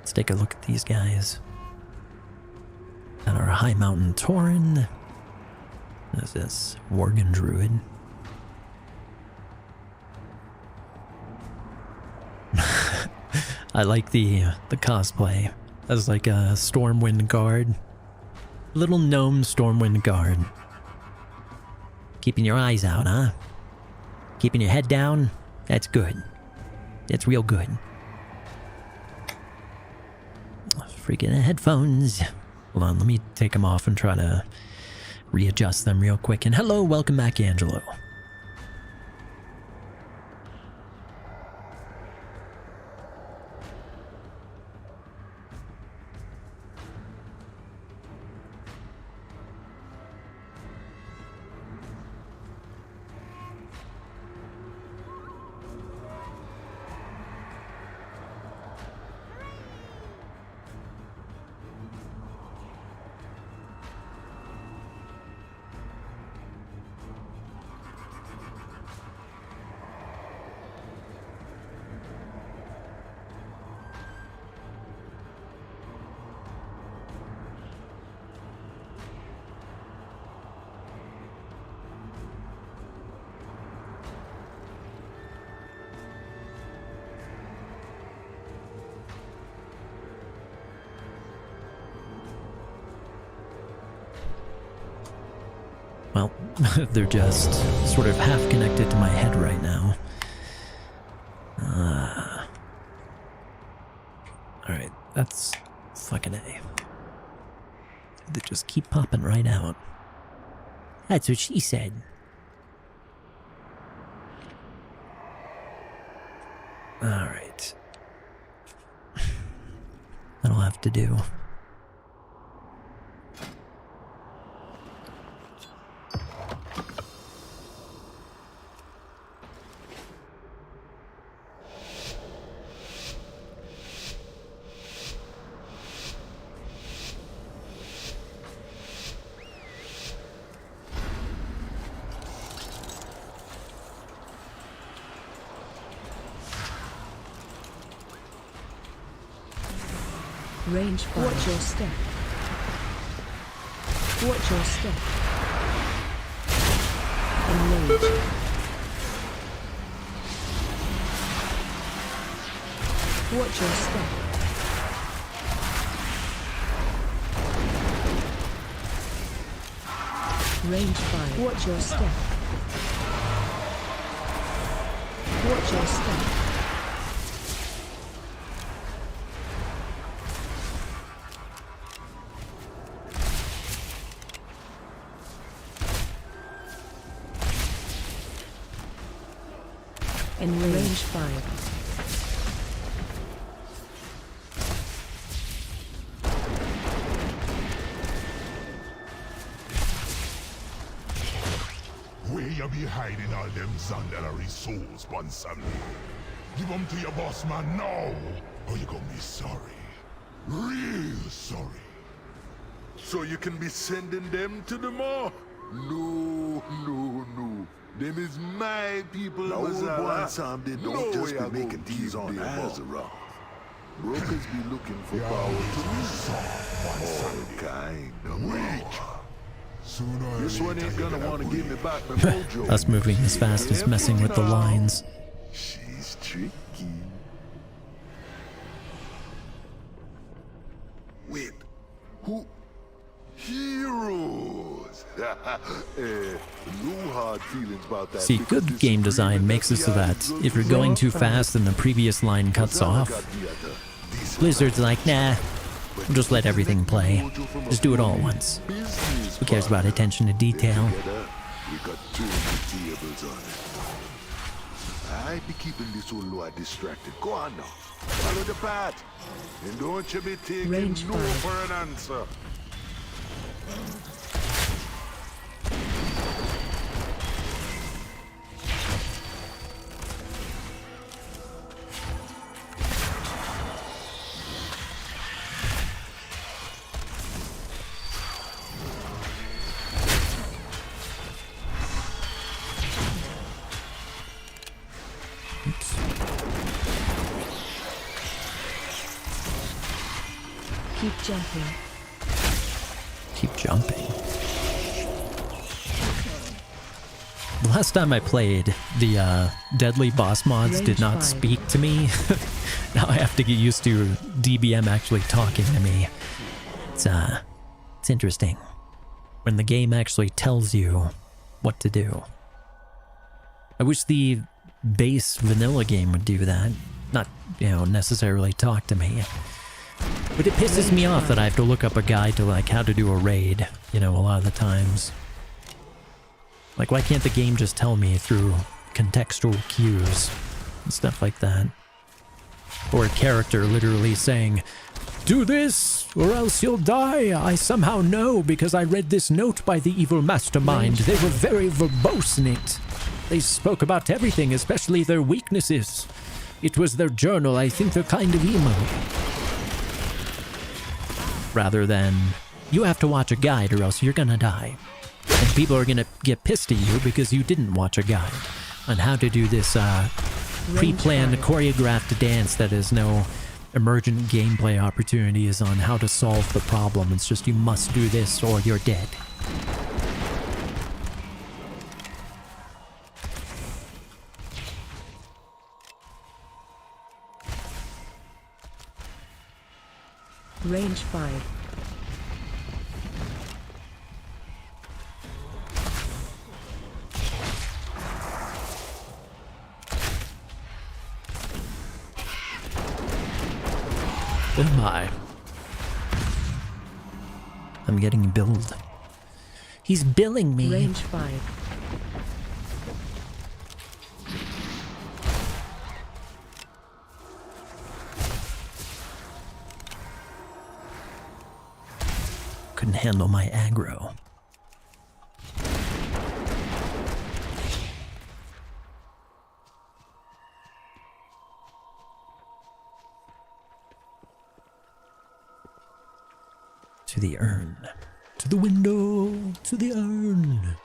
Let's take a look at these guys. Got our High Mountain Tauren. What is this? Worgen Druid. I like the cosplay as like a Stormwind Guard. Little gnome Stormwind Guard. Keeping your eyes out, huh? Keeping your head down? That's good. That's real good. Freaking headphones. Hold on, let me take them off and try to readjust them real quick. And hello, welcome back, Angelo. Well, they're just sort of half connected to my head right now. Alright, that's fucking A. They just keep popping right out. That's what she said. Alright. That'll have to do. Range 5. Watch your step. Watch your step. Enrage. Watch your step. Range 5. Watch your step. Watch your step. And range 5. Where you be hiding all them Zandalary souls, Bonsammy? Give them to your boss man now, or you gonna be sorry. Real sorry. So you can be sending them to the mall? No, no, no. Them is my people, Now, Mazala. they don't just be making these on Azeroth. Brokers be looking for power too. All kind of power. This one ain't gonna want to give me back my mojo. Us moving as fast as messing with the lines. She's tricky. Wait, who? Heroes! No hard feelings about that. See, good game design makes it so that if you're going too fast and the previous line cuts off, Blizzard's like, nah, we'll just let everything play. Just do it all at once. Who cares about attention to detail? We got 2 tables on it. I be keeping this old Lua distracted. Go on now. Follow the path. And don't you be taking Range no 5. for an answer. Keep jumping. Keep jumping. The last time I played, the deadly boss mods did not speak to me. Now I have to get used to DBM actually talking to me. It's interesting when the game actually tells you what to do. I wish the base vanilla game would do that. Not, necessarily talk to me. But it pisses me off that I have to look up a guide to, like, how to do a raid, a lot of the times. Like, why can't the game just tell me through contextual cues and stuff like that? Or a character literally saying, "Do this, or else you'll die. I somehow know because I read this note by the evil mastermind. They were very verbose in it. They spoke about everything, especially their weaknesses. It was their journal. I think they're kind of emo." Rather than, you have to watch a guide or else you're gonna die. And people are gonna get pissed at you because you didn't watch a guide on how to do this pre-planned, choreographed dance that has no emergent gameplay opportunities on how to solve the problem. It's just you must do this or you're dead. Range 5. Oh my. I'm getting billed. He's billing me. Range 5. Couldn't handle my aggro. To the urn. To the window. To the urn.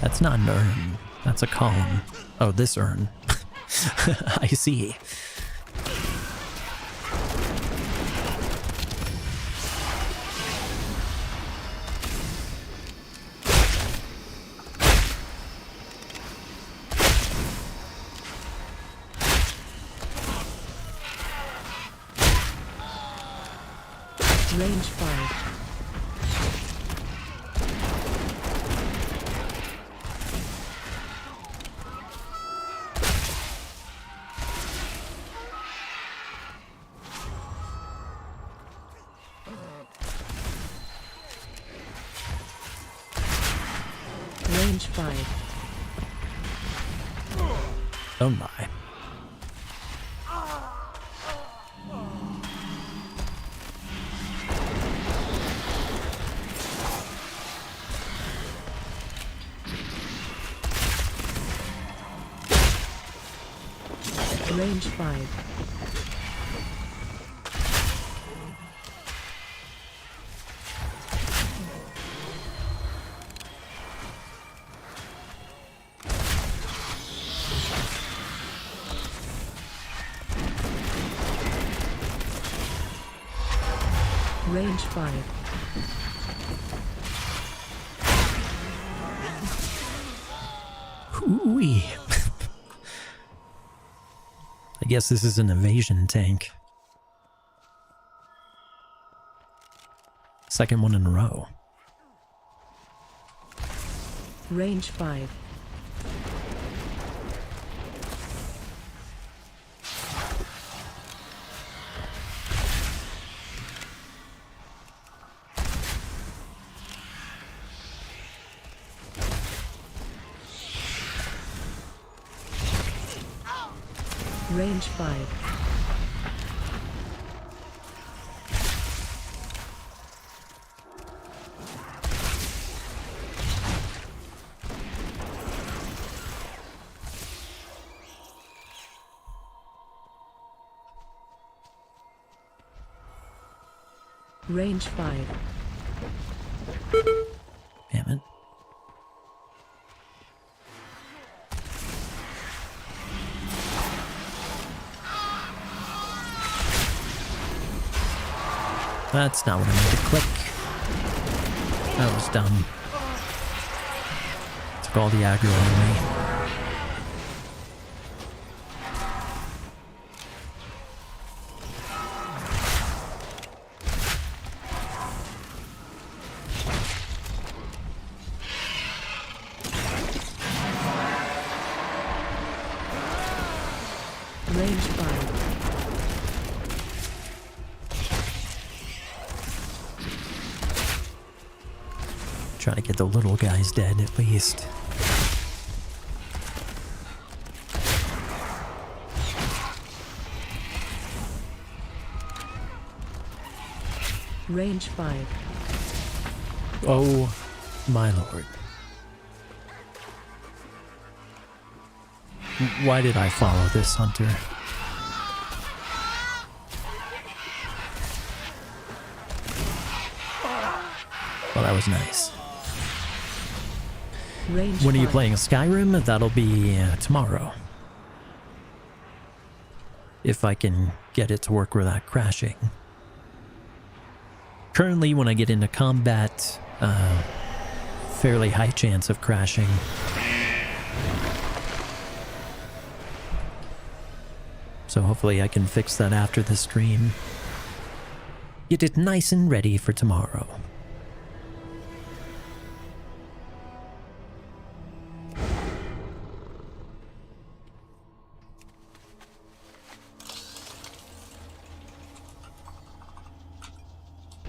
That's not an urn. That's a column. Oh, this urn. I see. Range 5. Range 5. Oh my. Range 5. Range 5. Hooey. I guess this is an evasion tank. Second one in a row. Range 5. Range 5. Range 5. Damn it. That's not what I meant to click. That was dumb. Took all the aggro away. Range 5. Try to get the little guys dead at least. Range 5. Oh my lord. Why did I follow this hunter? Well, that was nice. Range When are you 5. playing Skyrim? That'll be tomorrow. If I can get it to work without crashing. Currently, when I get into combat, fairly high chance of crashing. So hopefully I can fix that after the stream. Get it nice and ready for tomorrow.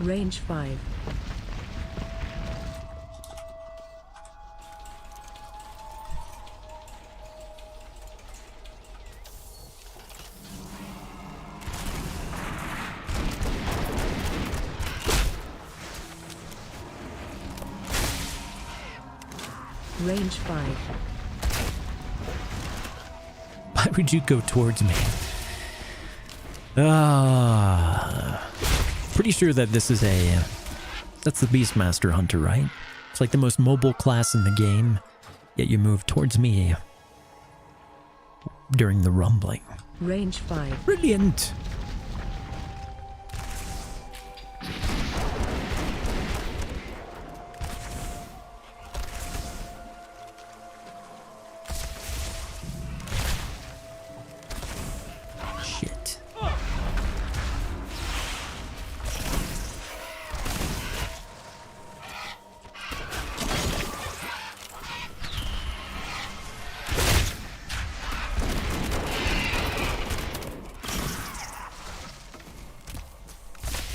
Range 5. Range 5. Why would you go towards me? Pretty sure that this is that's the Beastmaster Hunter, right? It's like the most mobile class in the game, yet you move towards me during the rumbling. Range 5. Brilliant!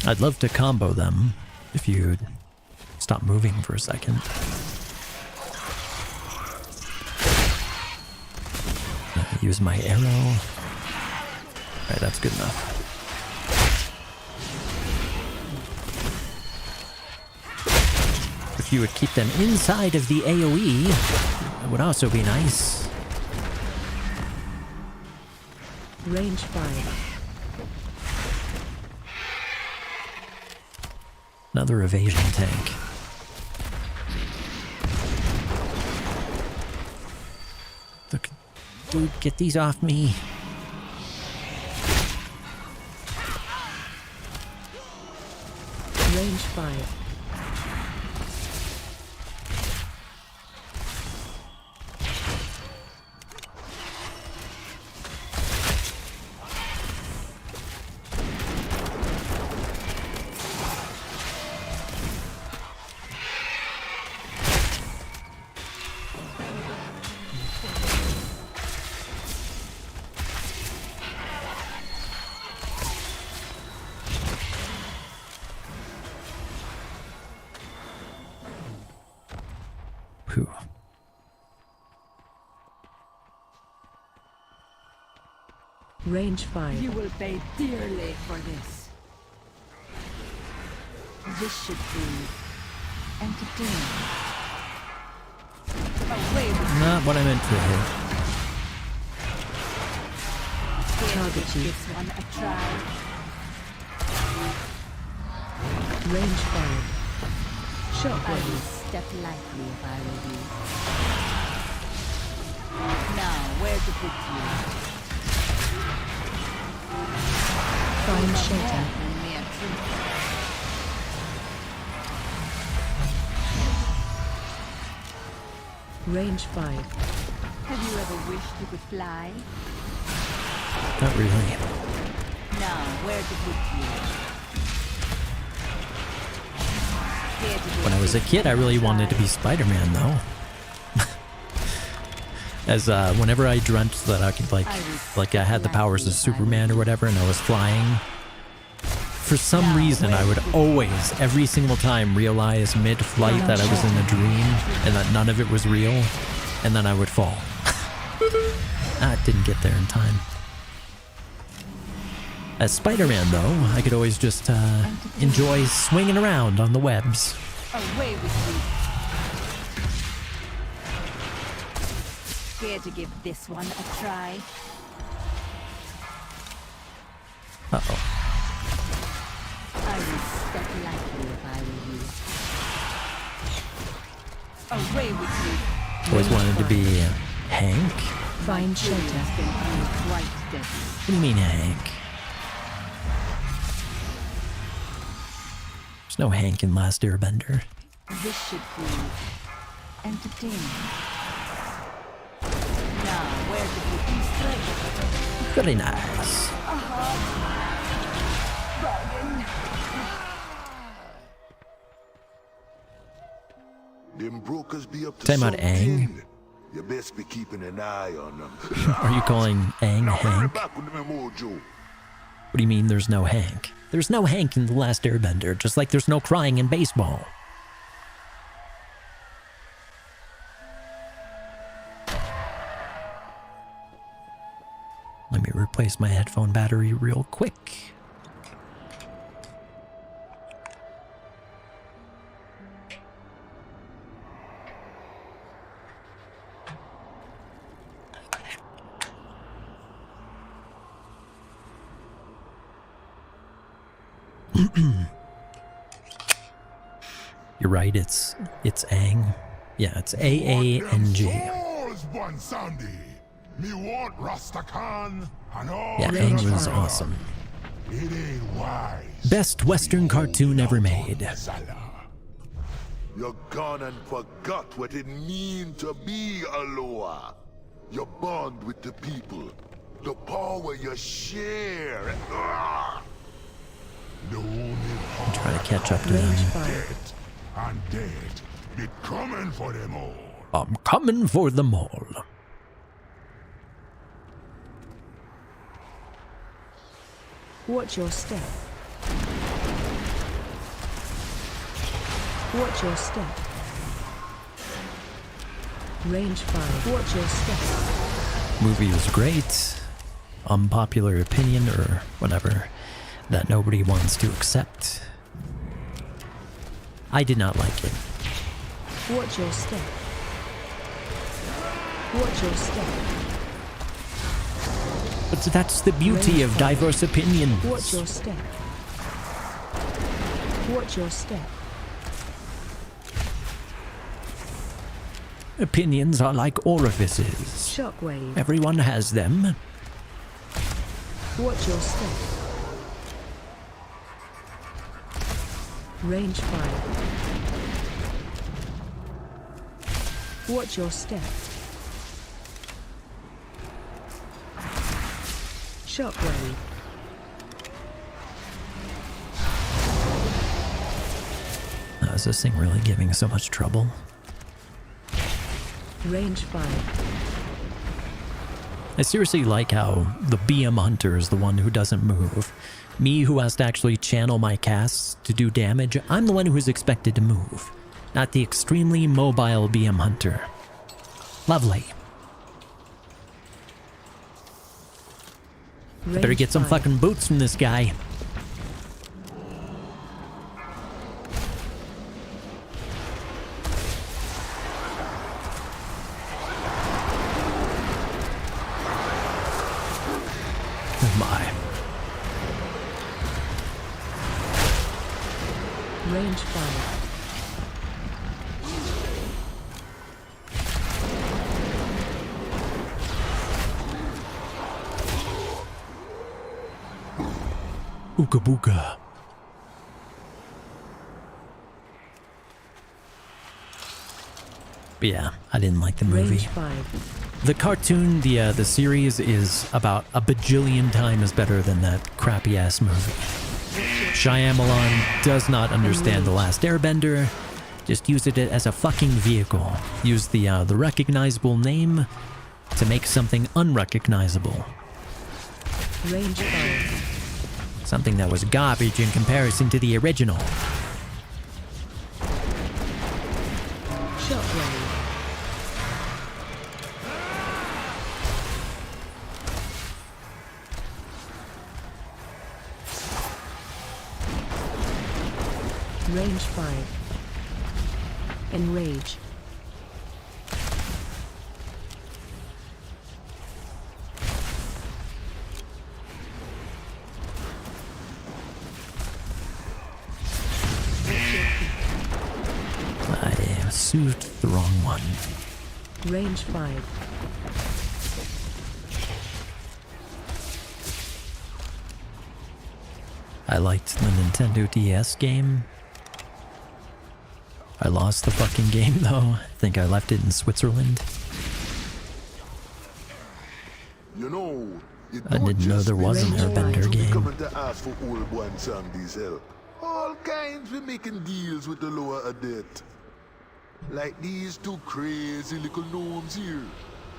I'd love to combo them if you'd stop moving for a second. Use my arrow. Alright, that's good enough. If you would keep them inside of the AoE, that would also be nice. Range 5. Another evasion tank. Look, dude, get these off me. Range 5. Range 5. You will pay dearly for this. This should be entertaining. Away with Not what I meant to hit. Target you. this one a try. Range 5. I Shockwave. will step lightly if I were you. Now, where to put you? Fine shelter. Range 5. Have you ever wished you could fly? Not really. Now, where to put you? When I was a kid, I really wanted to be Spider-Man, though. As whenever I dreamt that I could like I had the powers of Superman or whatever, and I was flying, for some reason I would always, every single time, realize mid-flight that I was in a dream and that none of it was real, and then I would fall. I didn't get there in time. As Spider-Man, though, I could always just enjoy swinging around on the webs. Away with you. Care to give this one a try? Uh-oh. I would step lightly if I were you. Away with you. Always wanted to be Hank? Find shelter. What do you mean, Hank? There's no Hank in Last Airbender. This should be entertaining. Now, where to put you straight? Very nice. Them brokers be up to Talking about Aang? You best be keeping an eye on them. Are you calling Aang Hank? Back with them, Mojo. What do you mean there's no Hank? There's no Hank in The Last Airbender, just like there's no crying in baseball. Let me replace my headphone battery real quick. You're right, it's Aang. Yeah, it's A-A-N-G. Me want Rastakan and all Yeah, Aang was awesome. It ain't wise. Best Western cartoon ever made. You're gone and forgot what it means to be Aloha. You bond with the people. The power you share. I'm trying to catch up to them. And dead. Be coming for them all. I'm coming for them all. Watch your step. Watch your step. Range 5. Watch your step. Movie was great. Unpopular opinion or whatever that nobody wants to accept. I did not like it. Watch your step. Watch your step. But that's the beauty of diverse opinions. Watch your step. Watch your step. Opinions are like orifices. Shockwave. Everyone has them. Watch your step. Range 5. Watch your step. Shockwave. Is this thing really giving so much trouble? Range 5. I seriously like how the BM Hunter is the one who doesn't move. Me, who has to actually channel my casts to do damage, I'm the one who is expected to move, not the extremely mobile BM Hunter. Lovely. I better get some fucking boots from this guy. Oh my. Range 5. Ooga booga. But yeah, I didn't like the movie. Range 5. The cartoon, the series is about a bajillion times better than that crappy ass movie. Shyamalan does not understand The Last Airbender. Just used it as a fucking vehicle. Use the recognizable name to make something unrecognizable. Range 5. Something that was garbage in comparison to the original. Shockwave. Range 5. Enrage. I soothed the wrong one. Range 5. I liked the Nintendo DS game. I lost the fucking game though. I think I left it in Switzerland. You know, I didn't know there was an Airbender game. Coming to ask for old one Sandy's help. All kinds we making deals with the lower adept. Like these two crazy little gnomes here.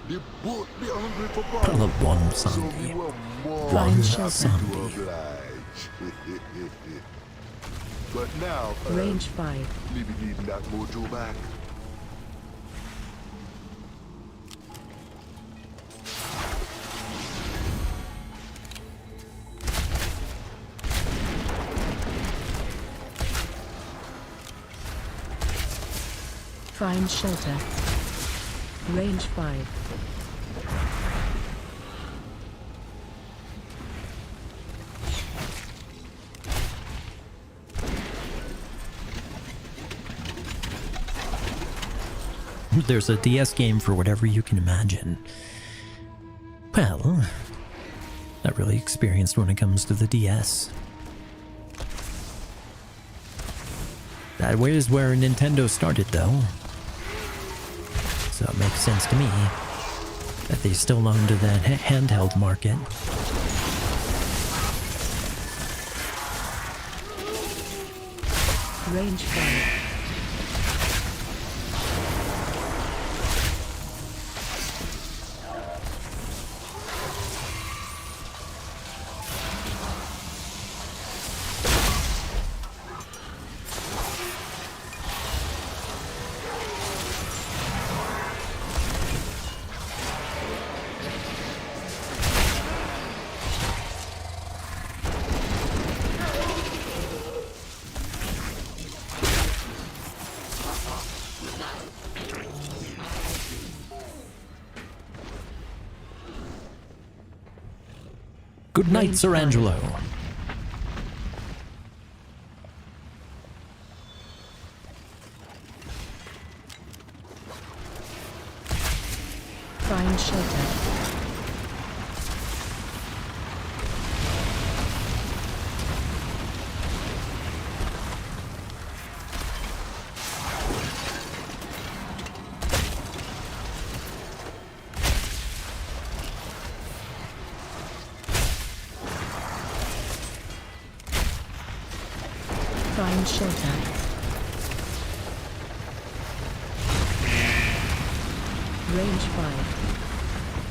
They both be hungry for power. I love one Sandy. One Sandy. But now, Range 5. maybe needing that mojo back. Find shelter. Range 5. There's a DS game for whatever you can imagine. Well, not really experienced when it comes to the DS. That is where Nintendo started though. So it makes sense to me that they still owned that handheld market. Range 5. Good night, Sir Angelo. Find shelter. Find shelter. Range 5.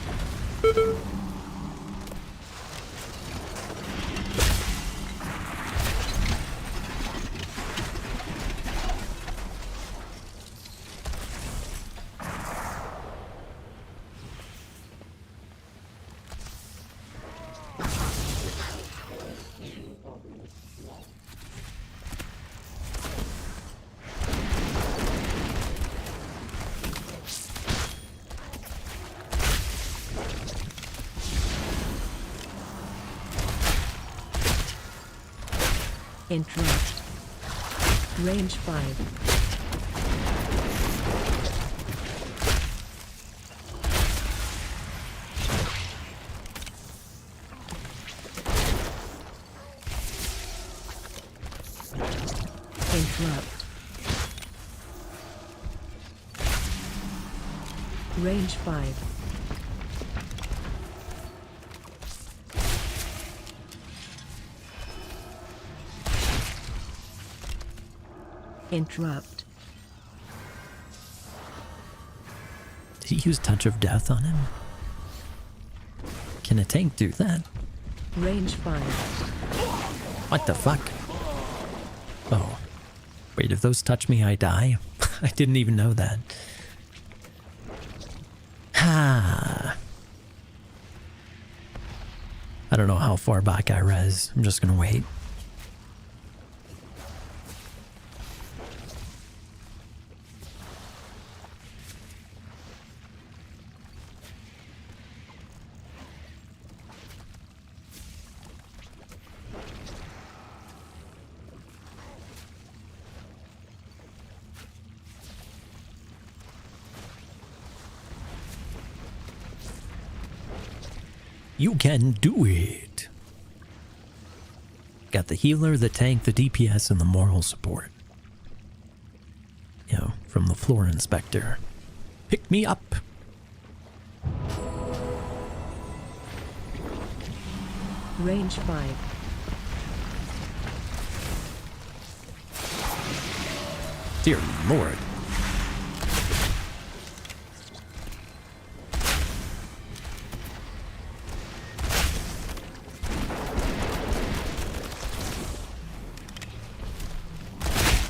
Interrupt. Range 5. Interrupt. Range 5. Interrupt. Did he use Touch of Death on him? Can a tank do that? Range 5. What the fuck? Oh. Wait, if those touch me, I die? I didn't even know that. Ha. I don't know how far back I res. I'm just gonna wait. You can do it. Got the healer, the tank, the DPS, and the moral support. You know, from the floor inspector. Pick me up. Range 5. Dear Lord.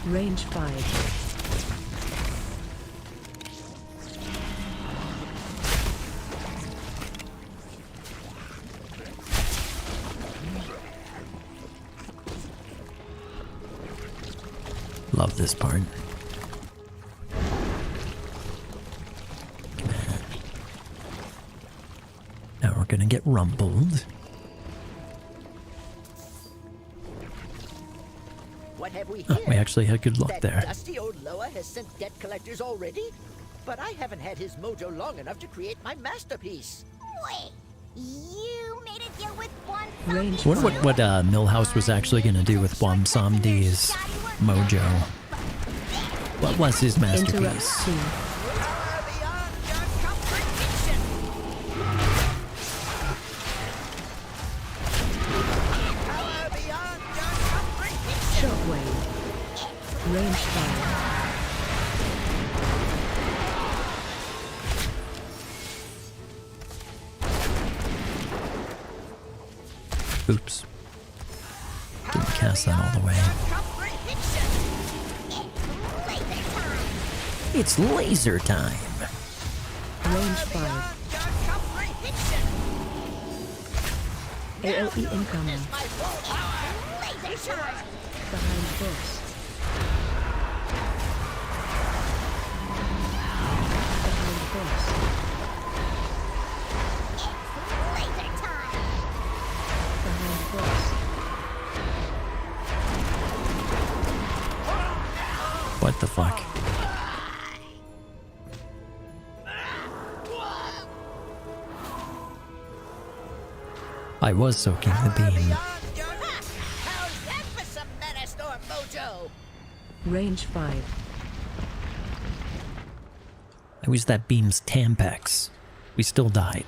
Range 5. Love this part. Now we're gonna get rumbled. What have we Oh, here? we actually had good luck That there. dusty old Loa has sent debt collectors already? But I haven't had his mojo long enough to create my masterpiece. Wait, you made a deal with one I wonder what Millhouse was actually gonna do with Wamsamdi's mojo. What was his masterpiece? Shockwave. Range 5. Oops. Didn't cast that all the way. It's laser time. Range 5. AOE incoming. Behind boss. Behind boss. I was soaking the beam. How's that for some menace or mojo? Range 5. I used that beam's Tampex. We still died.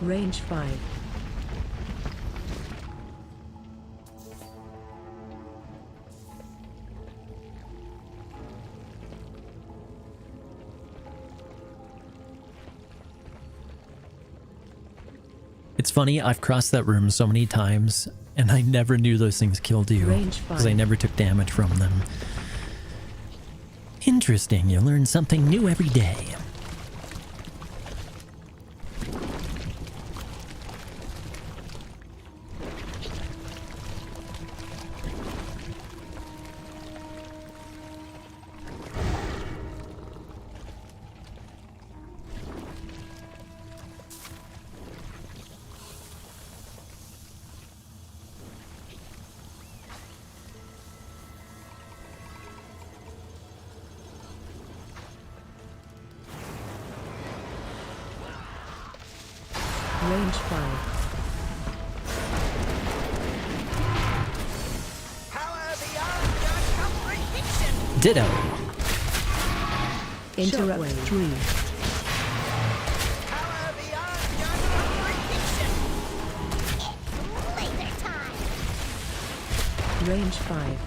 Range 5. It's funny, I've crossed that room so many times, and I never knew those things killed you, because I never took damage from them. Interesting, you learn something new every day. Range 5. Ditto. Interrupt 3. Range 5.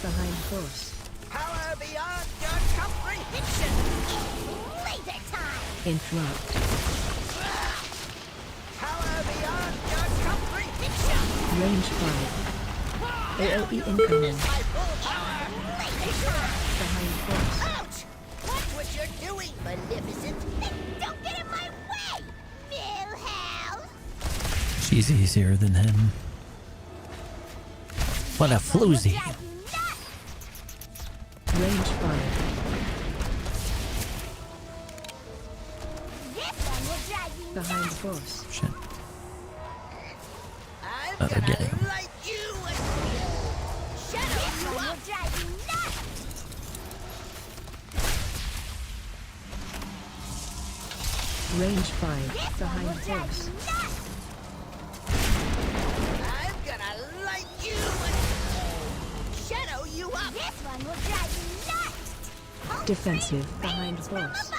Behind force. Power beyond your comprehension. Laser time. Interrupt. Power beyond your comprehension. Range 5. AOE incoming. Behind force. Ouch! Watch what you're doing, Maleficent. Don't get in my way, Milhouse. She's easier than him. What a floozy. Range 5. Behind force. Shit. Oh, they're getting him. Range 5. Behind force. I'm gonna light you and shadow you up. This one will drive you nuts. Defensive. Behind force.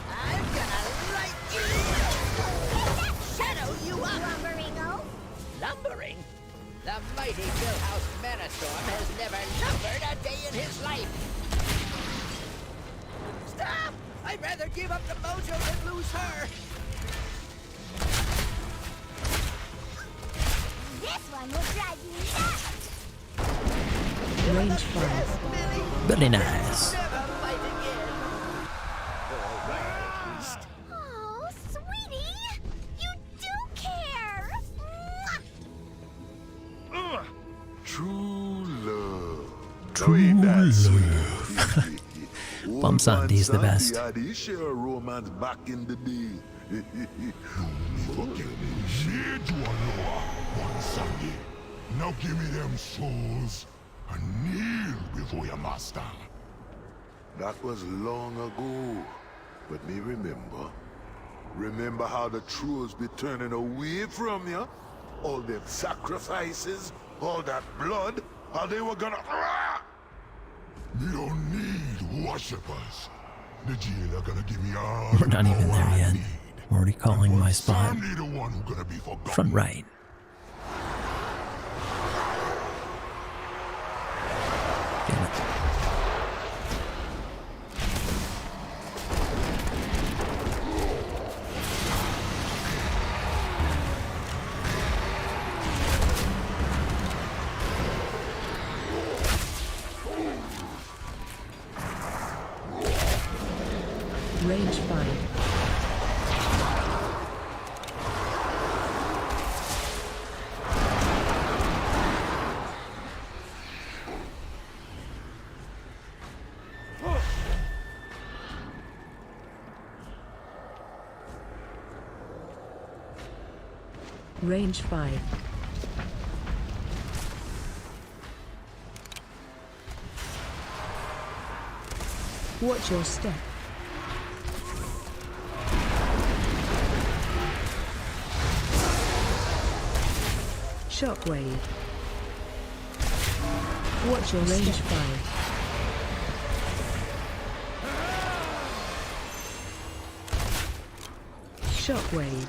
I'm gonna light you. Shadow you up. Lumbering? The mighty Millhouse Manastorm has never lumbered a day in his life. Stop! I'd rather give up the mojo than lose her. This one will drive you nuts. Range 5. Very nice. Oh, sweetie, you do care. True love. True love. Bum Sandy's the best. Yeah, they share romance back in the day. Now give me them souls and kneel before your master. That was long ago, but me remember. Remember how the trolls be turning away from you? All them sacrifices, all that blood, how they were gonna... We don't need worshippers. The jailer gonna give me all We're not even there yet. I'm already calling my spot. I'm the one who gonna be forgotten. Front right. Damn it. Range 5. Range 5. Watch your step. Shockwave. Watch your range 5. Shockwave.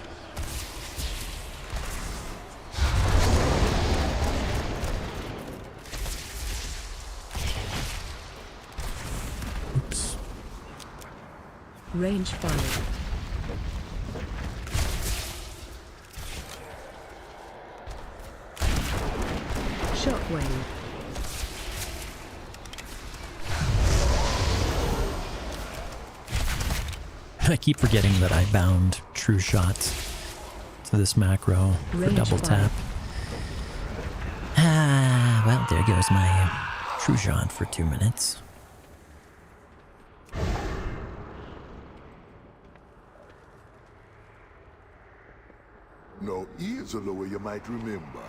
Oops. Range 5. Shockwave. I keep forgetting that I bound true shots to this macro for Range double 5. tap. Ah, well, there goes my true shot for 2 minutes. Now, here's a lower you might remember.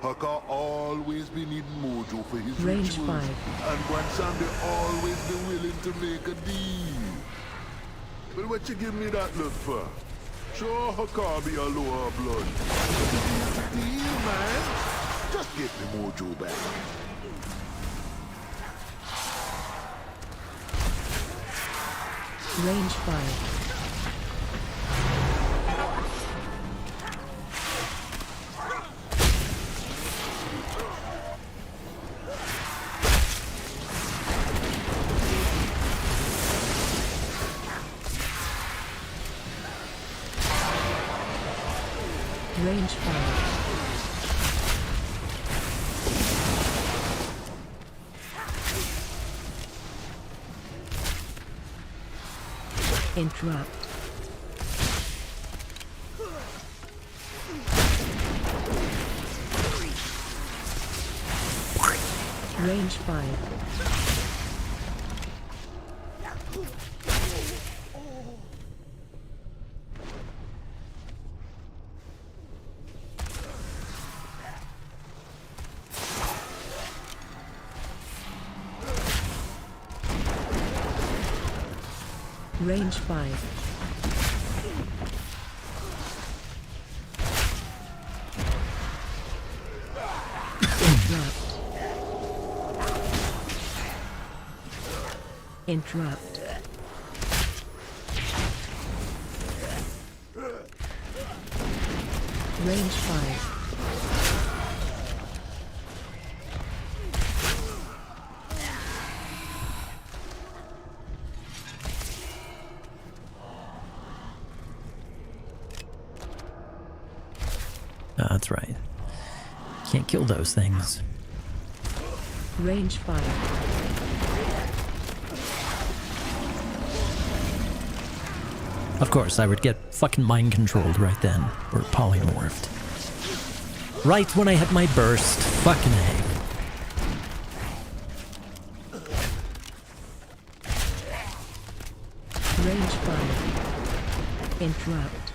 Haka always been needing mojo for his Range rituals. 5. And one Sunday always be willing to make a deal. But what you give me that look for? Sure, Haka be a lower blood. But the deal's a deal, man. Just get the mojo back. Range 5. Range 5. Interrupt. Range 5. Range 5. Interrupt. Interrupt. Range 5. That's right. Can't kill those things. Range 5. Of course, I would get fucking mind controlled right then, or polymorphed. Right when I had my burst. Fucking A. Range 5. Interrupt.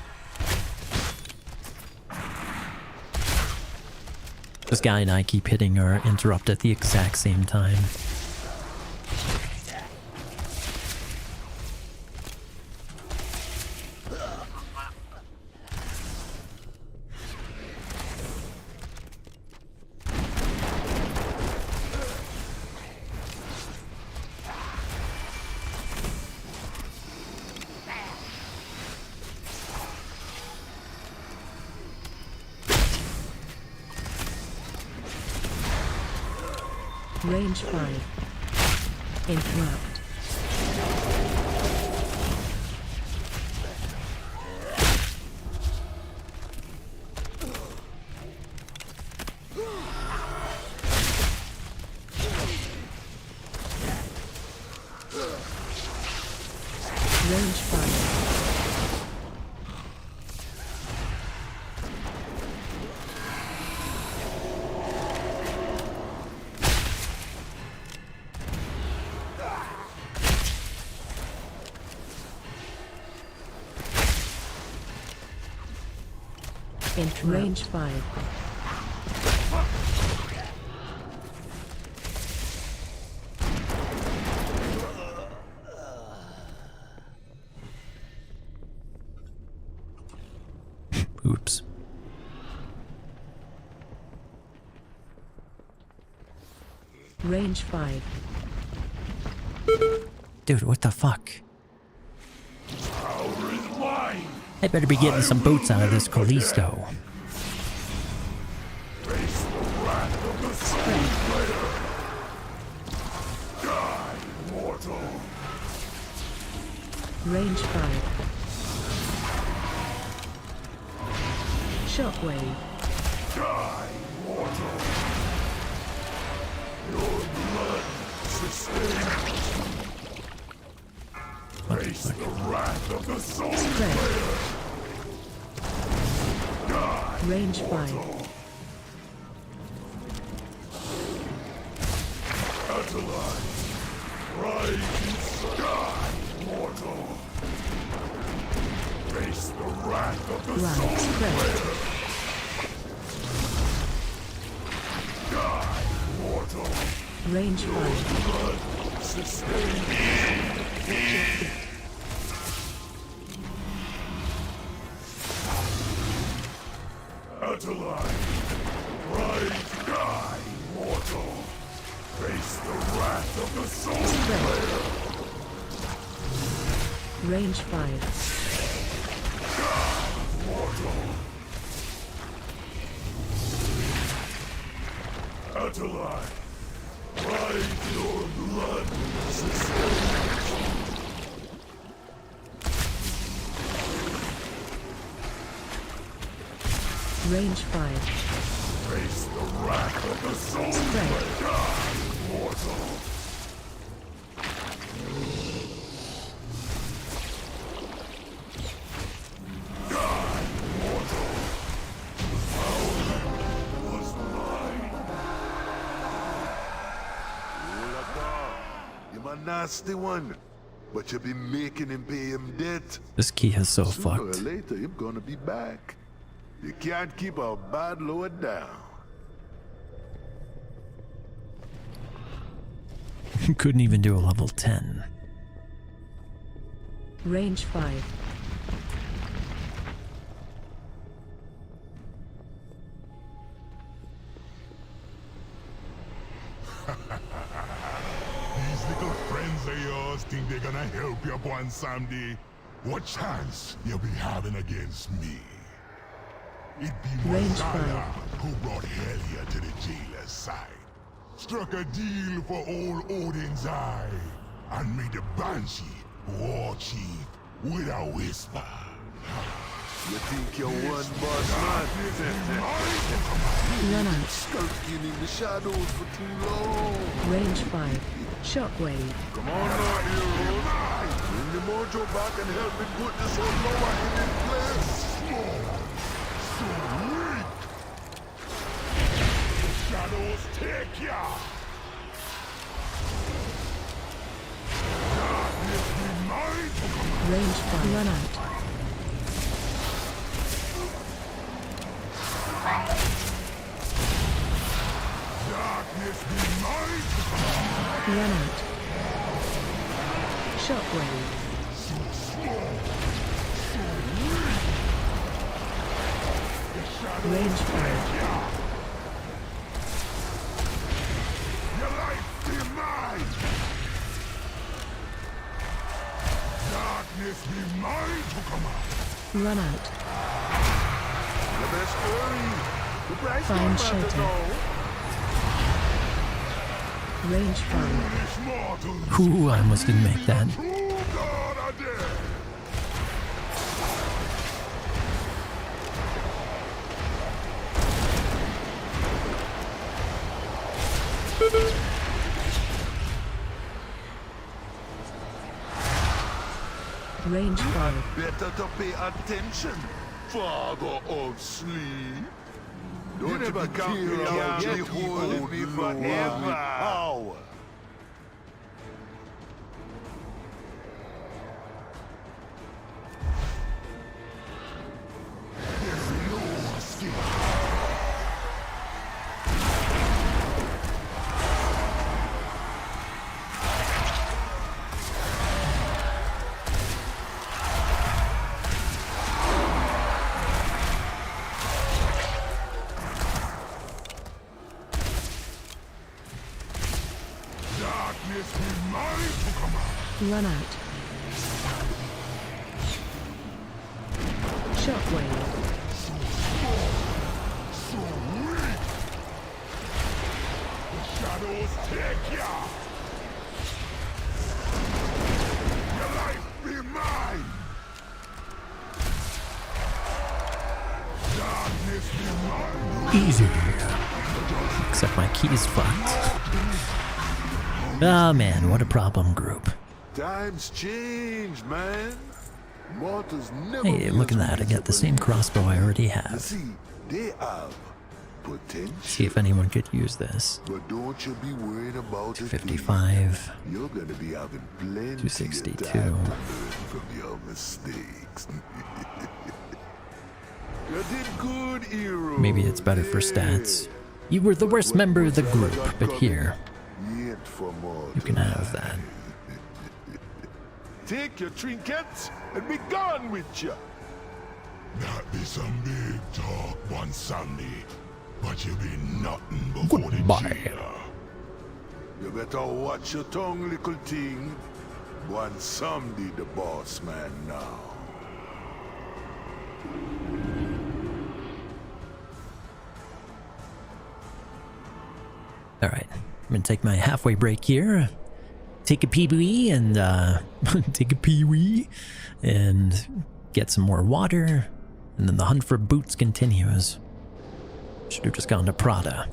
This guy and I keep hitting our interrupt at the exact same time. Range 5. Interrupt. Range 5. In range 5. Oops. Range 5. Dude, what the fuck? I better be getting some boots out of this Callisto. Range 5. Shockwave. Die, mortal. Your blood sustains. Face the wrath of the soul slayer. Die, range 5. Ataline. Rise and die, mortal. Face the wrath of the soul slayer. Die, mortal. Range 5. Blood sustains. Ataline, rise, die, mortal. Face the wrath of the soul slayer. Range 5. Die, mortal. Ataline, rise, your blood sustains. Range 5. Face the wrath of the soul slayer. Die, mortal. Die, mortal. Power was mine. You're a nasty one, but you be making him pay him debt. This key is so Sooner fucked. or later, you're gonna be back. You can't keep a bad lower down. Couldn't even do a level 10. Range 5. These little friends of yours think they're gonna help you one someday. What chance you'll be having against me? It be Mordaya who brought Helia to the jailer's side. Struck a deal for old Odin's eye, and made the Banshee war chief with a whisper. You think you're one boss man? Run out. Skulking in the shadows for too long. Range 5. Shockwave. Come on now, heroes. Bring the mojo back and help me put this old lower in place. So weak! The shadows take ya! Darkness be mine! Range 5. Run out. Darkness be mine! Run out. Shockwave. So small! So weak! The shadows Range 5. take ya! Your life be mine! Darkness be mine to come out! Run out. The best hurry. The price Find don't matter shelter. now. Range 5. Foolish mortals! Ooh, I almost didn't make that. True God are dead! Range 5. Better to pay attention, father of sleep. Don't never care about the whole me forever. Power. There's no Run out. Shockwave. Shadows take ya! Your life be mine! Darkness be mine! Easy. Except my key's fucked. Ah, man, what a problem group. Times change, man. Mortals never. Hey, look at that. I got the same crossbow I already have. See, they have potential. See if anyone could use this. But don't you be worrying about 255. You're gonna be having plenty 262. of time to learn from your mistakes. You did good, hero. Maybe it's better for stats. You were the worst member of the group, but here, you can have that. Take your trinkets and be gone with you. That be some big talk one Sunday, but you be nothing before Goodbye. the cheer. You better watch your tongue, little thing. One Sunday, the boss man now. Alright, I'm gonna take my halfway break here. Take a pee-wee and, take a pee-wee and get some more water. And then the hunt for boots continues. Should have just gone to Prada.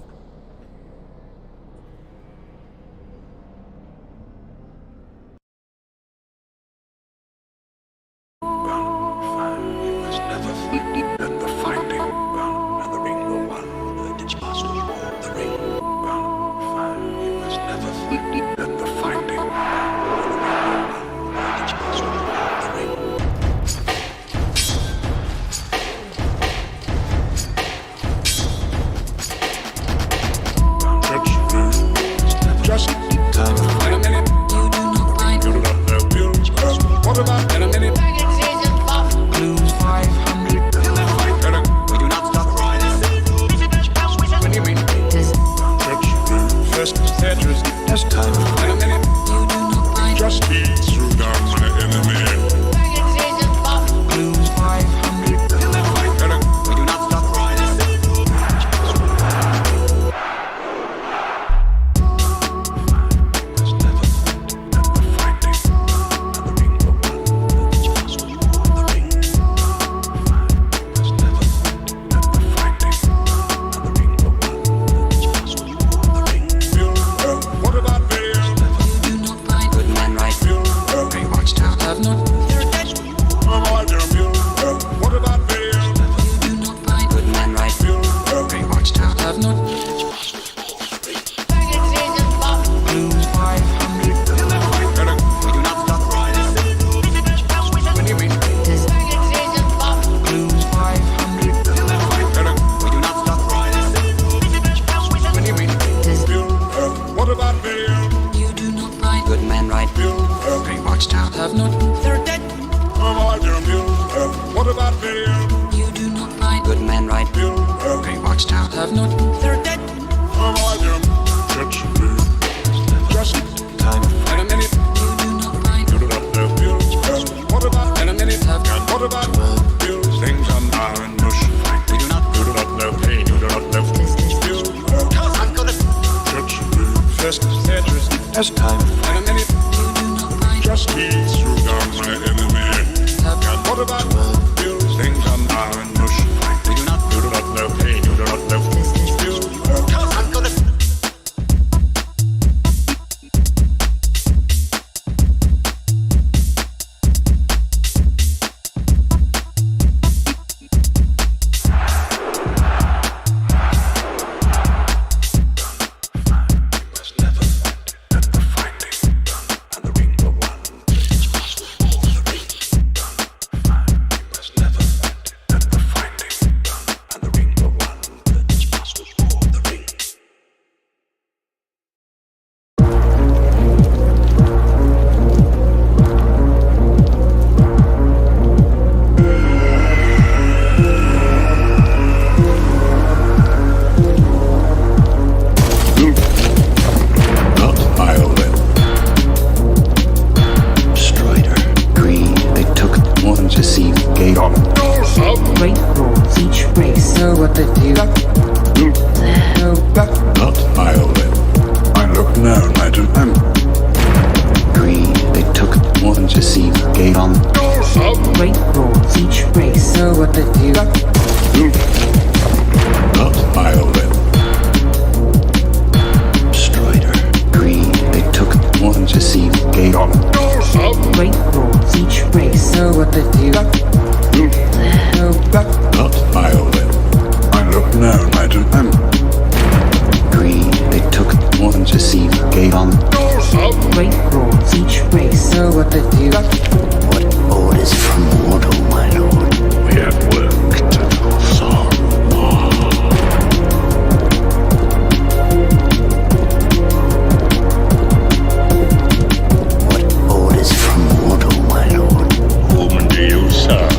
Not violent. I look no, madam. Greed, they took more than deceive, gave on. Great lords, each race. What orders from mortal, my lord? We have work to do. What orders from mortal, my lord? Whom do you serve,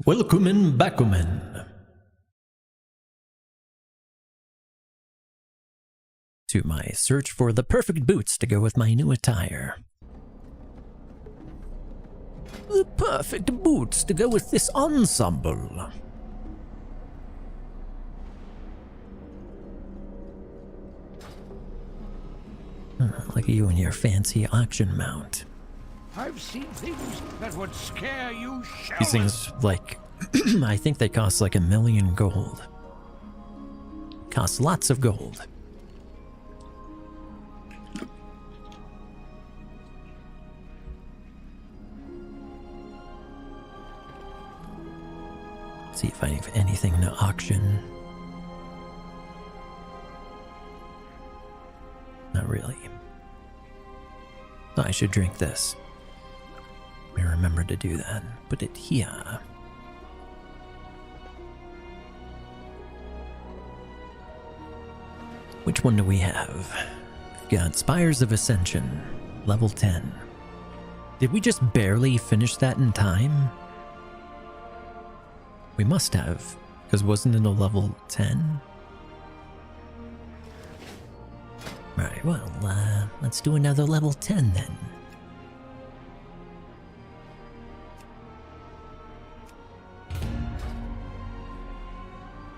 Welcome backumen to my search for the perfect boots to go with my new attire. The perfect boots to go with this ensemble. Look at you and your fancy auction mount. I've seen things that would scare you shitless. These things, like, I think they cost like $1 million gold. Cost lots of gold. See if I have anything to auction. Not really. I should drink this. I remember to do that. Put it here. Which one do we have? We've got Spires of Ascension, level 10. Did we just barely finish that in time? We must have, because wasn't it a level 10? Right, well, let's do another level 10 then.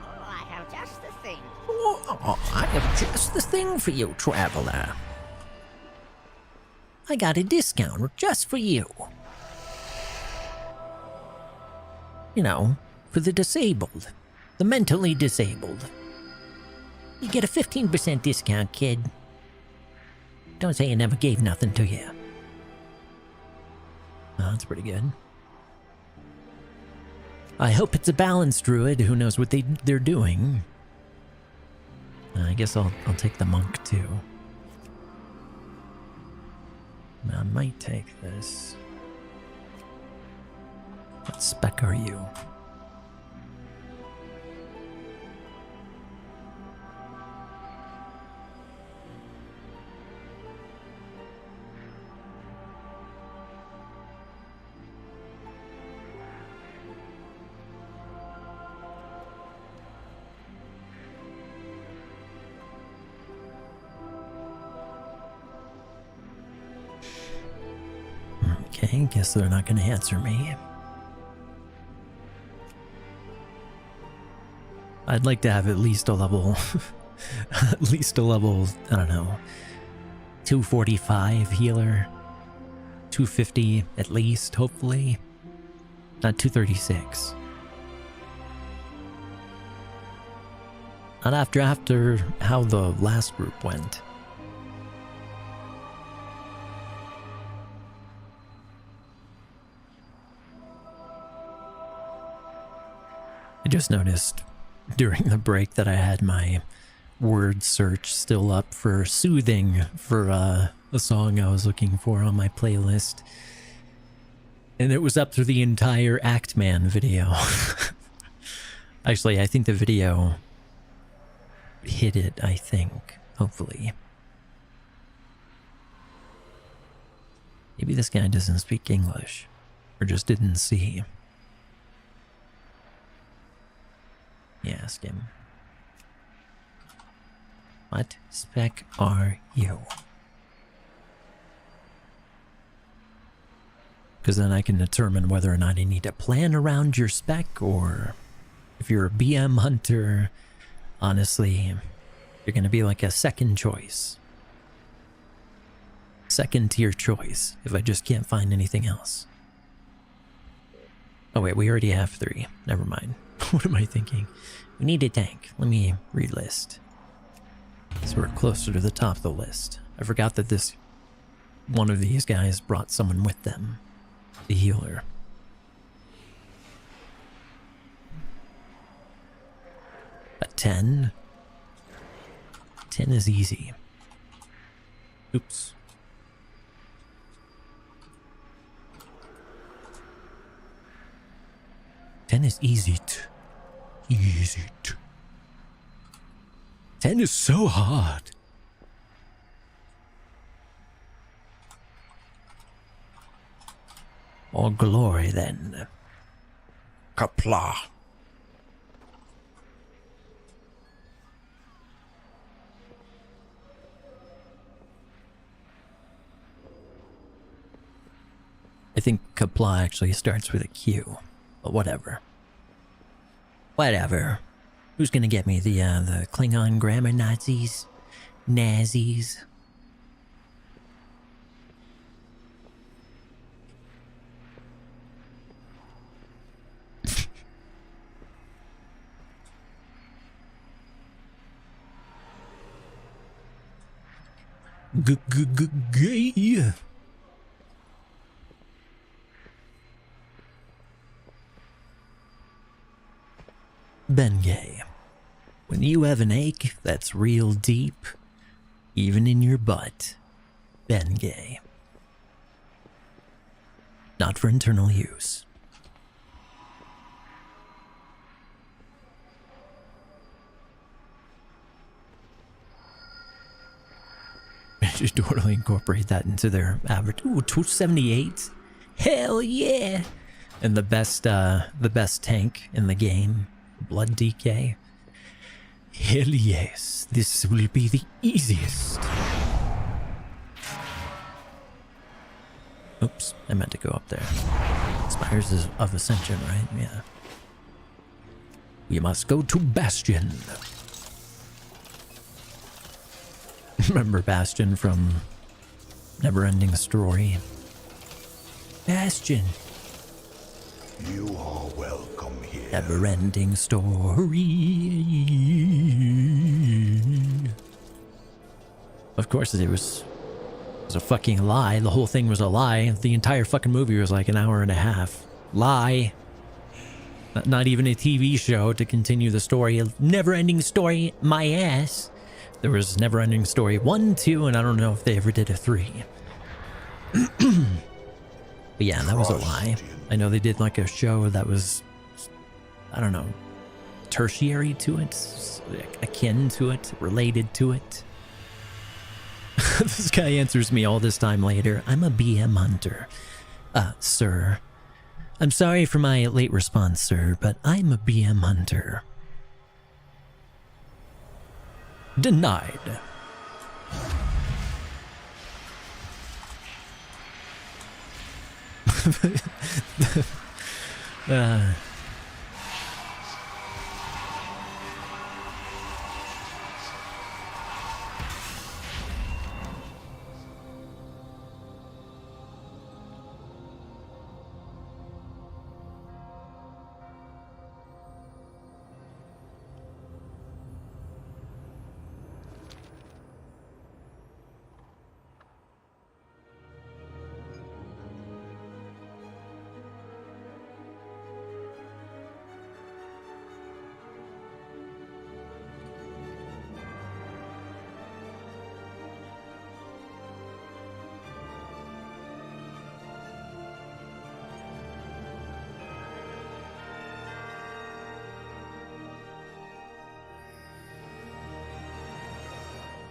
Oh, I have just the thing. Oh, I have just the thing for you, traveler. I got a discount just for you. You know, for the disabled, the mentally disabled. You get a 15% discount, kid. Don't say I never gave nothing to you. Oh, that's pretty good. I hope it's a balanced druid who knows what they're doing. I guess I'll take the monk too. I might take this. What spec are you? Okay, guess they're not going to answer me. I'd like to have at least a level, I don't know, 245 healer, 250 at least, hopefully, not 236. Not after how the last group went. I just noticed during the break that I had my word search still up for soothing for a song I was looking for on my playlist. And it was up through the entire Act Man video. Actually, I think the video hit it, I think. Hopefully. Maybe this guy doesn't speak English. Or just didn't see. Yeah, ask him. What spec are you? Because then I can determine whether or not I need to plan around your spec, or if you're a BM hunter, honestly, you're going to be like a second choice. Second tier choice, if I just can't find anything else. Oh wait, we already have 3. Never mind. What am I thinking? We need a tank. Let me relist. So we're closer to the top of the list. I forgot that one of these guys brought someone with them. The healer. A 10? 10 is easy. Oops. Ten is easy. 10 is so hard. All glory then. Kapla. I think Kapla actually starts with a Q, but whatever. Whatever. Who's gonna get me the Klingon grammar Nazis? Nazis. Gay. Bengay. When you have an ache that's real deep, even in your butt, Bengay. Not for internal use. Should totally incorporate that into their average. Ooh, 278. Hell yeah! And the best tank in the game, Blood DK. Hell yes, this will be the easiest. Oops, I meant to go up there. Spires of Ascension, right? Yeah. We must go to Bastion. Remember Bastion from Neverending Story? Bastion. You are welcome here. Neverending Story. Of course, it was a fucking lie. The whole thing was a lie. The entire fucking movie was like an hour and a half. Lie. Not even a TV show to continue the story. A Neverending Story, my ass. There was Neverending Story 1, 2, and I don't know if they ever did a 3. But yeah, that was a lie. I know they did like a show that was, I don't know, tertiary to it, akin to it, related to it. This guy answers me all this time later. I'm a BM hunter. Sir. I'm sorry for my late response, sir, but I'm a BM hunter. Denied.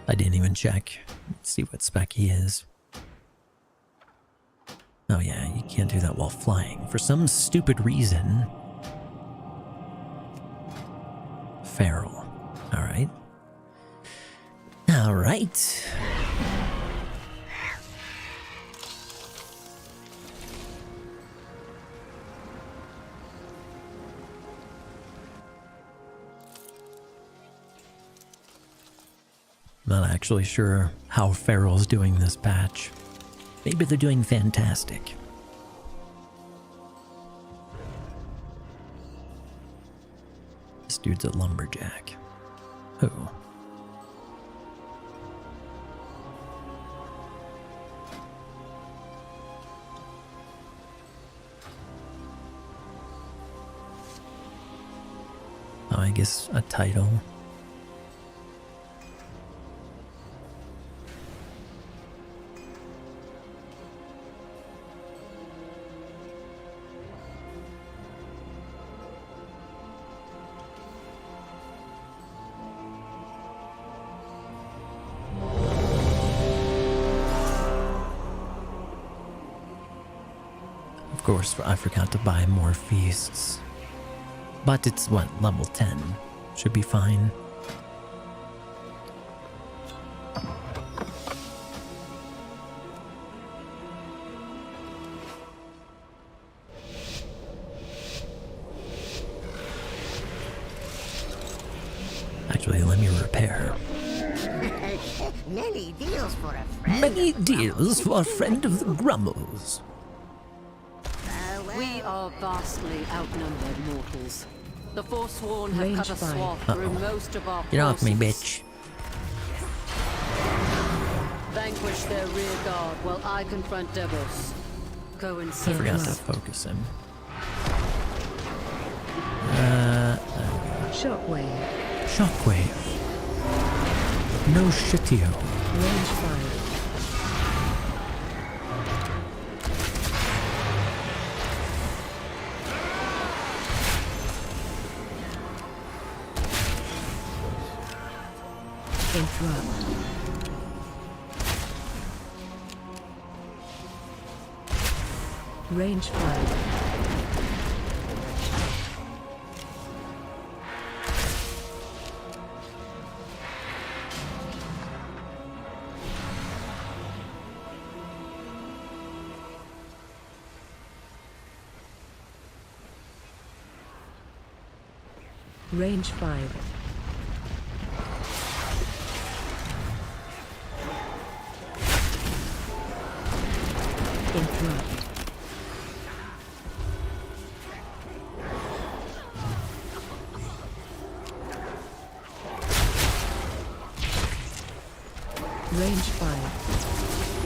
I didn't even check. Let's see what spec he is. Oh yeah, you can't do that while flying. For some stupid reason. Feral. Alright. Alright. Not actually sure how Feral's doing this patch. Maybe they're doing fantastic. This dude's a lumberjack. Who? Oh, I guess a title. Of course, I forgot to buy more feasts. But it's what, level 10? Should be fine. Actually, let me repair. Many deals for a friend. Many deals for a friend of the Grummles. We are vastly outnumbered mortals. The Forsworn have cut a swath through most of our Get off me, forces. bitch. Vanquish their rear guard while I confront Devos. Go and I see forgot to us. focus him. Shockwave. Shockwave. No shitio. Range 5. Interrupt. Range 5. Range 5. Interrupt. Range 5.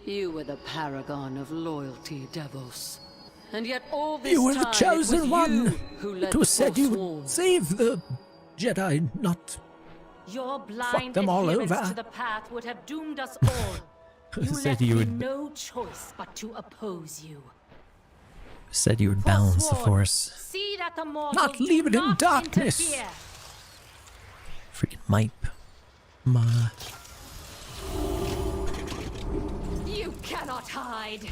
You were the paragon of loyalty, Devos. And yet all this You were time the chosen it was one. you who led It the was said you Forsworn. would save the Jedi, not Your blind them all adherence over. to the path would have doomed us all. You Said left you me would- no choice but to oppose you. said you would balance the Force. See that the mortals Not leave it do in not darkness. interfere. Freaking Mipe. Ma. You cannot hide.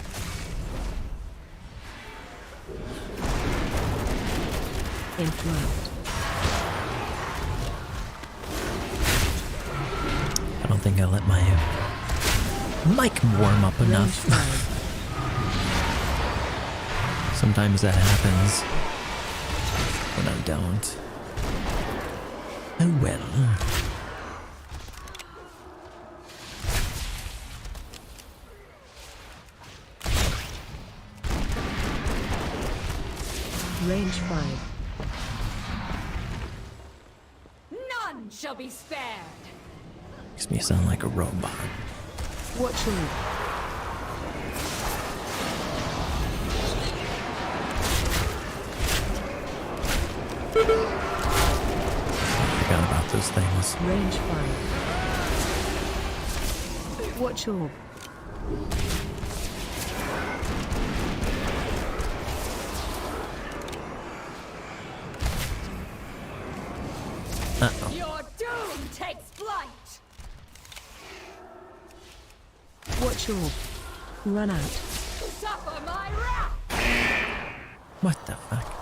Interrupt. I don't think I let my mic warm up enough. Sometimes that happens when I don't. Oh well. Range 5. None shall be spared. Makes me sound like a robot. Watch your I forgot about those things. Range 5. Watch your Uh-oh. Your doom takes flight. Watch your run out. Suffer my wrath. What the fuck?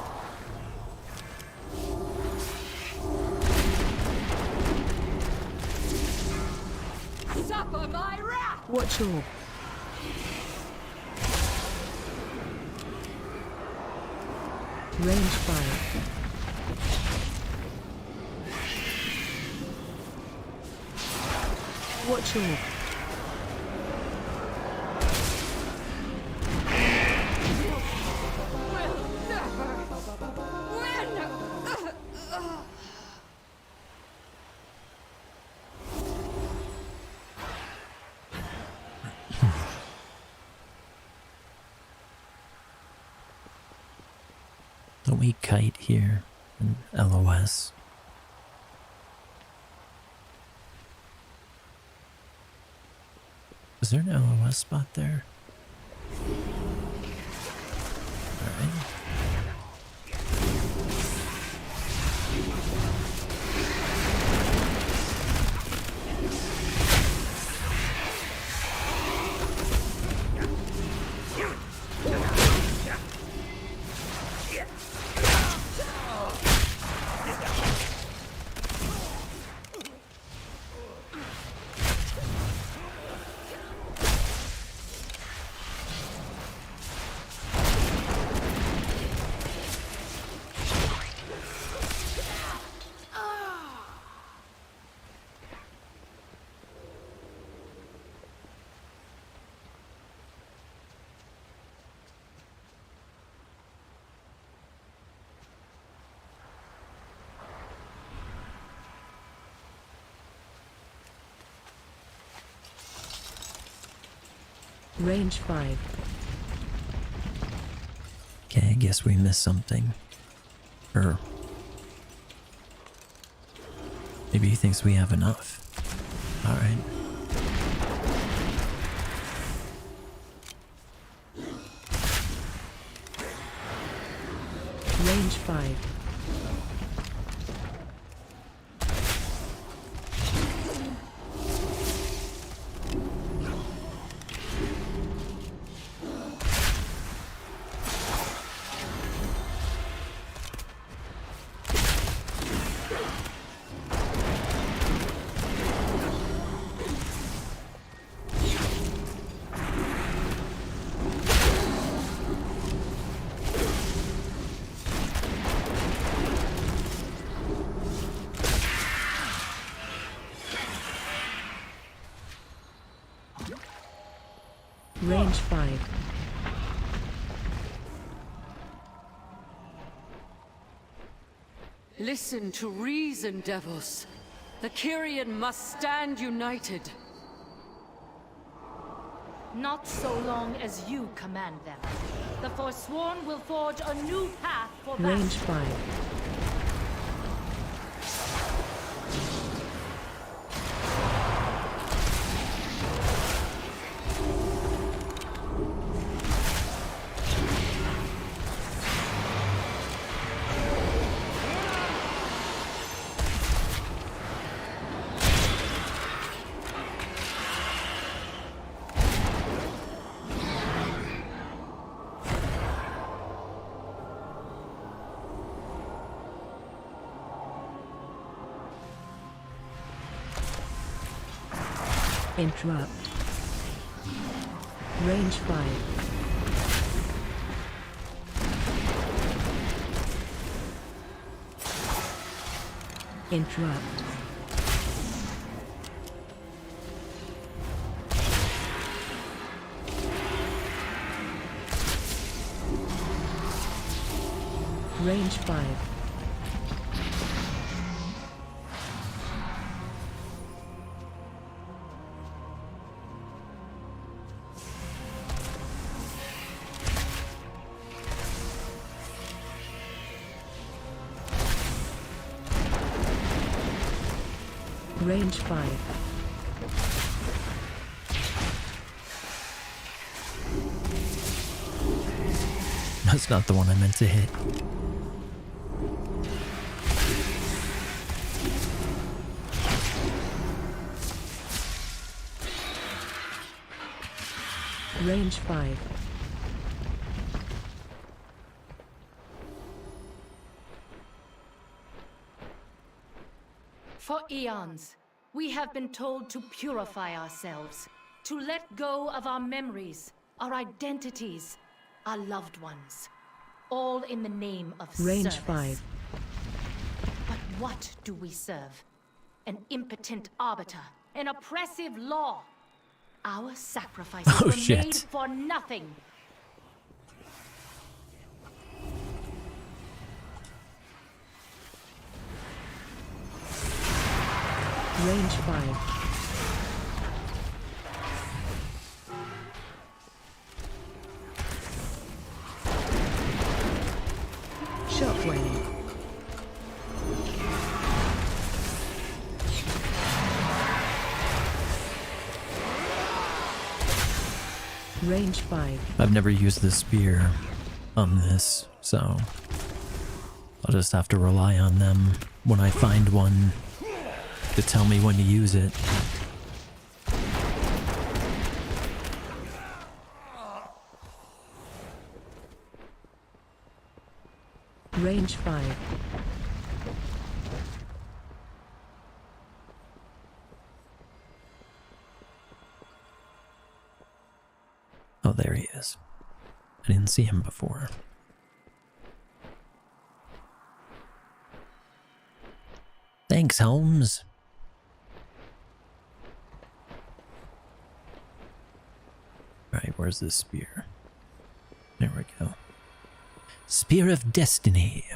Suffer my wrath. Watch your range 5. Watch your Don't we kite here in LOS? Is there an LOS spot there? Alright. Range 5. Okay, I guess we missed something. Or maybe he thinks we have enough. Alright. Range 5. Range 5. Listen to reason, devils. The Kyrian must stand united. Not so long as you command them. The Forsworn will forge a new path for battle. Range 5. Interrupt. Range 5. Interrupt. Range 5. Range 5. That's not the one I meant to hit. Range 5. For eons, we have been told to purify ourselves, to let go of our memories, our identities, our loved ones, all in the name of Range service. 5. But what do we serve? An impotent arbiter, an oppressive law. Our sacrifices were made for nothing. Range 5. Shockwave. Range 5. I've never used the spear on this, so I'll just have to rely on them when I find one to tell me when to use it. Range 5. Oh, there he is. I didn't see him before. Thanks, Holmes. Alright, where's this spear? There we go. Spear of Destiny.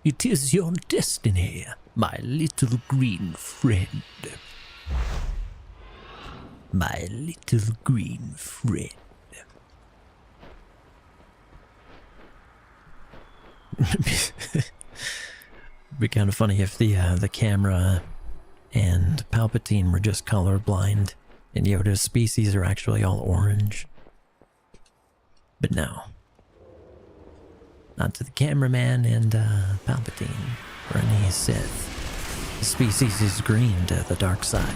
It is your destiny, my little green friend. My little green friend. Be kind of funny if the camera and Palpatine were just colorblind and Yoda's species are actually all orange. But no. Not to the cameraman and Palpatine or any Sith. The species is green to the dark side.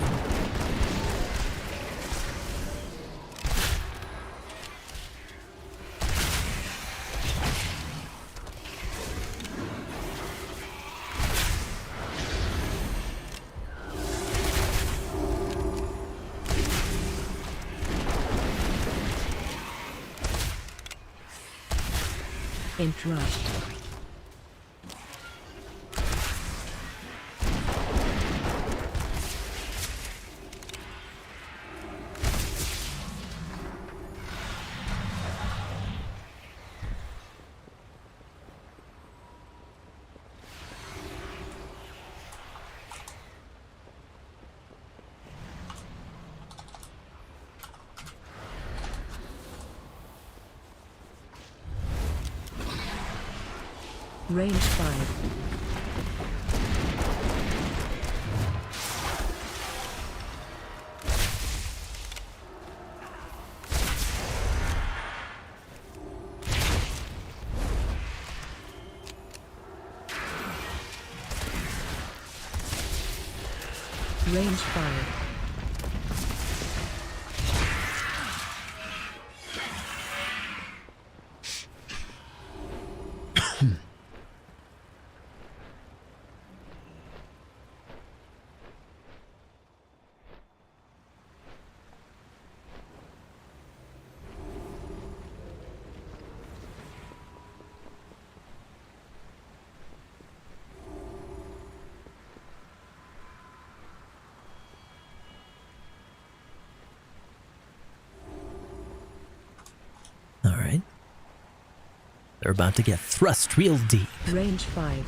Interrupt. Range 5. Range 5. Alright. They're about to get thrust real deep. Range 5.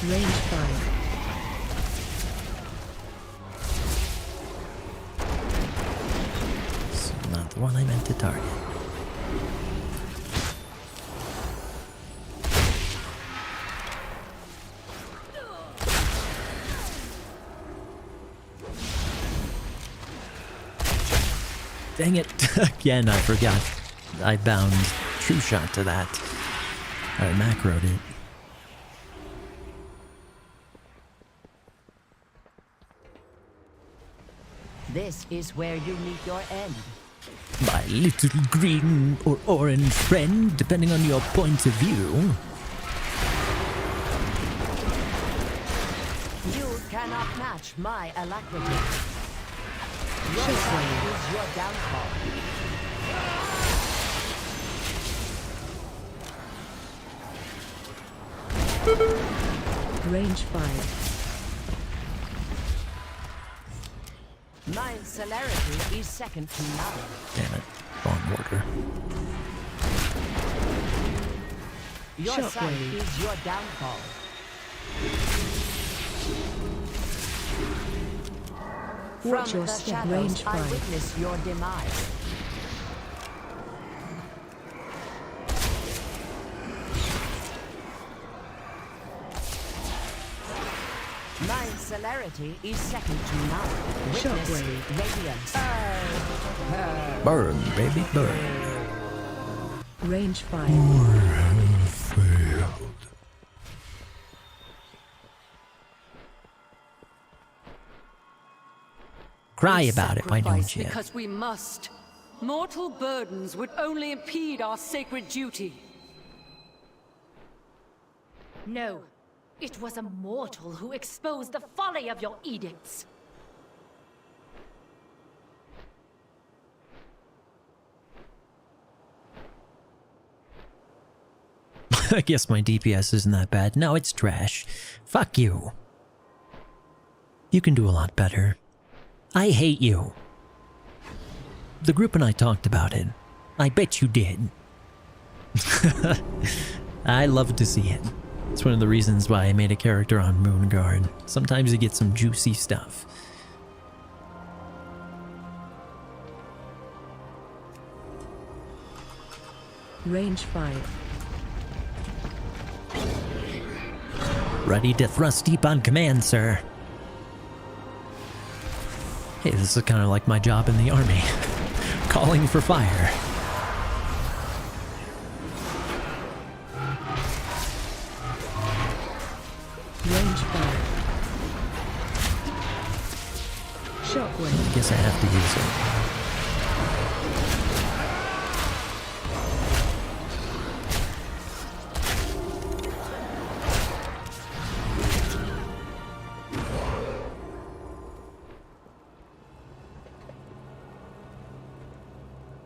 Range 5. Not the one I meant to target. Dang it. Again, I forgot. I bound true shot to that. I macroed it. This is where you meet your end. My little green or orange friend, depending on your point of view. You cannot match my alacrity. Your side is your downfall. Range 5. My celerity is second to none. Damn it. Wrong order. Your side is your downfall. Watch From your the step. shadows, Range I 5. witness your demise. My celerity is second to none. Witness radiance. Burn, baby, burn. Range 5. Failed. Cry about it, why don't you? Because we must. Mortal burdens would only impede our sacred duty. No. It was a mortal who exposed the folly of your edicts. I guess my DPS isn't that bad. No, it's trash. Fuck you. You can do a lot better. I hate you. The group and I talked about it. I bet you did. I love to see it. It's one of the reasons why I made a character on Moonguard. Sometimes you get some juicy stuff. Range 5. Ready to thrust deep on command, sir. Hey, this is kind of like my job in the army. Calling for fire. Range 5. Shockwave. I guess I have to use it.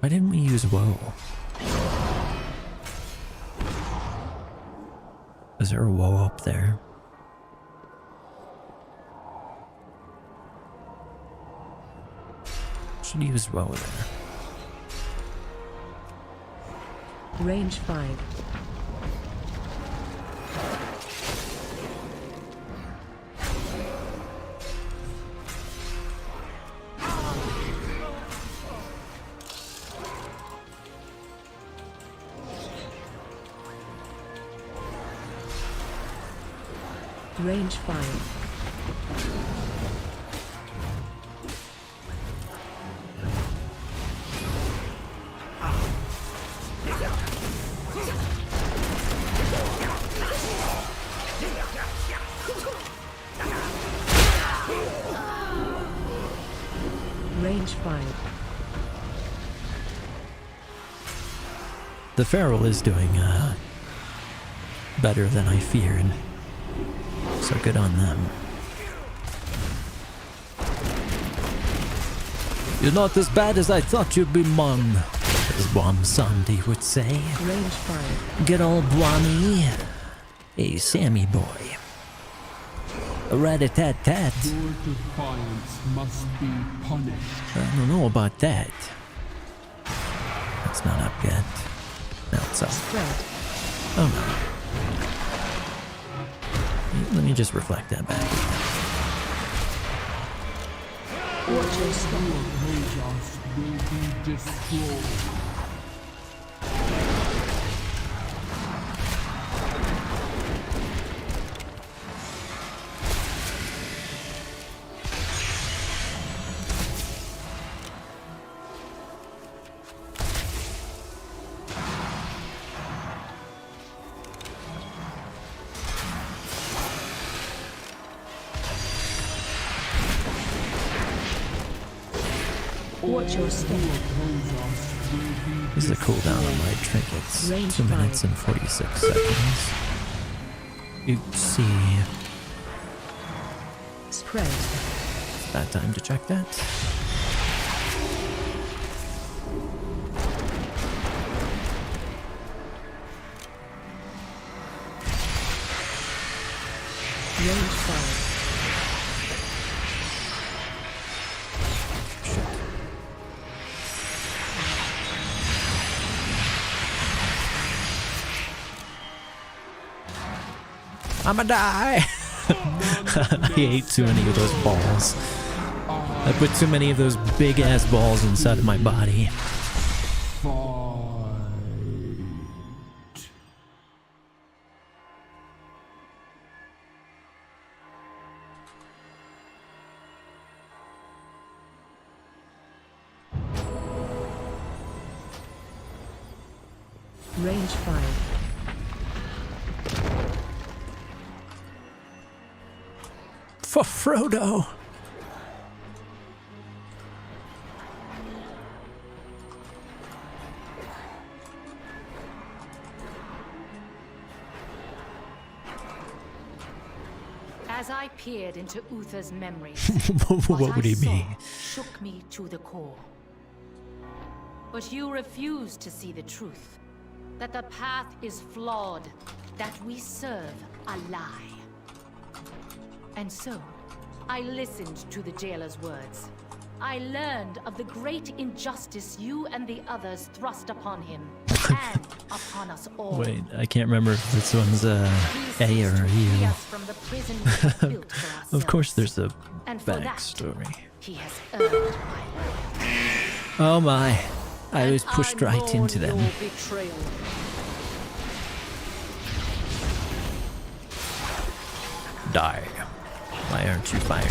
Why didn't we use woe? Is there a woe up there? Should use woe there. Range 5. Range 5. Range 5. The Feral is doing better than I feared. So good on them. You're not as bad as I thought you'd be, Mom, as Bwam Sandy would say. Range 5. Good old Bwammy. Hey, Sammy boy. Rat-a-tat-tat. Your defiance must be punished. I don't know about that. That's not up yet. Now it's up. Spread. Oh no. Let me just reflect that back. Watch your step. Chaos will be destroyed. Watch your step. This is the cooldown on my trinkets. Range 2 minutes and 46 seconds. Oopsie. Spread. Bad time to check that. Range 5. I'ma die! I ate too many of those balls. I put too many of those big ass balls inside of my body. Range 5. For Frodo! As I peered into Uther's memories, What would he be? Shook me to the core. But you refuse to see the truth. That the path is flawed. That we serve a lie. And so, I listened to the jailer's words. I learned of the great injustice you and the others thrust upon him, and upon us all. Wait, I can't remember if this one's A or U. From the prison we have built for ourselves. Of course there's a And for that, backstory. he has earned my love. Oh my. I was pushed right into them. Die. Why aren't you firing?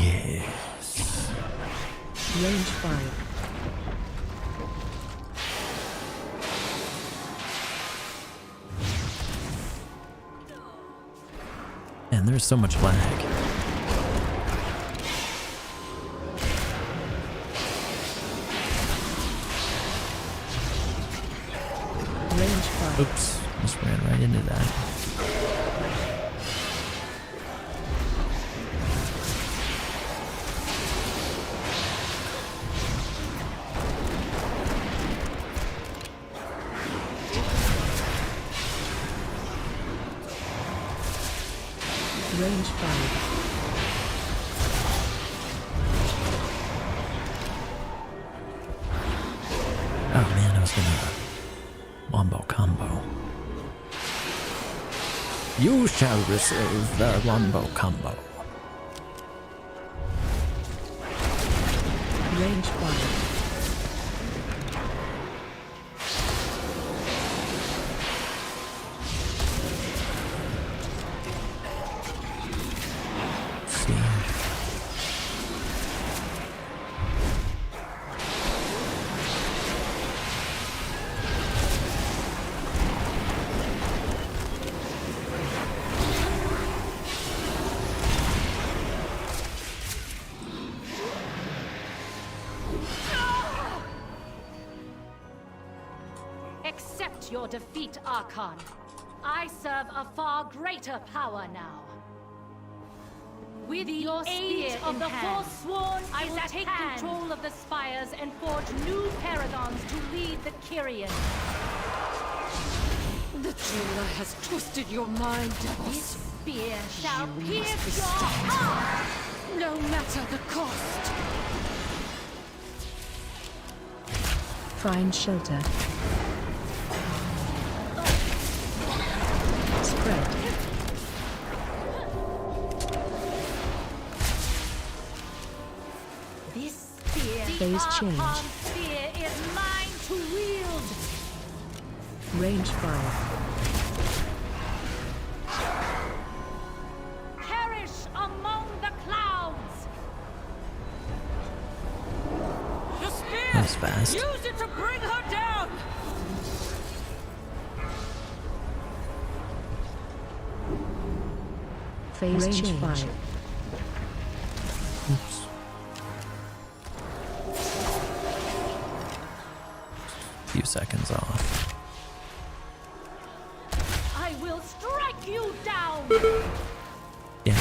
Yes. Range 5. And there's so much lag. Range 5. Oops, just ran right into that. Range 5. Oh man, I was gonna wombo combo. You shall receive the wombo combo. Range 5. Accept your defeat, Archon. I serve a far greater power now. With your aid of the Forsworn, I will take control of the spires and forge new paragons to lead the Kyrian. The jailer has twisted your mind, Devils. This spear shall pierce your stopped. heart, No matter the cost. Find shelter. Spread. This spear, Phase change. Archon spear, is mine to wield. Range 5. Perish among the clouds. The spear! That was fast. Use it to bring her down! Phase Range change. 5. Oops. Few seconds off. I will strike you down. Yeah.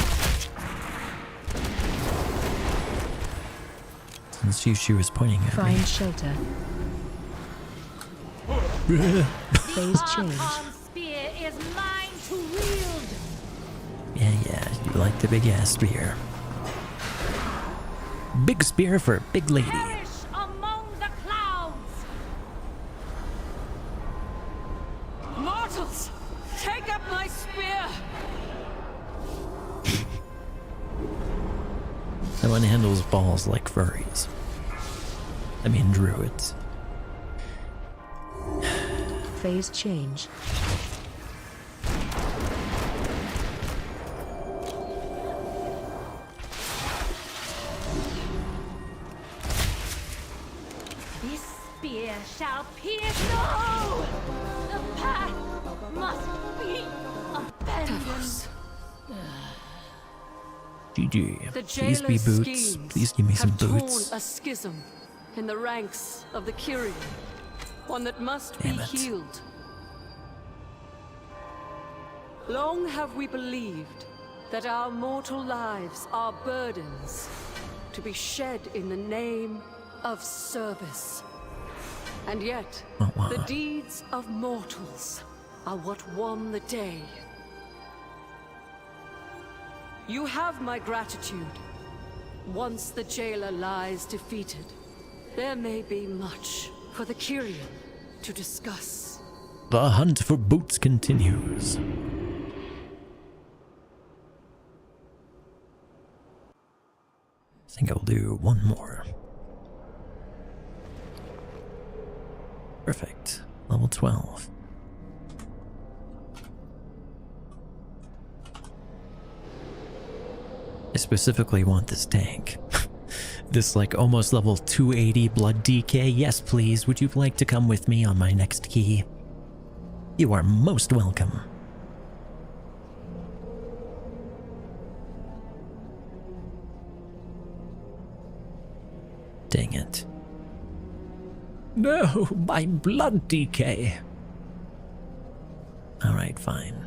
Since she was pointing at me. Find shelter. Phase change. Archon's spear is mine to wield. Yeah, you like the big ass spear. Big spear for a big lady. Perish among the clouds. Mortals! Take up my spear! That one handles balls like furries. I mean druids. Phase change. This spear shall pierce. No! The path must be abandoned. GG. The Please be jailer's boots. schemes Please give me some have boots. torn a schism in the ranks of the Kyrian, one that must Damn be it. healed. Long have we believed that our mortal lives are burdens to be shed in the name of service. And yet, the deeds of mortals are what won the day. You have my gratitude. Once the jailer lies defeated, there may be much for the Kyrian to discuss. The hunt for boots continues. I think I'll do one more. Perfect. Level 12. I specifically want this tank. This like almost level 280 blood DK. Yes, please. Would you like to come with me on my next key? You are most welcome. Dang it. No, my blood DK. Alright, fine.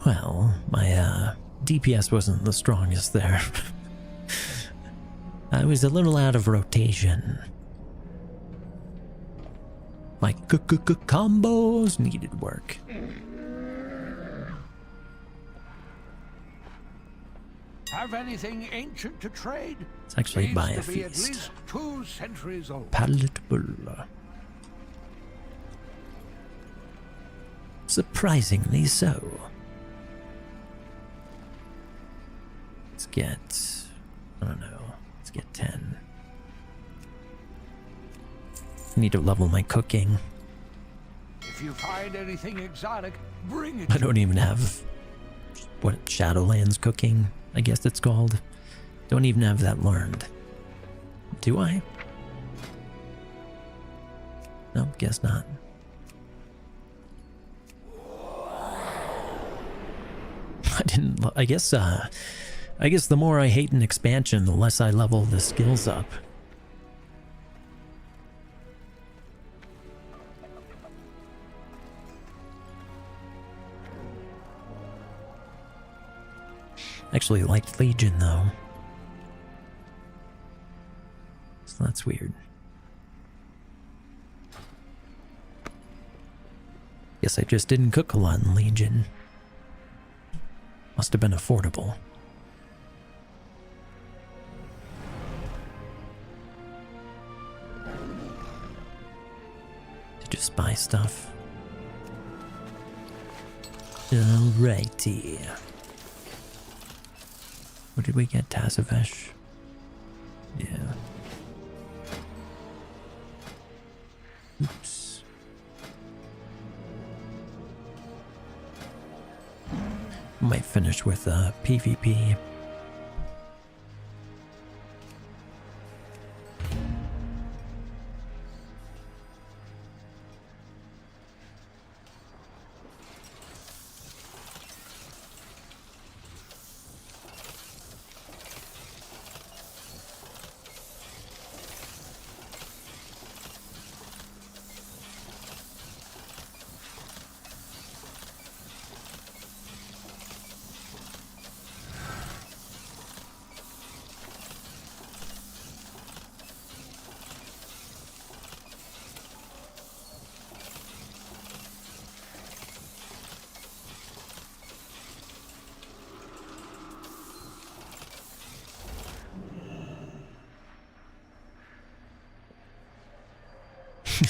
Well, my DPS wasn't the strongest there. I was a little out of rotation. My combos needed work. Have anything ancient to trade? It's actually by a Needs to be feast. At least 2 centuries old. Palatable. Surprisingly so. Let's get, I don't know, let's get 10. I need to level my cooking. If you find anything exotic, bring it. I don't even have, what, Shadowlands cooking, I guess it's called. Don't even have that learned. Do I? Nope, guess not. I guess the more I hate an expansion, the less I level the skills up. Actually liked Legion though. So that's weird. Guess I just didn't cook a lot in Legion. Must have been affordable. To just buy stuff. Alrighty. What did we get? Tazavesh? Yeah. Oops. Might finish with PvP.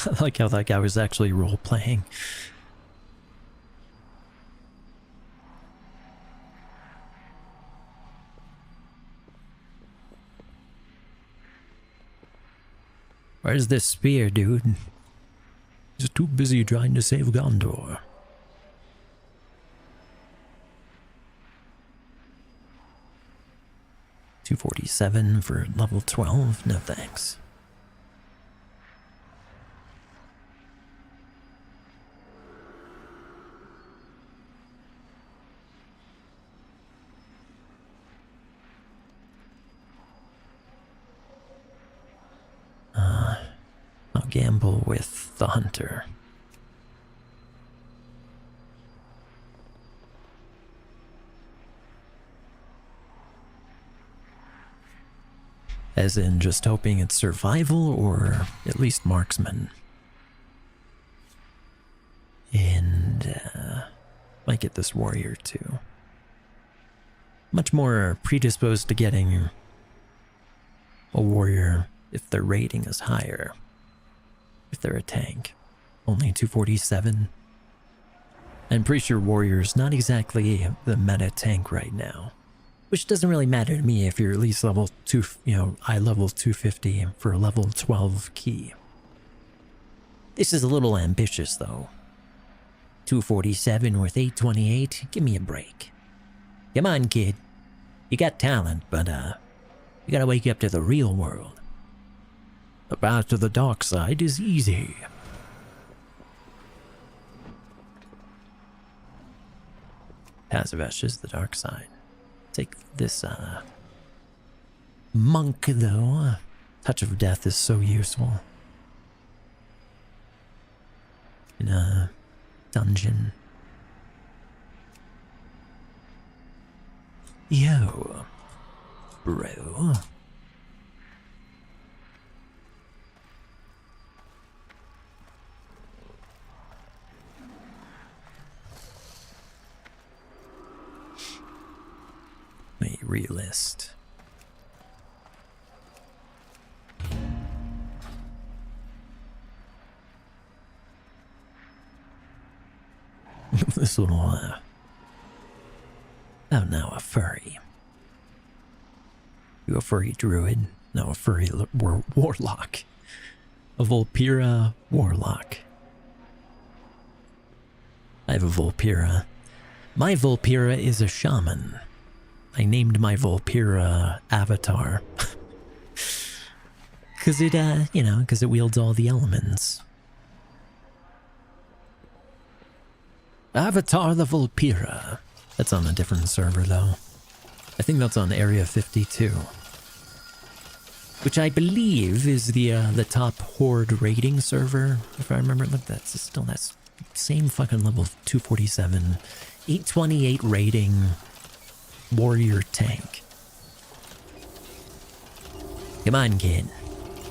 I like how that guy was actually role-playing. Where's this spear, dude? He's too busy trying to save Gondor. $247 for level 12? No thanks. I'll gamble with the hunter. As in just hoping it's survival or at least marksman. And might get this warrior too. Much more predisposed to getting a warrior if their rating is higher. If they're a tank. Only 247. I'm pretty sure warrior's not exactly the meta tank right now. Which doesn't really matter to me if you're at least level 2, eye level 250 for a level 12 key. This is a little ambitious though. 247 with 828, give me a break. Come on, kid. You got talent, but you gotta wake up to the real world. The path to the dark side is easy. Passive Ashes, the dark side. Take this monk though. Touch of Death is so useful. In a dungeon. Yo, bro. A realist. This little, oh, now a furry. You a furry druid? No, a furry warlock. A Vulpera warlock. I have a Vulpera. My Vulpera is a shaman. I named my Vulpera Avatar. Cause it, cause it wields all the elements. Avatar the Vulpera. That's on a different server though. I think that's on Area 52. Which I believe is the top Horde rating server, if I remember. Look, that's still that same fucking level 247. 828 rating warrior tank. Come on, kid.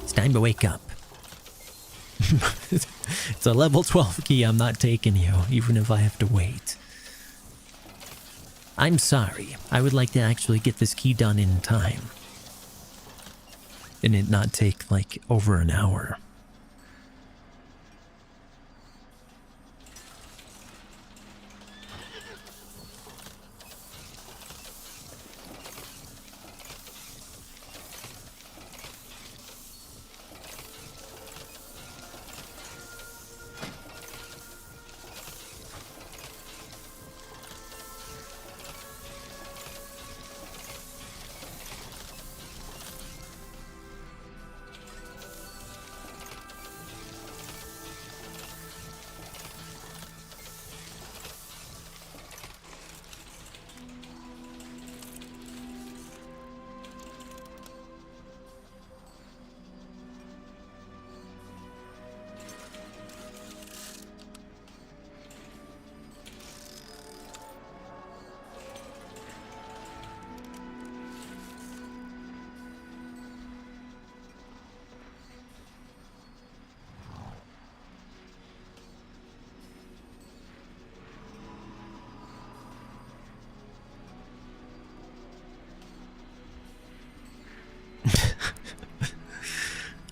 It's time to wake up. It's a level 12 key, I'm not taking you, even if I have to wait. I'm sorry. I would like to actually get this key done in time. And it not take, like, over an hour.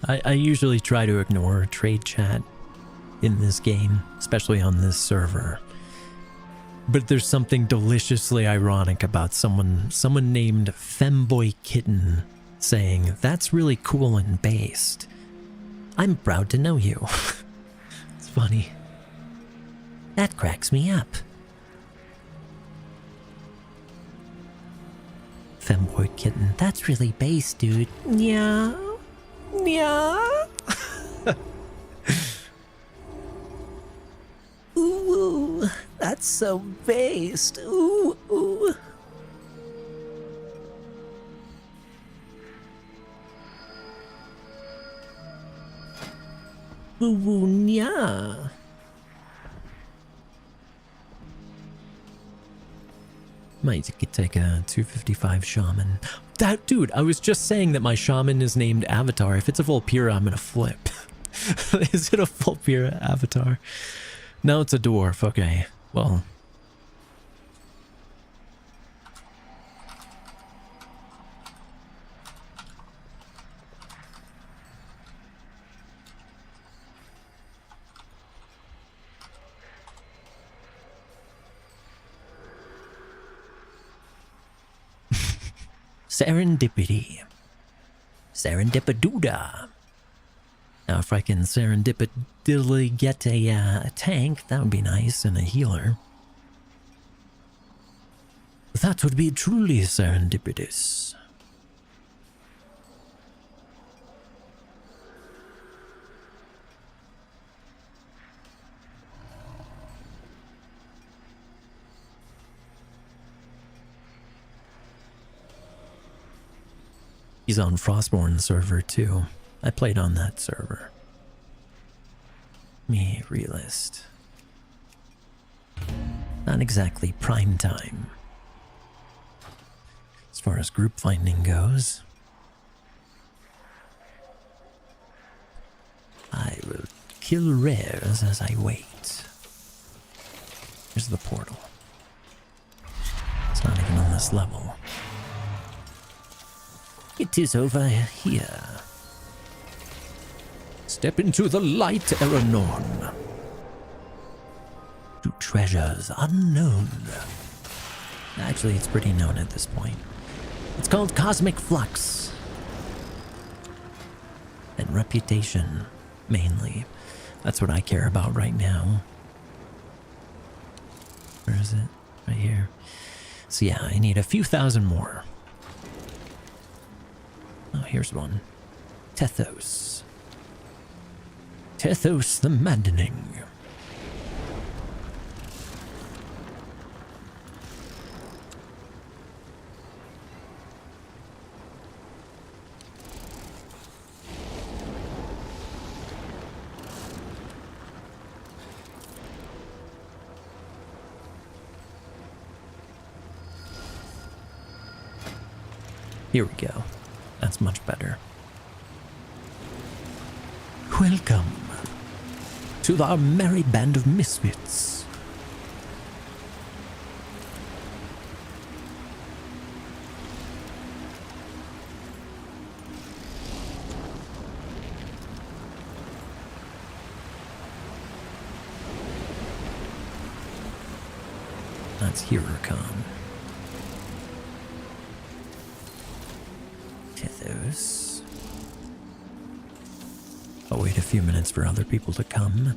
I usually try to ignore trade chat in this game, especially on this server. But there's something deliciously ironic about someone named Femboy Kitten saying, "That's really cool and based. I'm proud to know you." It's funny. That cracks me up. Femboy Kitten, that's really based, dude. Yeah. Yeah. Ooh, that's so based. Ooh, ooh. Ooh, yeah. Might take a 255 shaman. That dude, I was just saying that my shaman is named Avatar. If it's a Volpira, I'm gonna flip. Is it a Volpira Avatar? No, it's a dwarf. Okay, well. Serendipity. Serendipidooda. Now, if I can serendipitously get a tank, that would be nice, and a healer. That would be truly serendipitous. He's on Frostborn server too. I played on that server. Me, realist. Not exactly prime time. As far as group finding goes. I will kill rares as I wait. Here's the portal. It's not even on this level. It is over here. Step into the light, Eranorn. To treasures unknown. Actually, it's pretty known at this point. It's called Cosmic Flux. And reputation, mainly. That's what I care about right now. Where is it? Right here. So yeah, I need a few thousand more. Oh, here's one. Tethos. Tethos the Maddening. Here we go. That's much better. Welcome to our merry band of misfits. That's HeroCon. Tethos. I'll wait a few minutes for other people to come.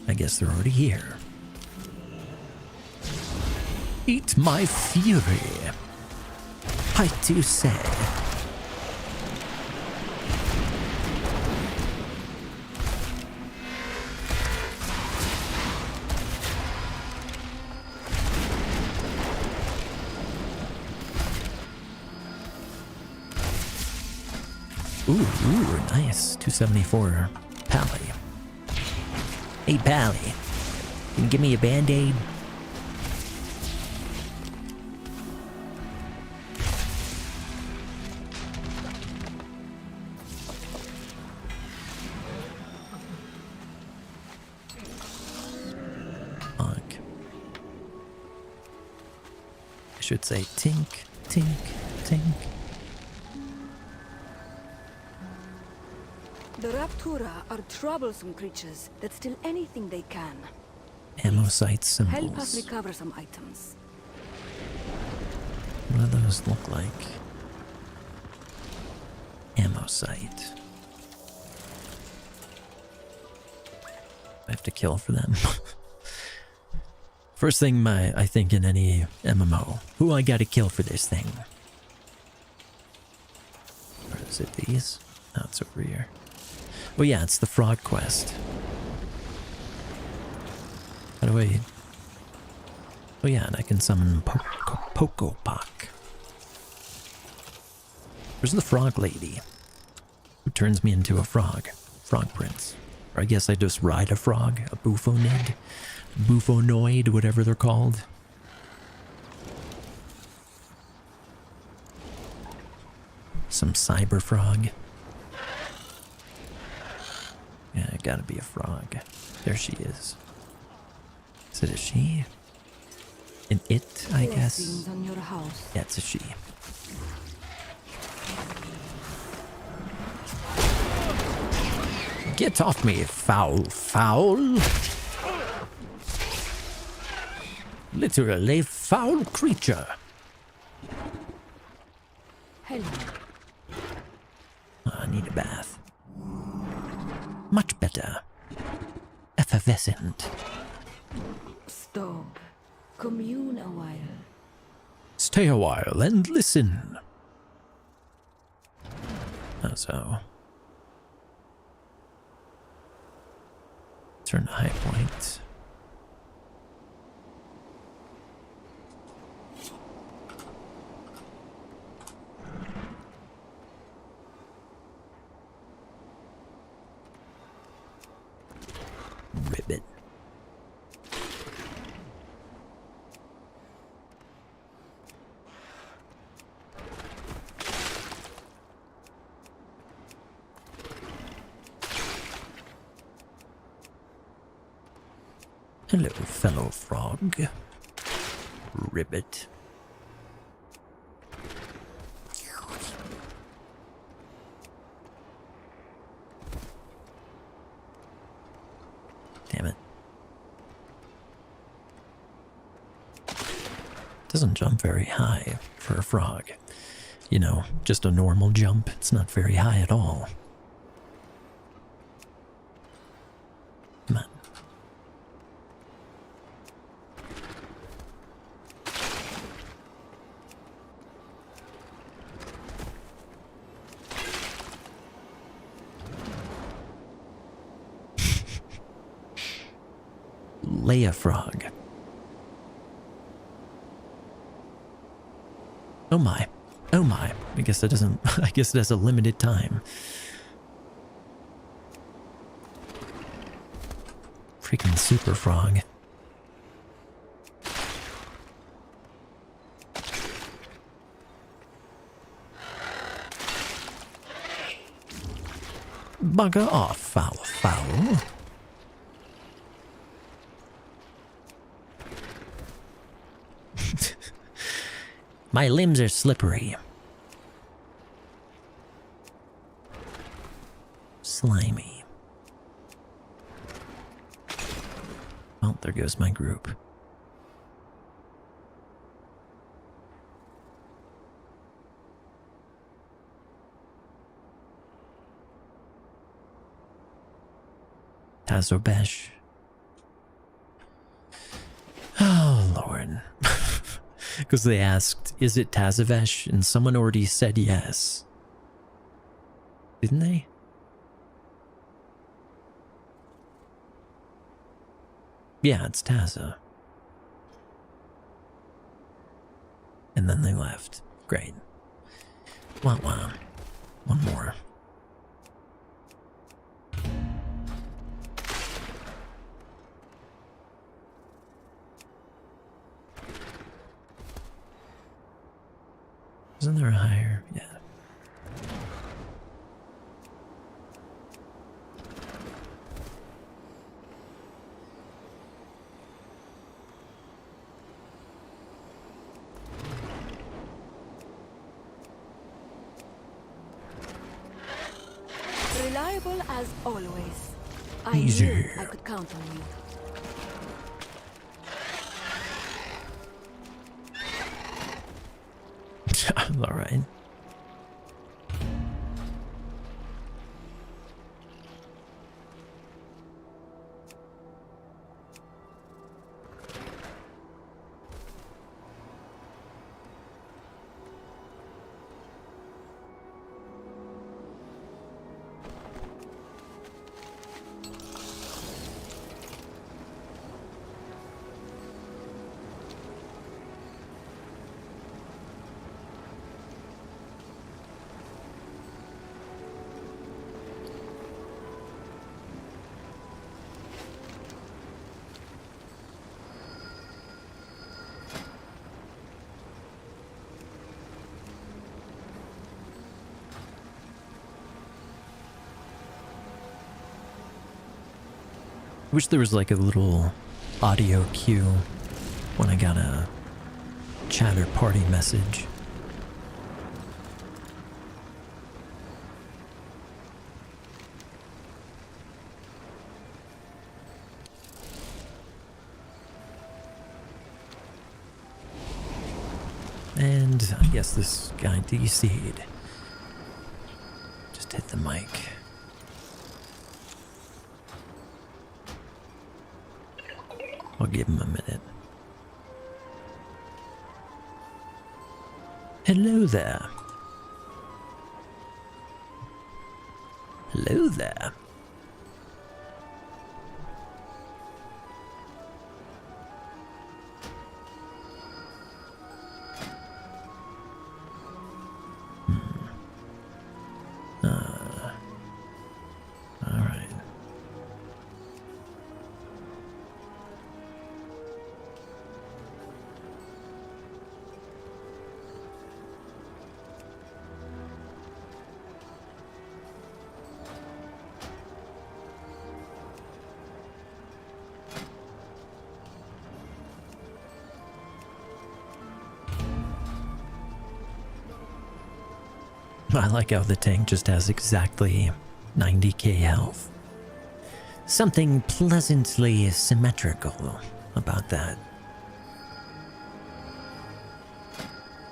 I guess they're already here. Eat my fury. I do say. Ooh, nice. 274 Pally. Hey, Pally. Can you give me a band-aid? Fuck. I should say tink, tink, tink. The Raptura are troublesome creatures that steal anything they can. Amosite symbols. Help us recover some items. What do those look like? Amosite. I have to kill for them. First thing I think in any MMO. Who I gotta kill for this thing? Or is it these? No, it's over here. Oh yeah, it's the frog quest. How do I... Oh yeah, and I can summon Pokopok. Where's the frog lady? Who turns me into a frog? Frog prince. Or I guess I just ride a frog, a buffonid, buffonoid, whatever they're called. Some cyber frog. Yeah, it gotta be a frog. There she is. Is it a she? An it, I guess. On your house. Yeah, it's a she. Get off me, foul, foul. Literally foul creature. Hello. I need a bath. Much better. Effervescent. Stop. Commune a while. Stay a while and listen. Oh, so. Turn to high point. Ribbit. Hello, fellow frog. Ribbit. Damn it. Doesn't jump very high for a frog. You know, just a normal jump. It's not very high at all. Come on. Lay a frog. Oh my. Oh my. I guess that doesn't. I guess it has a limited time. Freaking super frog. Bugger off, foul, foul. My limbs are slippery. Slimy. Well, there goes my group. Tazobesh. Oh, Lord. Because they asked, is it Tazavesh? And someone already said yes. Didn't they? Yeah, it's Taza. And then they left. Great. Wah wah. One more. Isn't there a higher? Yeah. Reliable as always. Easy. I knew I could count on you. All right. wish there was like a little audio cue when I got a chatter party message. And I guess this guy DC'd. Just hit the mic. I'll give him a minute. Hello there. Hello there. All right. I like how the tank just has exactly 90k health. Something pleasantly symmetrical about that.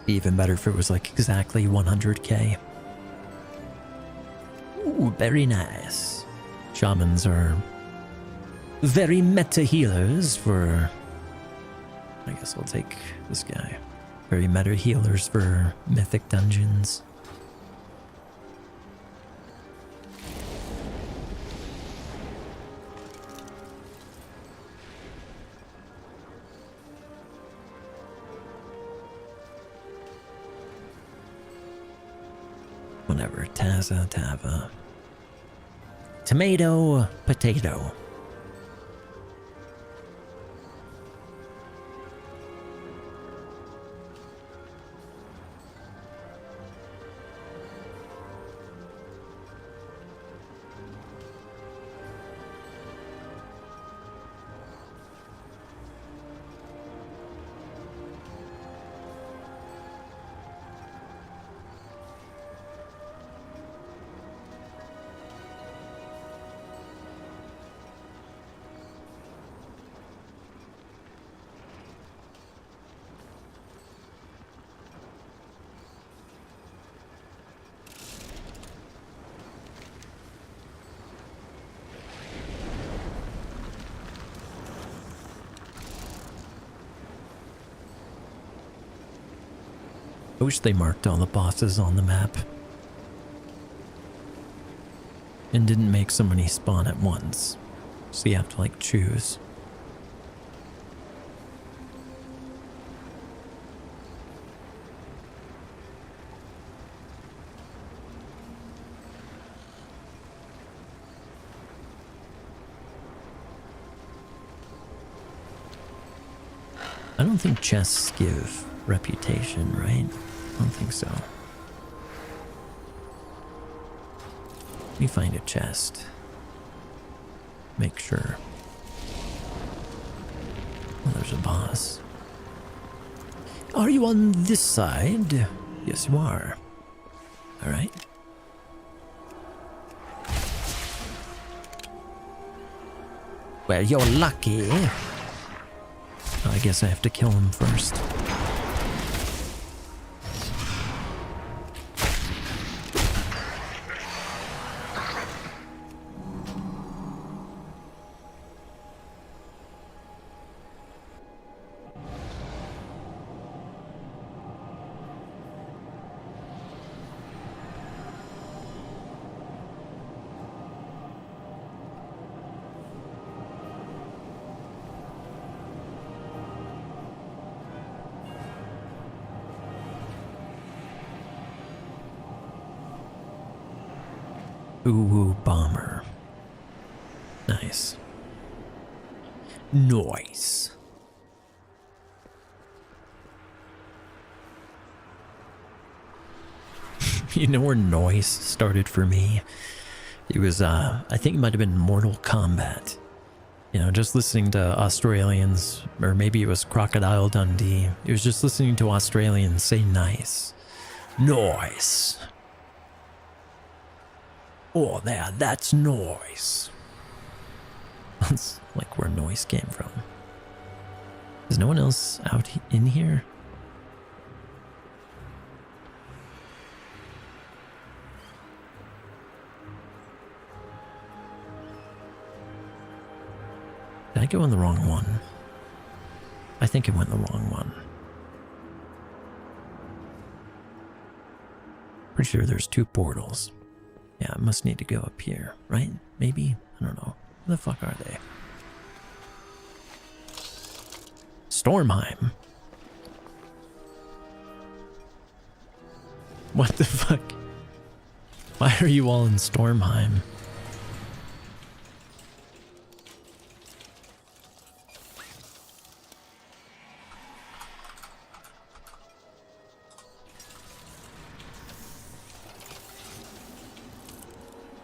Even better if it was like exactly 100k. Ooh, very nice. Shamans are very meta healers for... I guess I'll take this guy. Very meta healers for mythic dungeons. Whatever, Taza, Tava. Tomato, potato. I wish they marked all the bosses on the map. And didn't make so many spawn at once. So you have to like choose. I don't think chests give reputation, right? I don't think so. Let me find a chest. Make sure. Oh, there's a boss. Are you on this side? Yes, you are. All right. Well, you're lucky. I guess I have to kill him first. Ooh, bomber. Nice. Nice. You know where noise started for me? It was, I think it might have been Mortal Kombat. You know, just listening to Australians, or maybe it was Crocodile Dundee. It was just listening to Australians say nice. Nice. Oh, that's noise. That's like where noise came from. Is no one else out in here? Did I go in the wrong one? I think I went in the wrong one. Pretty sure there's 2 portals. Yeah, I must need to go up here, right? Maybe? I don't know. Where the fuck are they? Stormheim. What the fuck? Why are you all in Stormheim?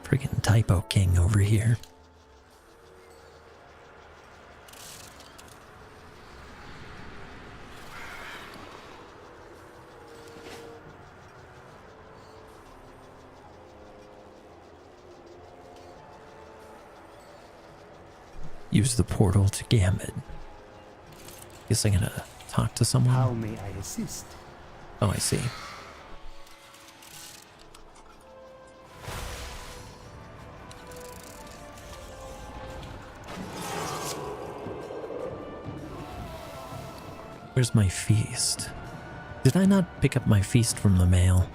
Freaking Typo King over here. Use the portal to Gambit. Guess I'm gonna talk to someone. How may I assist? Oh, I see. Where's my feast? Did I not pick up my feast from the mail?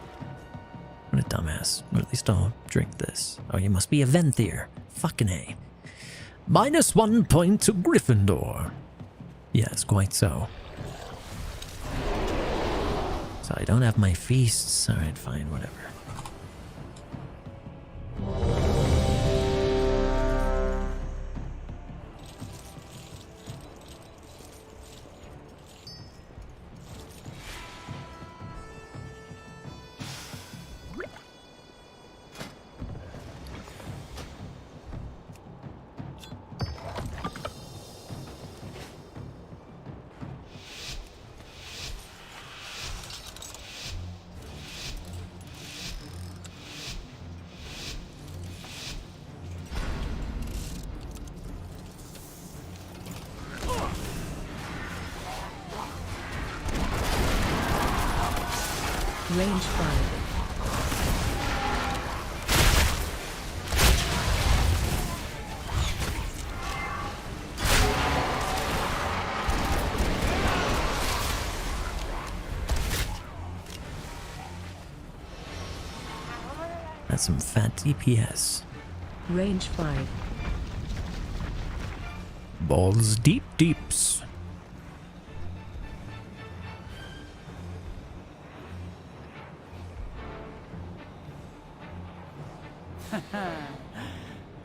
What a dumbass. Or at least I'll drink this. Oh, you must be a Venthyr. Fucking A. -1 point to Gryffindor. Yes, quite so. So I don't have my feasts. Alright, fine, whatever. Range 5. That's some fat DPS. Range 5. Balls deep deeps.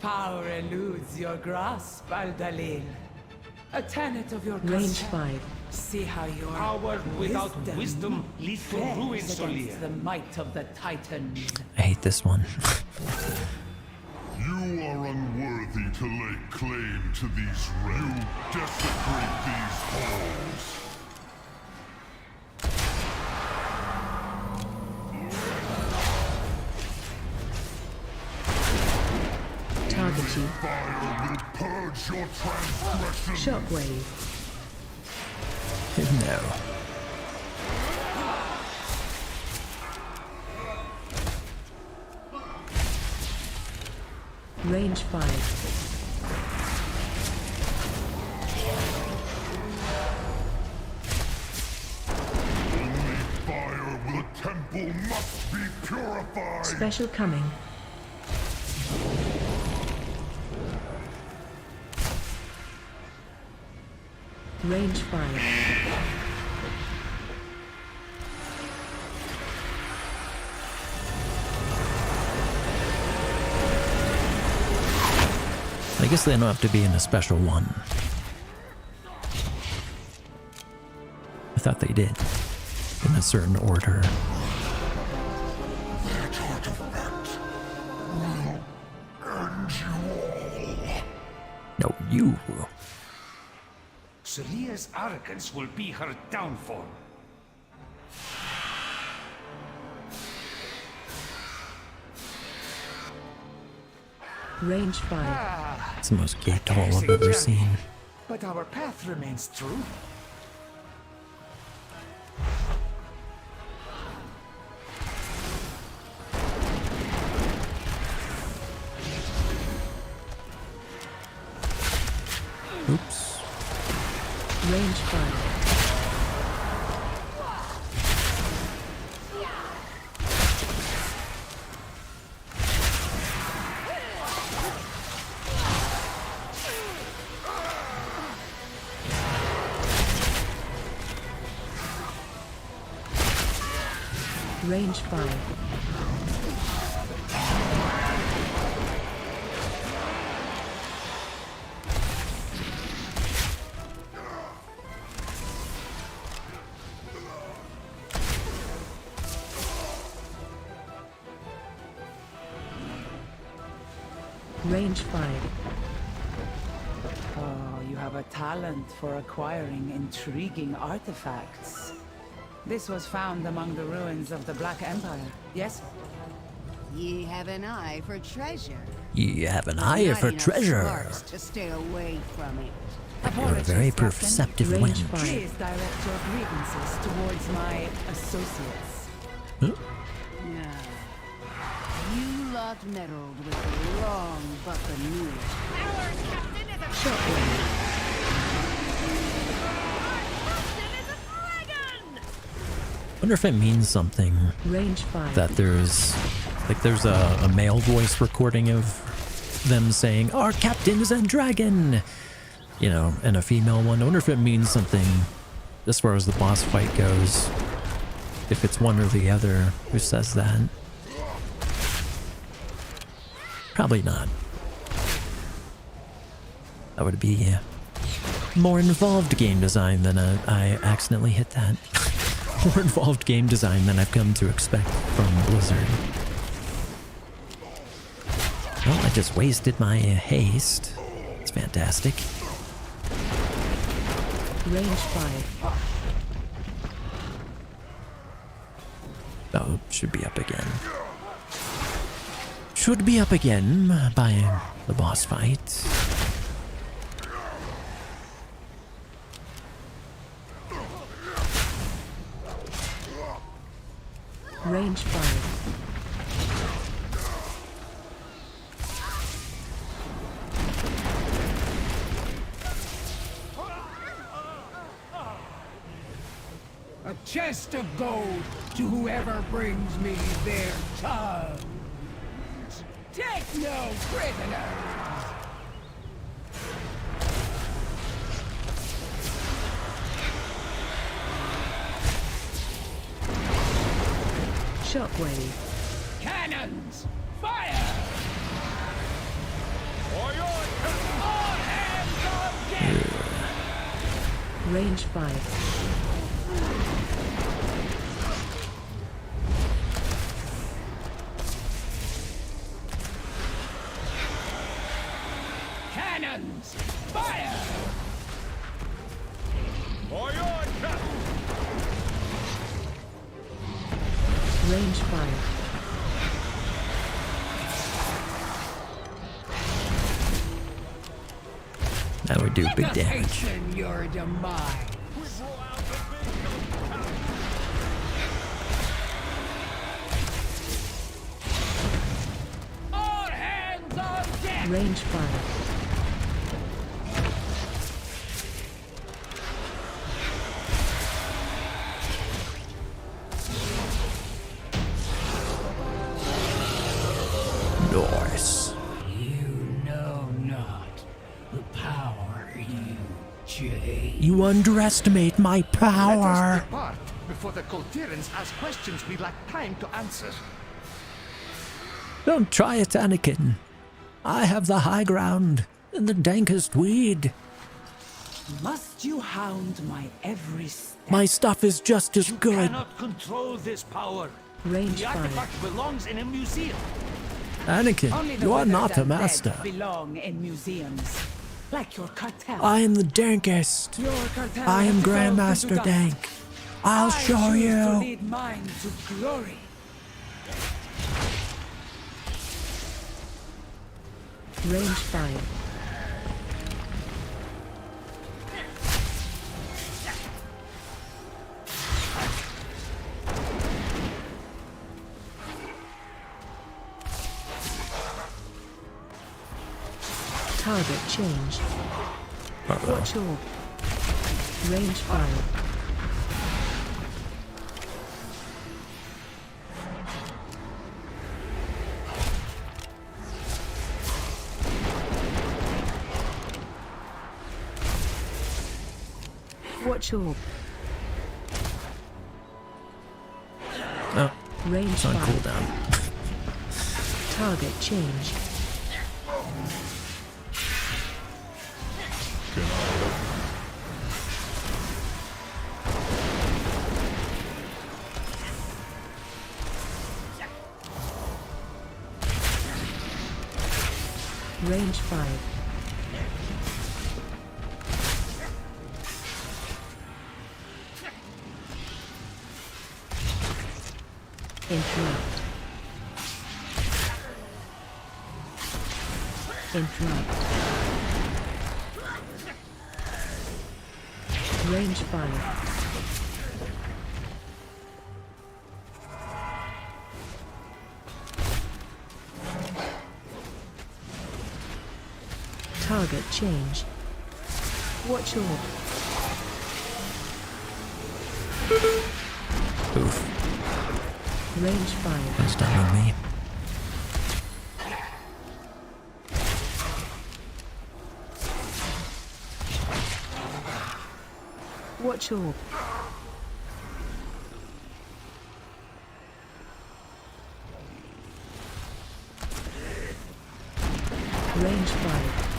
Power eludes your grasp, Aldalil. A tenet of your Range 5. See how your Power without wisdom leads to ruin, against Solia. the might of the Titans. I hate this one. You are unworthy to lay claim to these realms. You desecrate these halls. Target you. Fire will purge your transgressions. Shockwave. No. Range 5. Only fire will. The temple must be purified. Special coming. Range 5. I guess they don't have to be in a special one. I thought they did. In a certain order. That artifact will end you all. No, you. Selia's arrogance will be her downfall. Range 5. It's the most gaped hole I've ever seen. But our path remains true. Oops. Range 5. Range 5. Range 5. Oh, you have a talent for acquiring intriguing artifacts. This was found among the ruins of the Black Empire, yes? Ye have an eye for treasure. You have an eye for treasure. Sparks to stay away from it. You're a very perceptive Range wench. 5. Please direct your grievances towards my associates. Huh? Yeah. You lot meddled with the wrong buccaneer. Our captain is a Shockwave. Wonder if it means something. Range 5. That there's a male voice recording of them saying, "Our captain is a dragon," you know, and a female one. I wonder if it means something as far as the boss fight goes. If it's one or the other who says that. Probably not. That would be more involved game design than I accidentally hit that. More involved game design than I've come to expect from Blizzard. Well, I just wasted my haste. It's fantastic. Range 5. Oh, should be up again. Should be up again by the boss fight. Range 5. A chest of gold to whoever brings me their child. Take no prisoners. Shockwave. Cannons, fire! For your all hands on deck! Range 5. Cannons, fire! For your captain! Range 5. That would do big damage. Hasten your demise. All hands on deck! Range 5. Nice. You know not the power you chase. You underestimate my power. Depart before the Coltirans ask questions we lack time to answer. Don't try it, Anakin. I have the high ground and the dankest weed. Must you hound my every step? My stuff is just as good. You cannot control this power. Range The 5. artifact belongs in a museum. Only Anakin, the you are withered not a and dead master. belong in museums. like your cartel. I am the dankest. Your cartel I am has dissolved Grandmaster into dust. Dank. I'll show choose you. to lead mine to glory. Range 5. Target changed. Watch orb. Range 5. Watch orb. Oh, Range it's on 5. cooldown. Target change. Range 5. Interrupt. Interrupt. Range 5. Target change. Watch orb. Oof. Range 5. That's done on me. Watch orb. Range 5.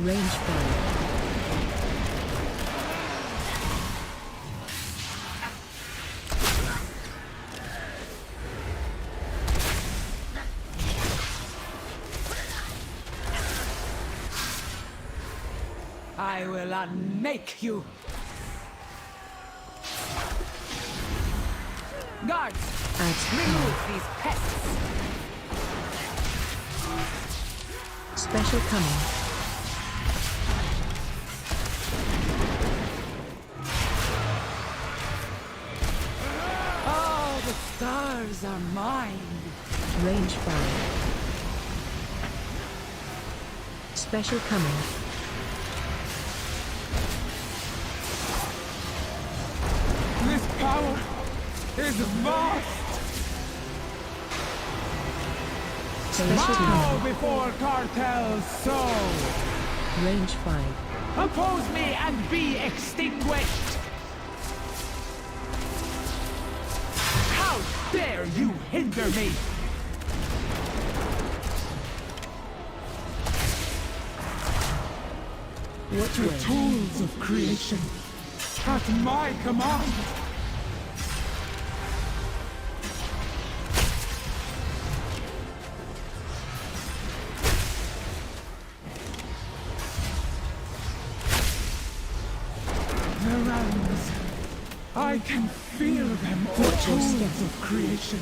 Range 5. I will unmake you. Guards, remove these pests. Special coming. Oh, the stars are mine. Range 5. Special coming. This power is vast. Bow before cartel's soul. Range 5. Oppose me and be extinguished. How dare you hinder me? What The way? tools of creation at my command. The realms, I can feel them. The tools of creation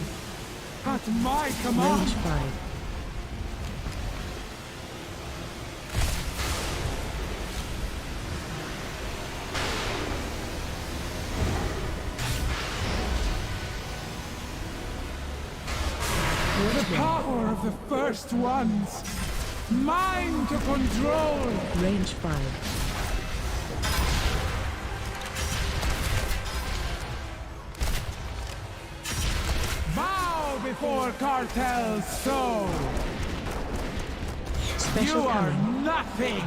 at my command. Range 5. The power of the first ones, mine to control. Range 5. Bow before cartel's soul. Special You are coming. nothing.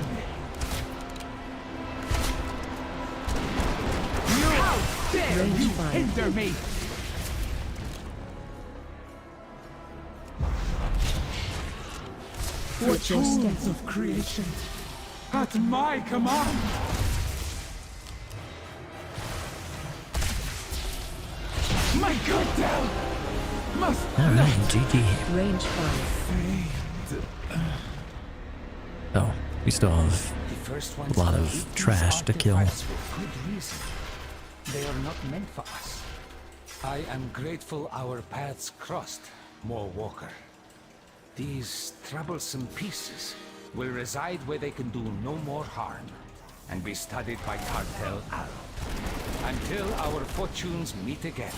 How dare Range you 5. hinder me? Watch your step. of creation at my command. My good Del must Alright, GG. Range 5. Oh, we still have a lot of trash to kill. They are not meant for us. I am grateful our paths crossed, More Walker. These troublesome pieces will reside where they can do no more harm, and be studied by Cartel Al, until our fortunes meet again.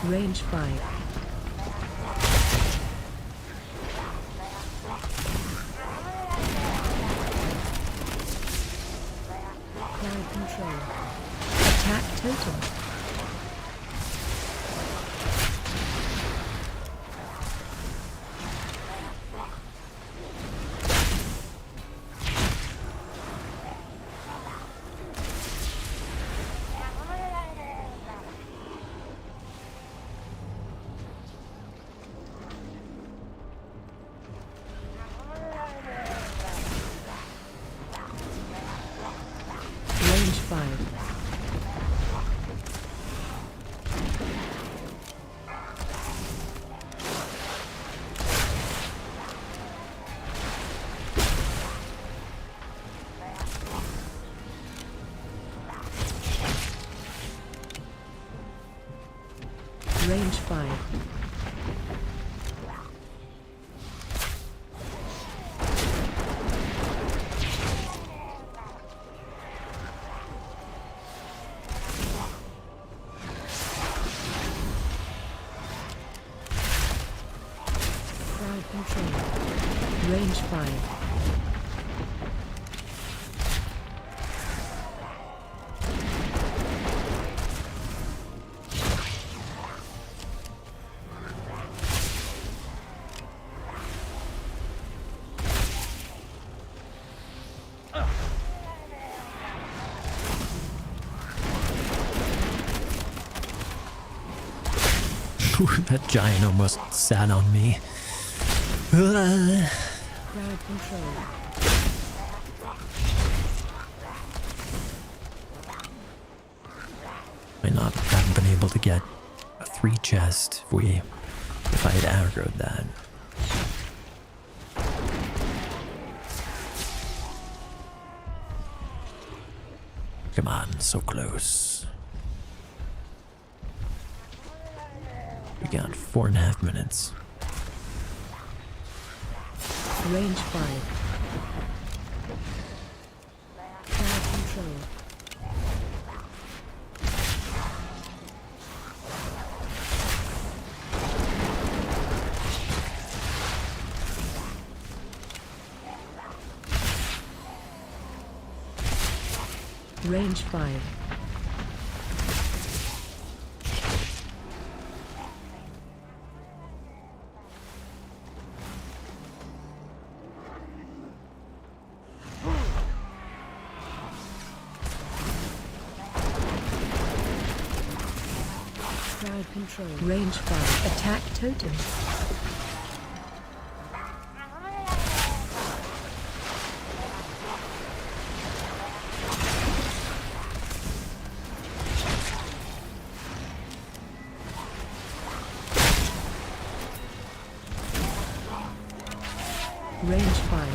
Range 5. Cloud control. Attack totem. Range 5. Range 5. Crowd control. Range 5. That giant almost sat on me. Crowd control. Might not have been able to get a 3 chest if I had aggroed that. Come on, so close. We got 4.5 minutes. Range 5. Crowd control. Range 5. Crowd control. Range 5. Attack totem. Range 5.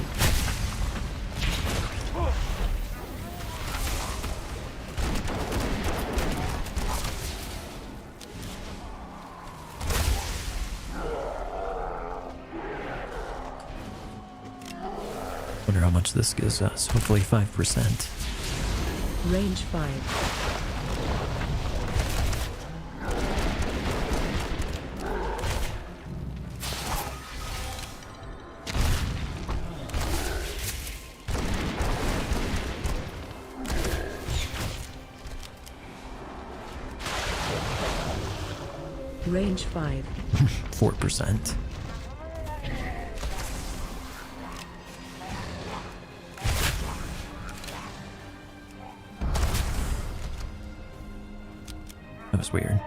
Wonder how much this gives us. Hopefully 5%. Range 5. Range 5. 4%. was weird.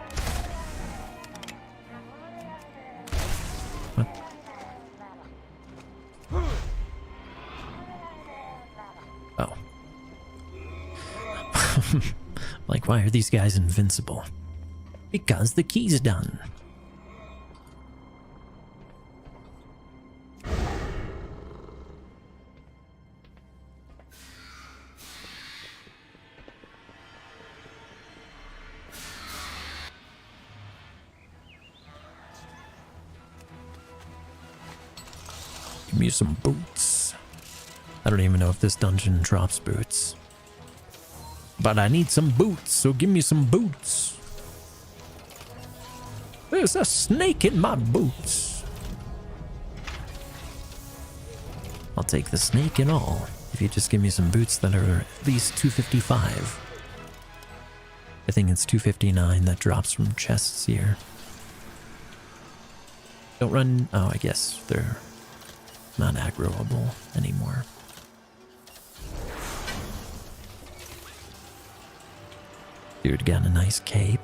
What? Oh. Like, why are these guys invincible? Because the key's done. Give me some boots. I don't even know if this dungeon drops boots. But I need some boots, so give me some boots. There's a snake in my boots. I'll take the snake and all, if you just give me some boots that are at least 255. I think it's 259 that drops from chests here. Don't run... Oh, I guess they're not aggroable anymore. Dude got a nice cape.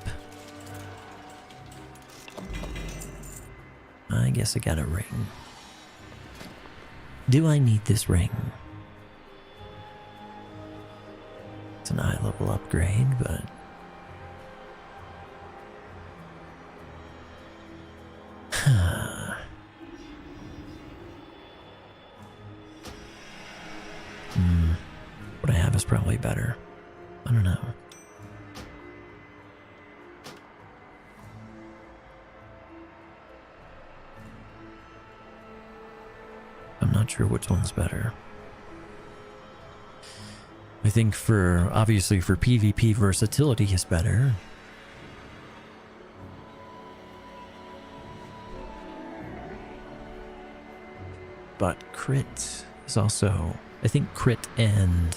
I guess I got a ring. Do I need this ring? It's an eye level upgrade, but... What I have is probably better. I don't know. I'm not sure which one's better. I think obviously for PvP versatility is better. But crit is also, I think crit and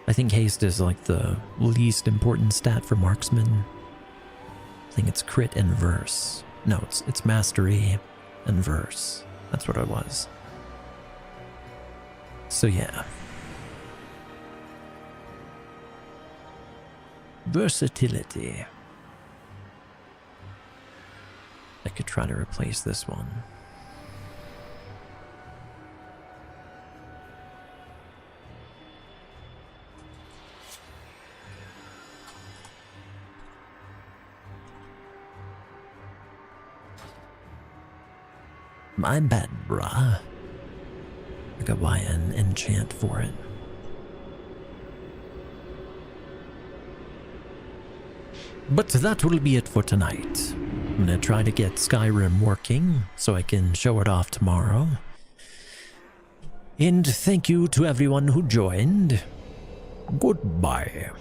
I think haste is like the least important stat for marksman. I think it's crit and verse. No, it's mastery and verse. That's what it was. So yeah. Versatility. I could try to replace this one. My bad, brah. I got buy an enchant for it. But that will be it for tonight. I'm gonna try to get Skyrim working so I can show it off tomorrow. And thank you to everyone who joined. Goodbye.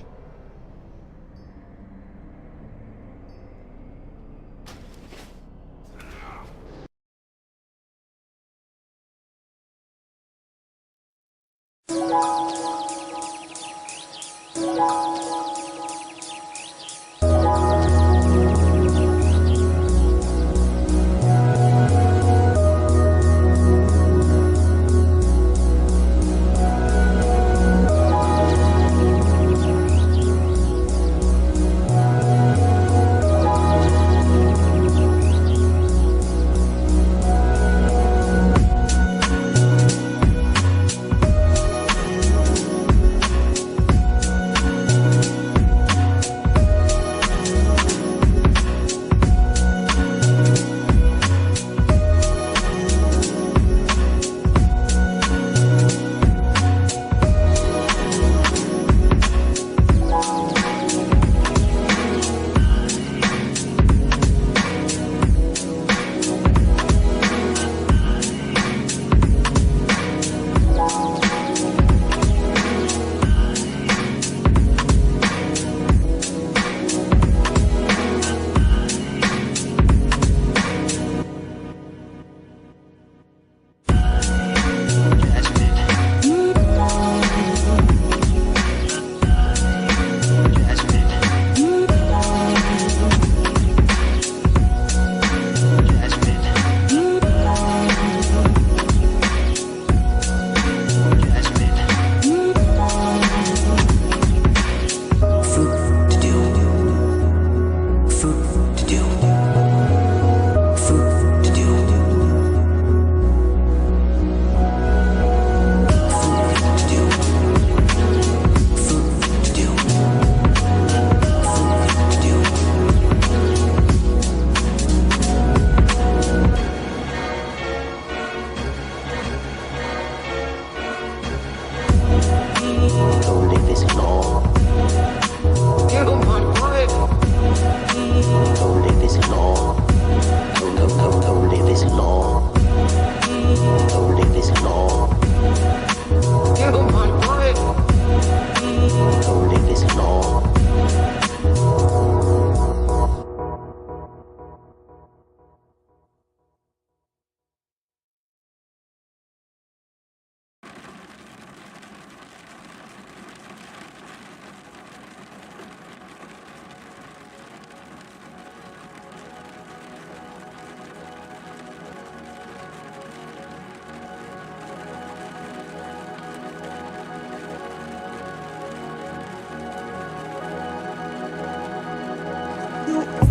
do